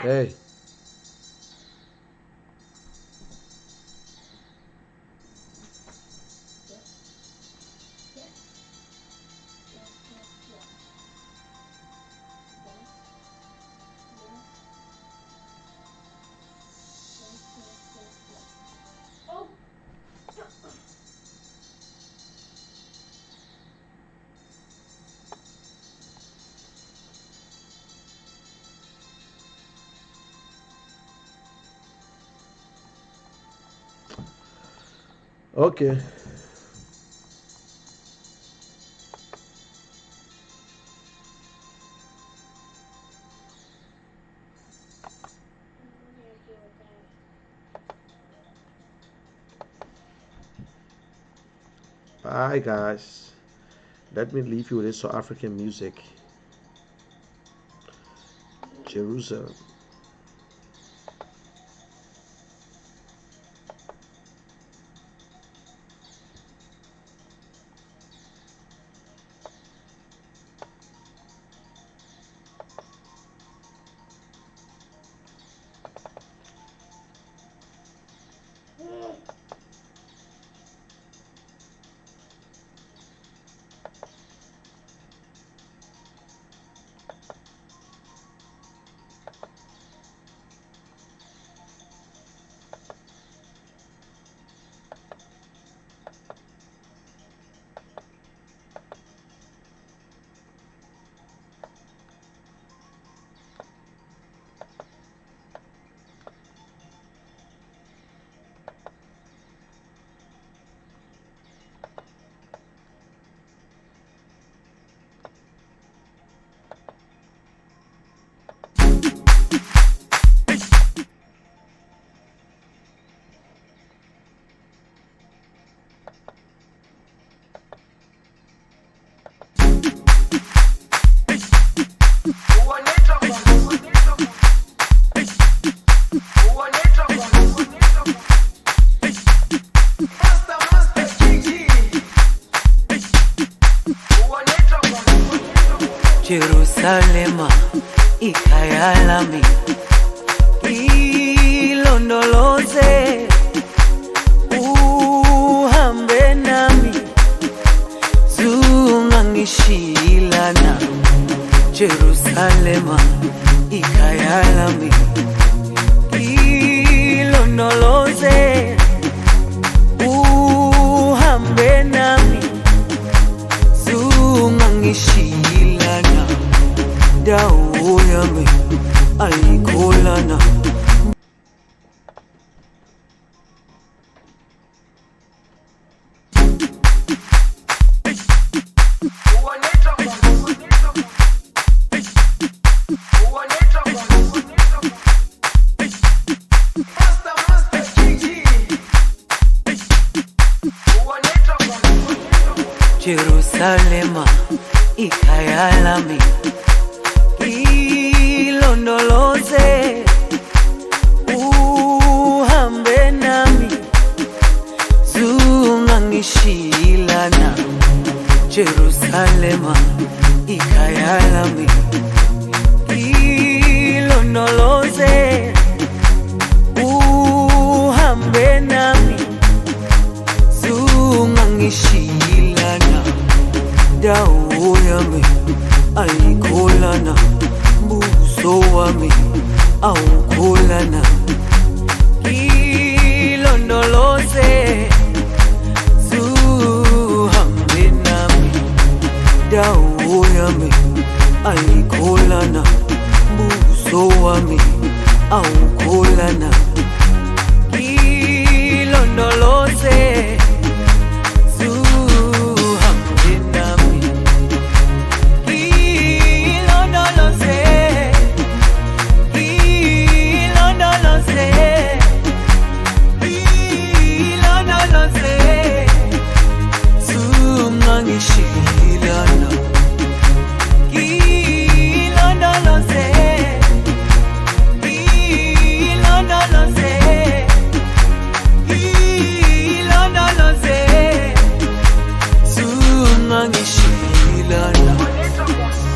Speaker 3: Hey. Okay. Bye, guys. Let me leave you with this South African music. Jerusalem.
Speaker 10: Jerusalema ikhaya lami ilondoloze uhambe nami zungangishilana Jerusalema ikhaya lami ilondoloze uhambe nami zungangishilana dawo yami ayikholana Jerusalema ikhaya lami ilondoloze uhambe nami zungangishilana Jerusalema ikhaya lami ilondoloze uhambe nami zungangishilana dawo yami ayikholana buso wami awukholana ilondoloze zuhambe nami dawo yami ayikholana buso wami awukholana ilondoloze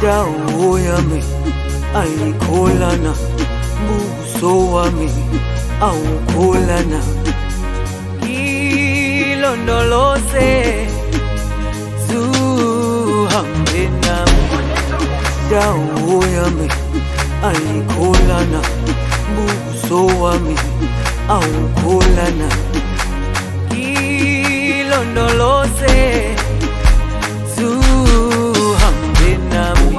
Speaker 10: dawo yami ayikholana Mbuso wami awukholana, ilondoloze zuhambe nami, dawo yami ayikholana. Mbuso wami awukholana, ilondoloze zuhambe nami.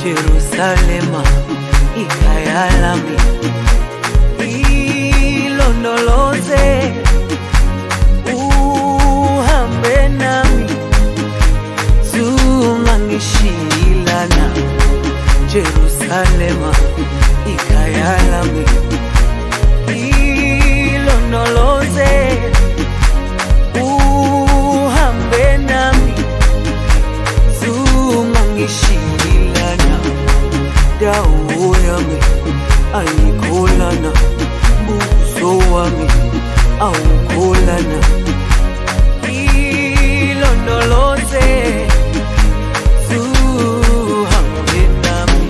Speaker 10: Jerusalema ikhaya lami, ilondoloze uhambe nami, zungangishilana. Jerusalema ikhaya lami, ilondoloze uhambe nami, zungangishilana. Dawo yami ayikholana, mbuso wami awukholana, ilondoloze zuhambe nami.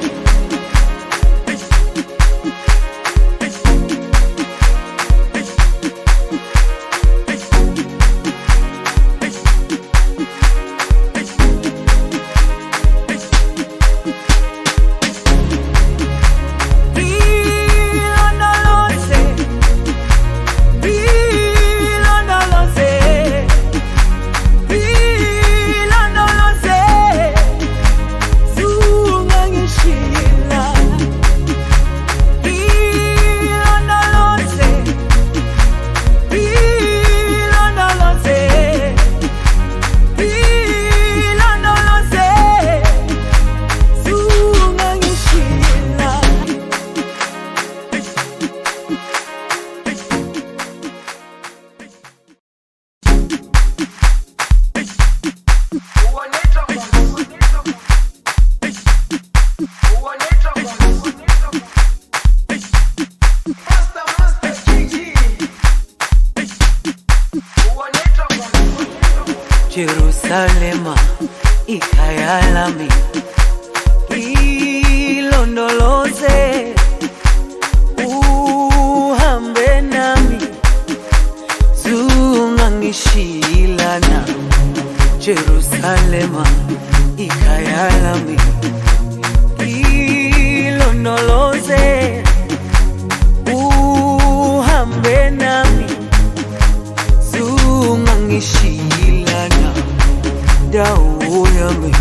Speaker 10: Jerusalema ikhaya lami, ilondoloze uhambe nami, zungangishilana. Jerusalema ikhaya lami, ilondoloze uhambe nami, zungangishilana. Dawo yami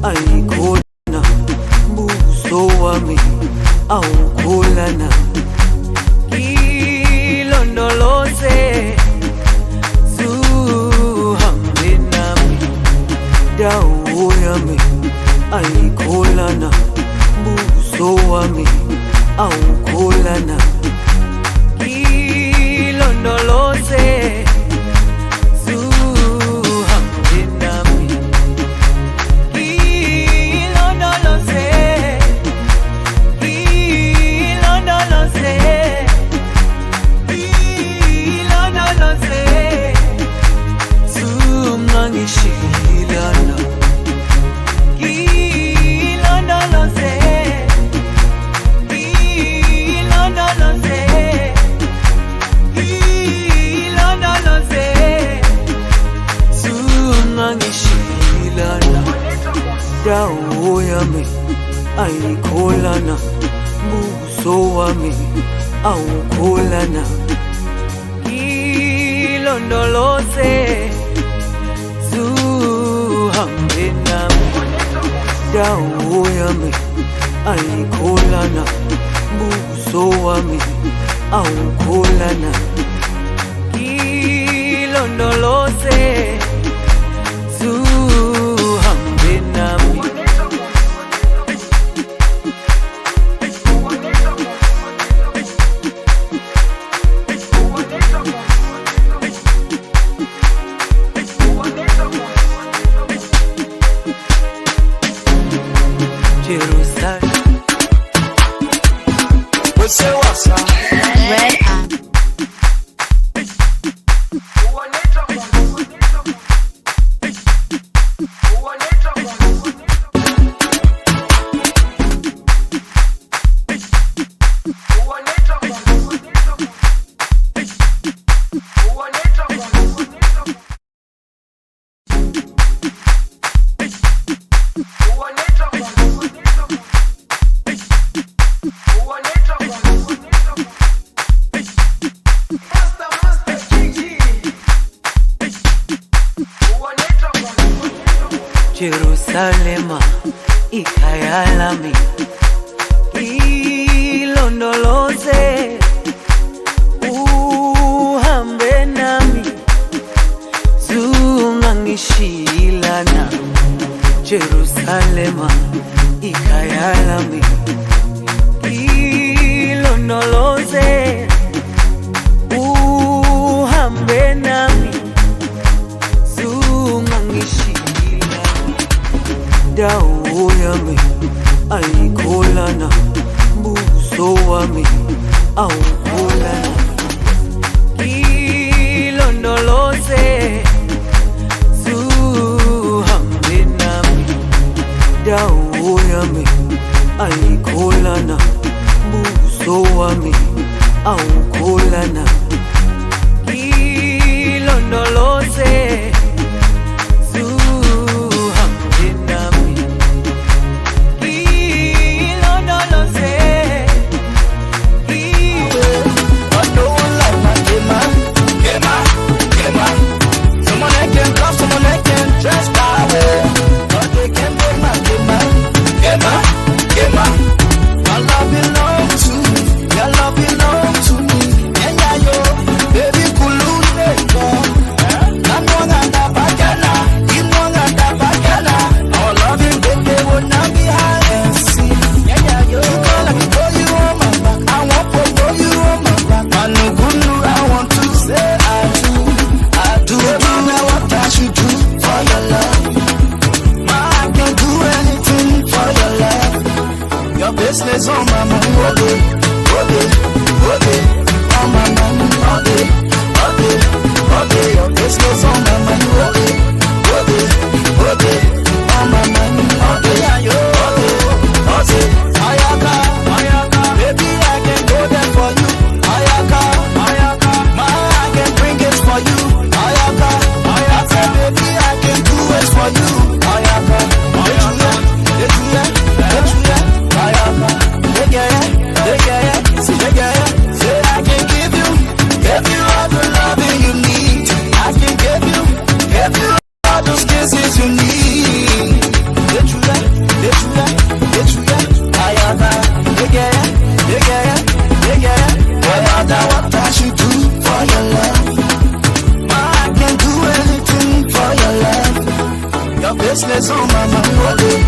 Speaker 10: ayikholana, mbuso wami awukholana, ilondoloze zuhambe nami. Dawo yami ayikholana, mbuso wami awukholana, ilondoloze zungangishilana. Ilondoloze, ilondoloze, ilondoloze, zungangishilana. Dawo yami ayikholana, mbuso wami awukholana, ilondoloze zuhambe nami. Dawo yami ayikholana, mbuso wami awukholana, ilondoloze zuhambe nami. Jerusalema ikhaya lami, ilondoloze uhambe nami, zungangishilana. Jerusalema ikhaya lami, ilondoloze uhambe nami, zungangishilana. Dawo yami ayikholana, buso wami awukholana. Ilondoloze zuhambe nami, dawo yami ayikholana, buso wami awukholana. Ilondoloze
Speaker 2: business on my mind, all day, on my mind, all day, your business on my mind, all day, on my mind, all day, Ayaka, baby I can go there for you, Ayaka, I can bring it for you, Ayaka, baby I can do it for you, Ayaka, say I can give you all the loving you need. I can give you all those kisses you need. Get you that. Ayaka, no matter what I should do for your love, I can do anything for your love. Your business on my mind, all day,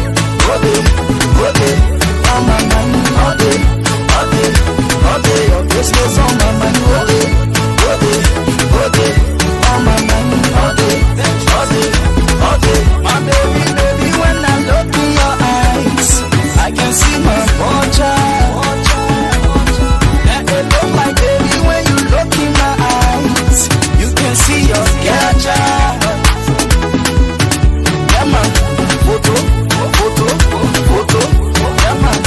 Speaker 2: on my mind, all day, your business on my mind, all day, on my mind, all day, my baby, when I look in your eyes, I can see my born child, and it look like baby when you look in my eyes, you can see your girl child, yeah man, photo, yeah man,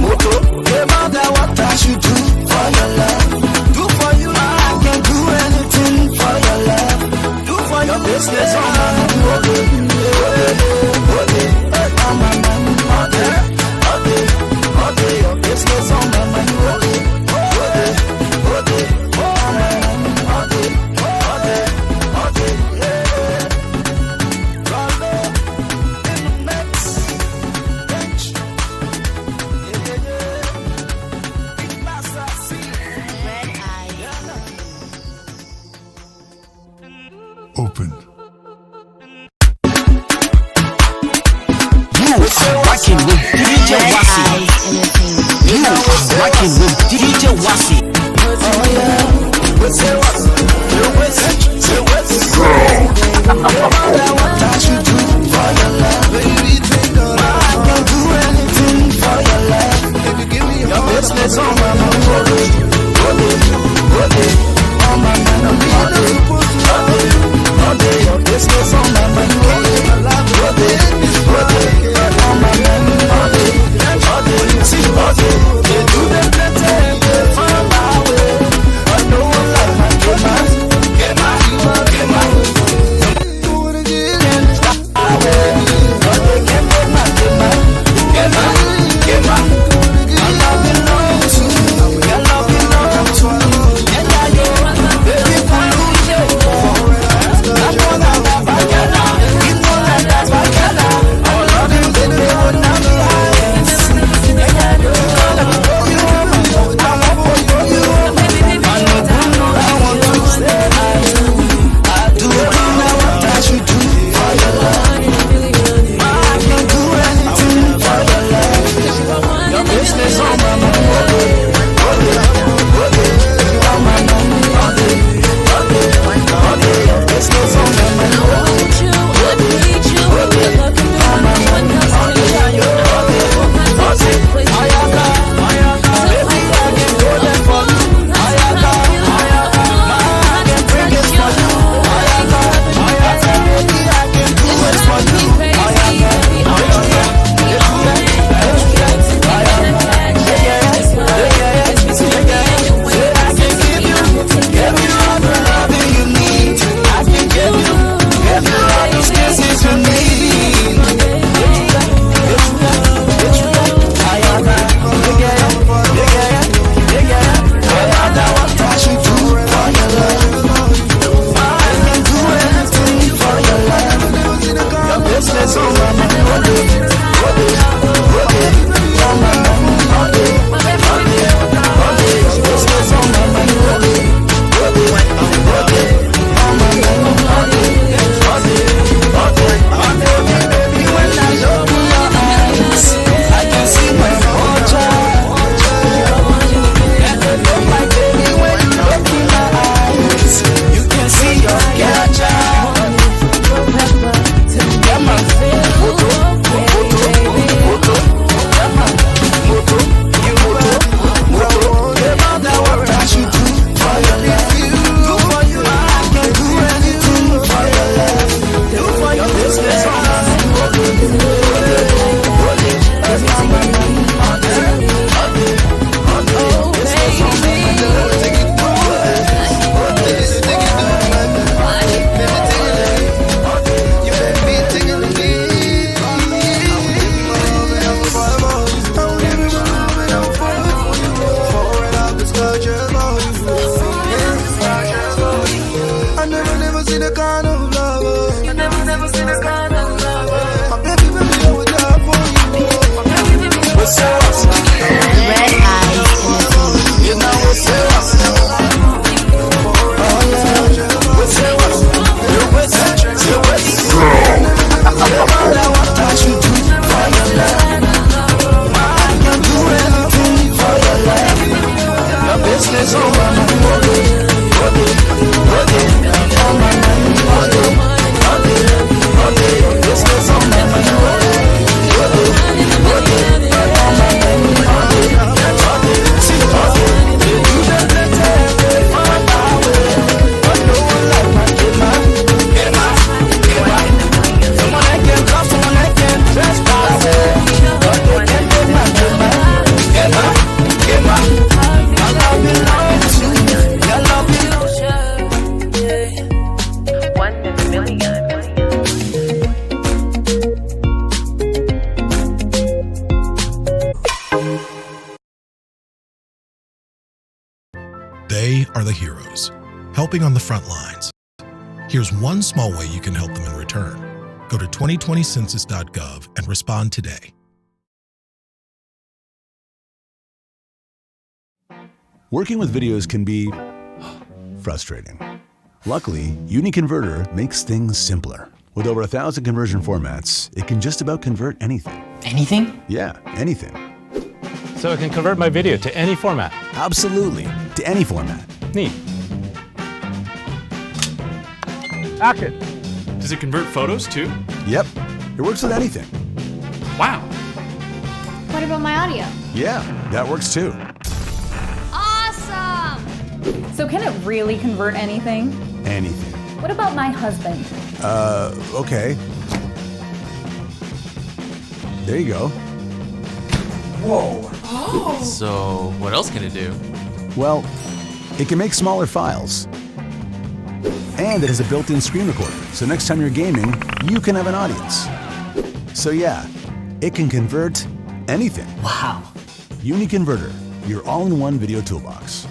Speaker 2: moto, no matter what I should do for your love, do for you, I can do anything for your love, do for your business on my mind, all day, on my mind, all day, your business on my mind, all day, on my mind, all day, yeah. Rollo in the mix, bench, yeah. Big Massa, see.
Speaker 1: Red eyes.
Speaker 11: Open.
Speaker 2: You are rocking with DJ
Speaker 1: Red
Speaker 2: Wasi.
Speaker 1: eyes entertainment.
Speaker 2: You are rocking with DJ Wasi. Oh yeah, we say what? Say what? No matter what I should do for your love, baby, I can do anything for your love. Baby, give me your business on my mind, all day, on my mind, all day, your business on my mind, all day, on my mind, all day, see, all day, they do them better, they find my way, I know one like my get my, I love you
Speaker 12: They are the heroes, helping on the front lines. Here's one small way you can help them in return. Go to 2020census.gov and respond today.
Speaker 13: Working with videos can be frustrating. Luckily, UniConverter makes things simpler. With over 1,000 conversion formats, it can just about convert anything.
Speaker 14: Anything?
Speaker 13: Yeah, anything.
Speaker 15: So it can convert my video to any format?
Speaker 13: Absolutely, to any format.
Speaker 15: Neat. Action.
Speaker 16: Does it convert photos too?
Speaker 13: Yep, it works with anything.
Speaker 16: Wow.
Speaker 5: What about my audio?
Speaker 13: Yeah, that works too.
Speaker 5: Awesome!
Speaker 17: So can it really convert anything?
Speaker 13: Anything.
Speaker 17: What about my husband?
Speaker 13: Okay. There you go.
Speaker 16: Whoa. Oh. So, what else can it do?
Speaker 13: Well, it can make smaller files. And it has a built-in screen recorder, so next time you're gaming, you can have an audience. So yeah, it can convert anything.
Speaker 14: Wow.
Speaker 13: UniConverter, your all-in-one video toolbox.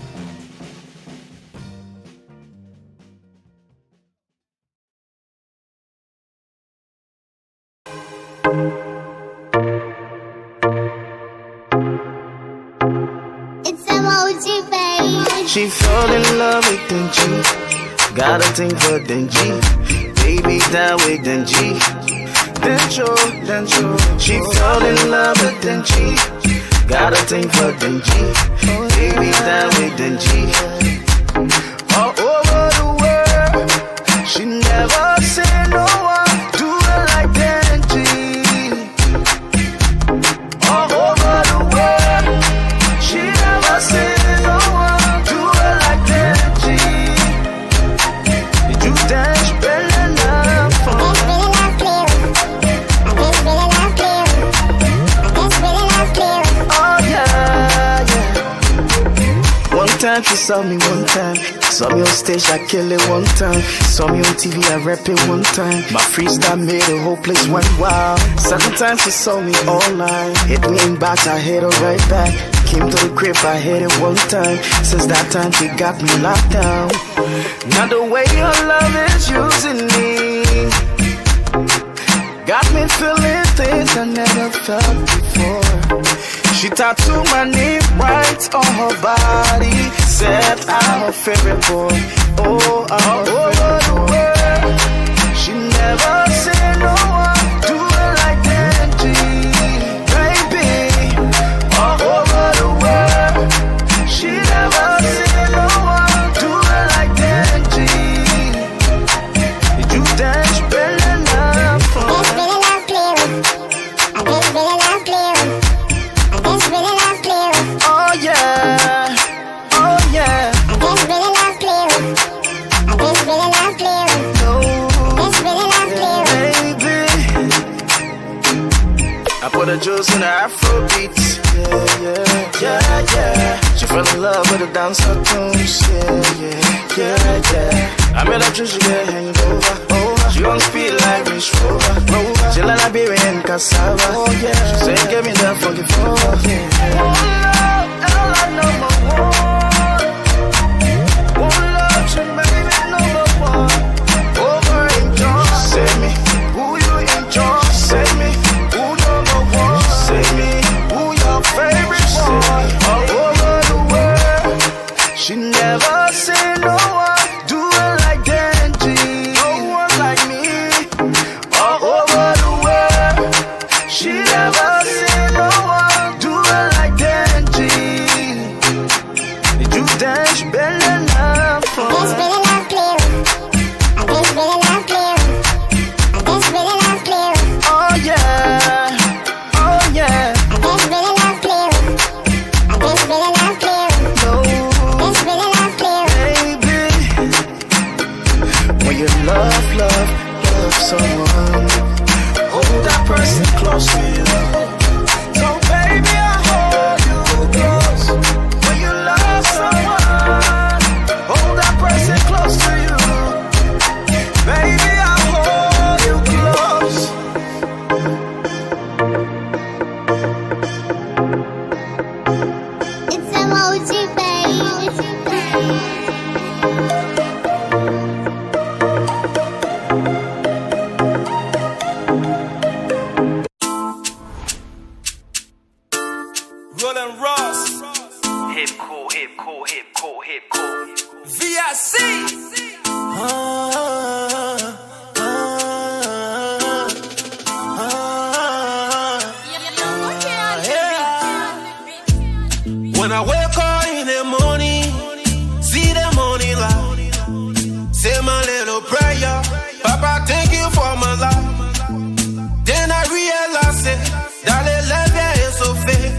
Speaker 5: It's emoji, baby.
Speaker 2: She fell in love with Denji. Got a thing for Denji. Baby, that with Denji. Denjo. She fell in love with Denji. Got a thing for Denji. Baby, that with Denji. All over the world, she never said no one do it like Denji. All over the world, she never said no one do it like Denji. Did you dance better enough for me? Oh yeah. One time she saw me one time. Saw me on stage, I kill it one time. Saw me on TV, I rap it one time. My freestyle made the whole place went wild. Second time she saw me online. Hit me in box, I hit her right back. Came to the crib, I hit it one time. Since that time she got me locked down. Now the way her love is using me got me feeling things I never felt before. She tattooed my name right on her body. Said I'm her favorite boy. Oh, I'm her favorite boy. She never said no one do it like Denji. Baby, all over the world. She never said no one do it like Denji. Did you dance better enough for me? Oh yeah. I put her juice in the Afro beats. Yeah. She fell in love with the dancer tunes. Yeah. I made her juice, she get hangover. She on speed like Range Rover. She like Liberian cassava. She say, give me that funky flow. One love, and all I know my one love, she made me number one. Over enjoy. She say me, who you enjoy? She say me, who number one? She say me, who your favorite boy? All over the world, she never said no one do it like Denji. No one like me. All over the world, she never said no one do it like Denji. Did you dance better enough for me? Oh yeah. No, baby. When you love someone, hold that person close to you. So baby, I hold you close. When you love someone, When I wake up in the morning, see the morning light, say my little prayer, Papa, thank you for my life. Then I realize it, that the life is so fake.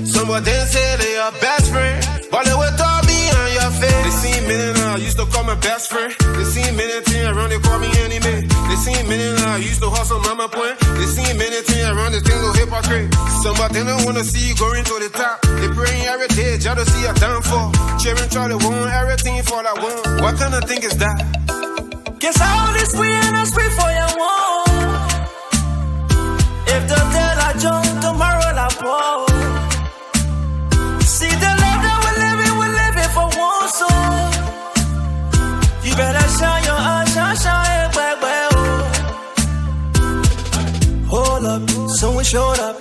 Speaker 2: Some of them say they are best friend, but they will talk behind your face. They see me now, used to call my best friend. They see many things around, they call me enemy. They see many now, used to hustle mama point. They see many things around, they think no hypocrite. Some of them don't wanna see you going to the top. They praying every day, just to see a downfall. Cheering, try to want everything for that one. What kind of thing is that?
Speaker 10: Guess all this we and us free for your one. If the dead I jump, tomorrow I fall. See the love that we're living for one soul. You better shine your eyes, shine it, hold up, someone showed up.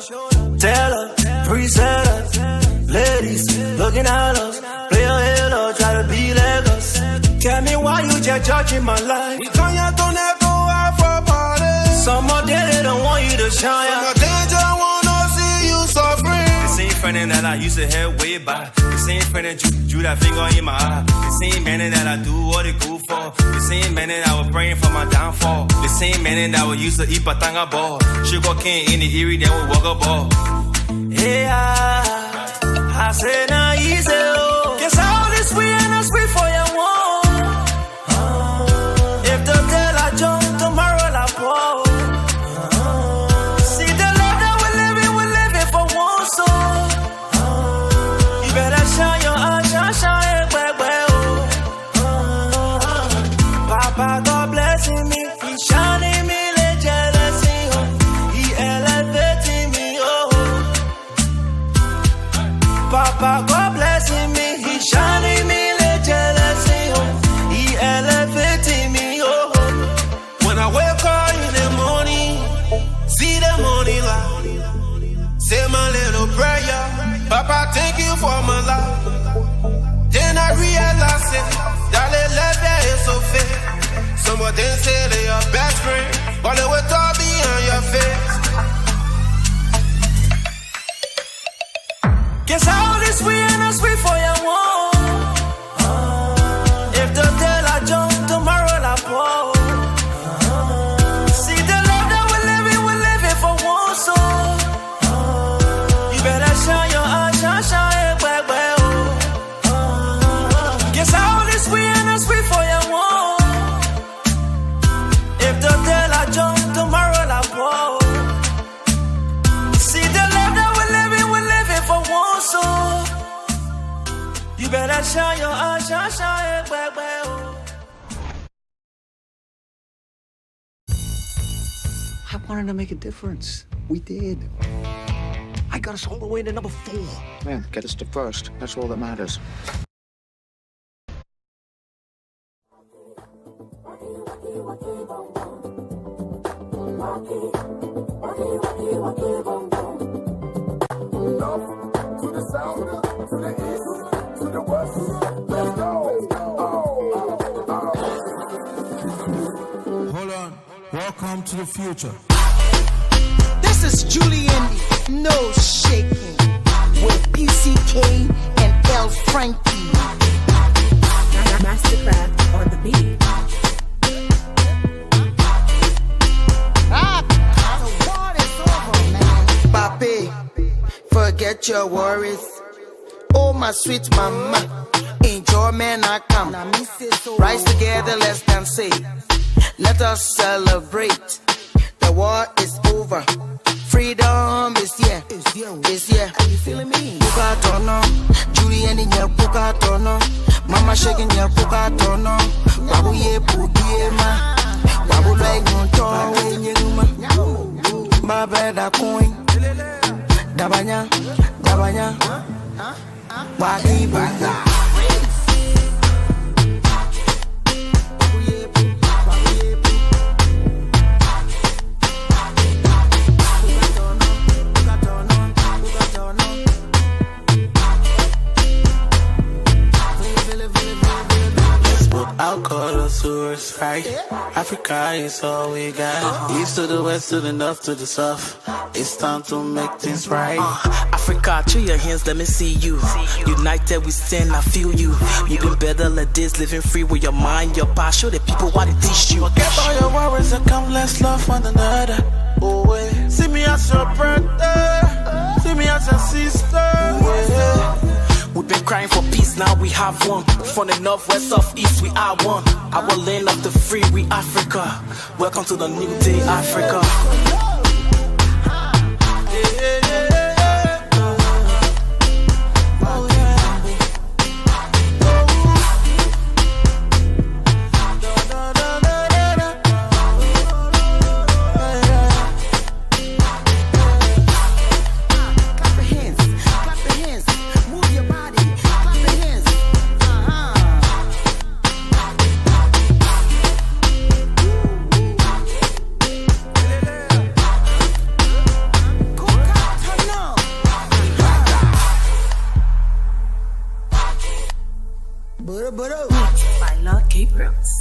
Speaker 10: Tell her, preset us. Ladies, looking at us. Play a halo, try to be like us. Tell me why you just judging my life.
Speaker 2: We can't yet don't go out for party.
Speaker 10: Some of them, they don't want you to shine.
Speaker 2: Some of them just wanna see you suffering.
Speaker 10: The same friend that I used to have way back. The same friend that drew that finger in my eye. The same man that I do what it cool for. The same man that I was praying for my downfall. The same man that I used to eat patanga ball. Sugar cane in the earring, then we walk a ball. Hey, I said now easy, oh. Guess all this we and us free for your one. If the dead I jump, tomorrow I fall. See the love that we're living for one soul. You better shine your eyes, shine it, Papa, God blessing me, He shining me, let jealousy, oh. He elevating me, oh. Papa, God blessing me, He shining me, let jealousy, oh. He elevating me, oh.
Speaker 2: When I wake up in the morning, see the morning light, say my little prayer, Papa, thank you for my life. Then I realize it, that the life is so fake. Some of them say they are best friends, but they will talk behind your face.
Speaker 10: Guess all this we and us free for your one. If the dead I jump, tomorrow I fall. See the love that we're living for one soul. You better shine your eyes, shine it, Guess all this we and us free for your one. If the dead I jump, tomorrow I fall. See the love that we're living for one soul. You better shine your eyes, shine it,
Speaker 14: I wanted to make a difference. We did. I got us all the way to number 4.
Speaker 18: Man, get us to first. That's all that matters.
Speaker 19: To the south, to the east, to the west. Let's go.
Speaker 20: Hold on. Welcome to the future.
Speaker 21: This is Julian, no shaking, with PCK and L Frankie.
Speaker 22: Mastercraft on the beat.
Speaker 21: The war is over, man. Papi, forget your worries. Oh, my sweet mama, enjoyment I come. Rise together, let's dance. Let us celebrate. The war is over. Freedom is here. It's here. Are you feeling me? Puka tono, Julian in your puka tono. Mama shaking your puka tono. Babu ye puki ma. Babu like no to. Baba da coin. Dabanya, dabanya. Wagi baga.
Speaker 7: I'll call the source, right? Africa is all we got. East to the west, to the north, to the south. It's time to make things right.
Speaker 21: Africa, throw your hands, let me see you. United we stand, I feel you. You've been better like this, living free with your mind, your past. Show the people what it teach you.
Speaker 7: Forget all your worries and come, let's love one another. Oh, wait. See me as your brother. See me as your sister. Yeah.
Speaker 21: We've been crying for peace, now we have one. From the north, west, south, east, we are one. Our land of the free, we Africa. Welcome to the new day, Africa.
Speaker 22: By Lord Gabriels.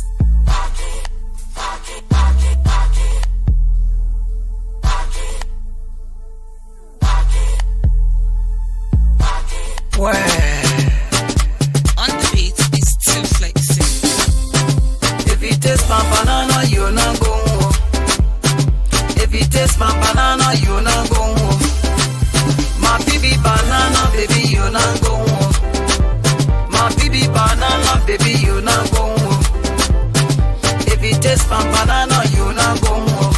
Speaker 21: Where?
Speaker 22: On the beat is too flexing.
Speaker 21: If you taste my banana, you not go home. If you taste my banana, you not go home. My baby banana, baby, you not go home. My baby banana, baby, you not go home. If you taste my banana, you not go home.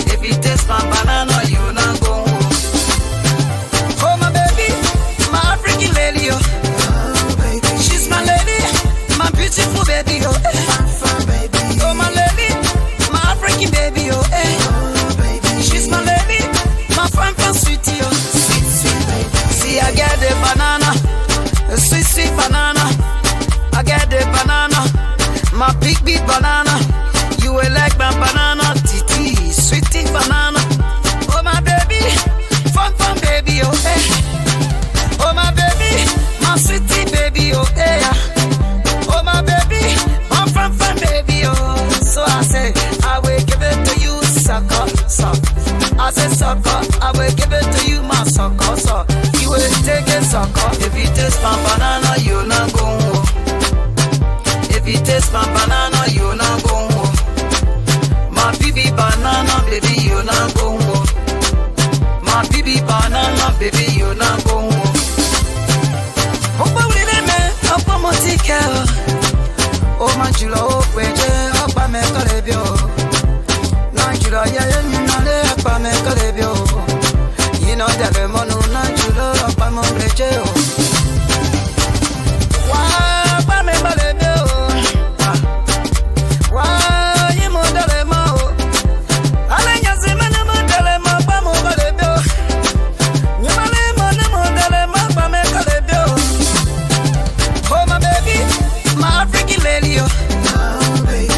Speaker 21: If you taste my banana, you not go home. Oh my baby, my African lady, oh. She's my lady, my beautiful baby, oh. Oh my lady, my African baby, oh. She's my lady, my fine sweetie, oh. See, I get the banana. A sweet, sweet banana. I get the banana. My big, big banana. You will like my banana. Titi, sweetie banana. Oh, my baby. Fun, fun, baby, oh, eh. Oh, my baby. My sweetie, baby, oh, eh. Oh, my baby. My fun, fun, baby, oh. So I say, I will give it to you, sucker, sucker. I say, sucker. I will give it to you, my sucker, sucker. You will take it, sucker. If you taste my banana, you not go home. If you taste my banana, you not go home. My baby banana, baby, you not go home. My baby banana, baby, you not go home. Opa wile me, opa motika. Oh my jula, opa je, opa me kalebio. Na jula ya ya ni na le, opa me kalebio. You know that I'm on na jula, opa mo breje. Wa opa me kalebio. Wa ye mo dale mo. Ale nyazi me ne mo dale mo, opa mo kalebio. Nyamale mo ne mo dale mo, opa me kalebio. Oh my baby, my African lady, oh.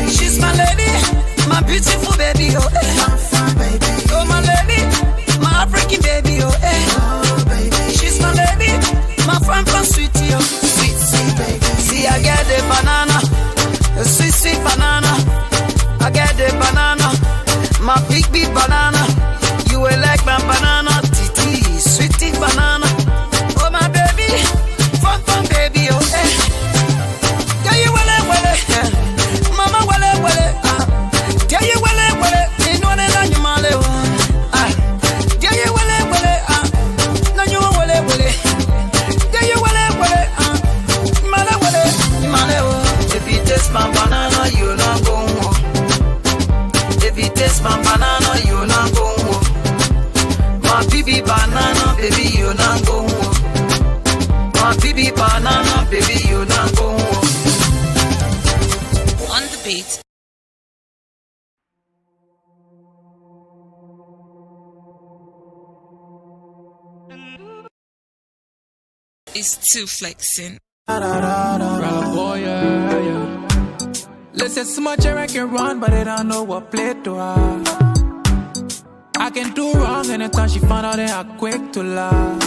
Speaker 21: She's my lady, my beautiful baby, oh. Oh my lady, my African baby, oh. She's my lady, my fine sweetie, oh. Sweet, sweet baby. See, I get the banana, a sweet, sweet banana. I get the banana, my big, big banana. You will like my banana, titi, sweetie banana. Oh my baby, fun, fun baby, oh. Yeah, you will it, mama will it, yeah, you will it, in one and on your male, yeah, you will it, no, you will it, yeah, you will it, male will it, male. If you taste my banana, you not go home. If you taste my banana, you not go home. My baby banana, baby, you not go home. My baby banana, baby, you not go home.
Speaker 22: On the beat. Is too flexing.
Speaker 23: Boy, yeah. Listen, so much I can run, but they don't know what play to her. I can do wrong anytime she find out that I'm quick to lie.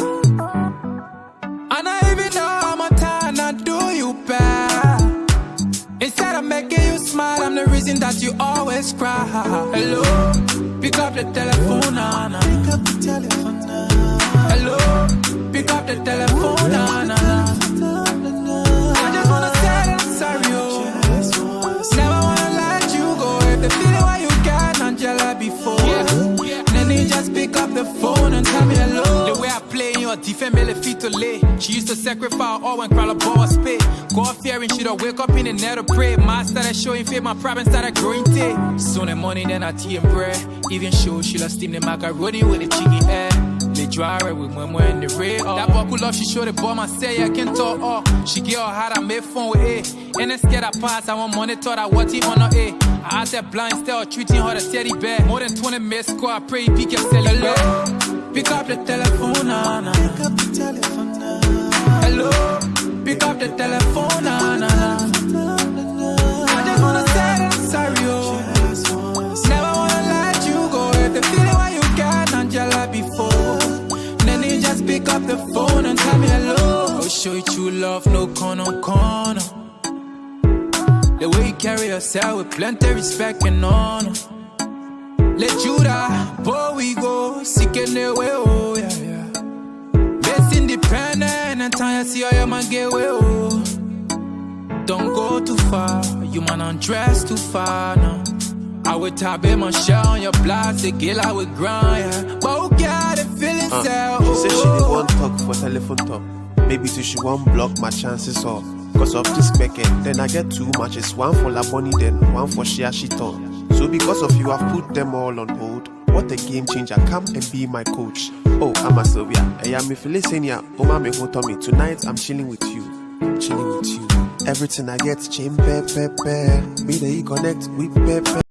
Speaker 23: And I even know I'm a time I do you bad. reason that you always cry. Hello, pick up the telephone, Nana. Pick up the telephone, Nana. Hello, pick up the telephone, Nana. I just wanna say that I'm sorry, oh. Never wanna let you go. If the feeling why you got Angela before, then they just pick up the phone and tell me hello. The way I play in your defense, me le fit to lay. She used to sacrifice all when crawl a ball was paid. God fearing she'd wake up in the net to pray. Man started showing faith, my problems started growing day. Soon the morning, then I tea and bread. Even show she'll steam the macaroni with the chicken air. They dry her with when we're in the red. That buckle love, she showed the bomb, I say I can talk off. She get her hard, I made phone with it. And then scared I pass, I want money, thought I want it on her A. I had that blind style, treating her a teddy bear. More than 20 missed score, I pray you pick your selling back. Pick up the telephone, Nana. Pick up the telephone, Nana. Hello, pick up the telephone, Nana. I just wanna say that I'm sorry, oh. Never wanna let you go. If the feeling why you got Angela before, then they just pick up the phone and tell me hello. I'll show you true love, no corner. The way you carry yourself with plenty respect and honor. Let Judah, boy, we go, seeking the way, oh, yeah. Best independent, and time you see how your man get way, oh. Don't go too far, you man undress too far, no. I would tap in my shell on your blouse, the girl I would grind, yeah. But who got it feeling so?
Speaker 4: She said she didn't want talk for telephone talk. Maybe so she won't block my chances off. Cause of this packet, then I get too much. It's one for Laboni, then one for Shiashiton. So because of you, I've put them all on hold. What a game changer, come and be my coach. Oh, I'm a Sylvia, I am a Felicenia. Oh, mama, Tommy. Tonight I'm chilling with you. Everything I get, chain pepe. Me, they connect with pepe.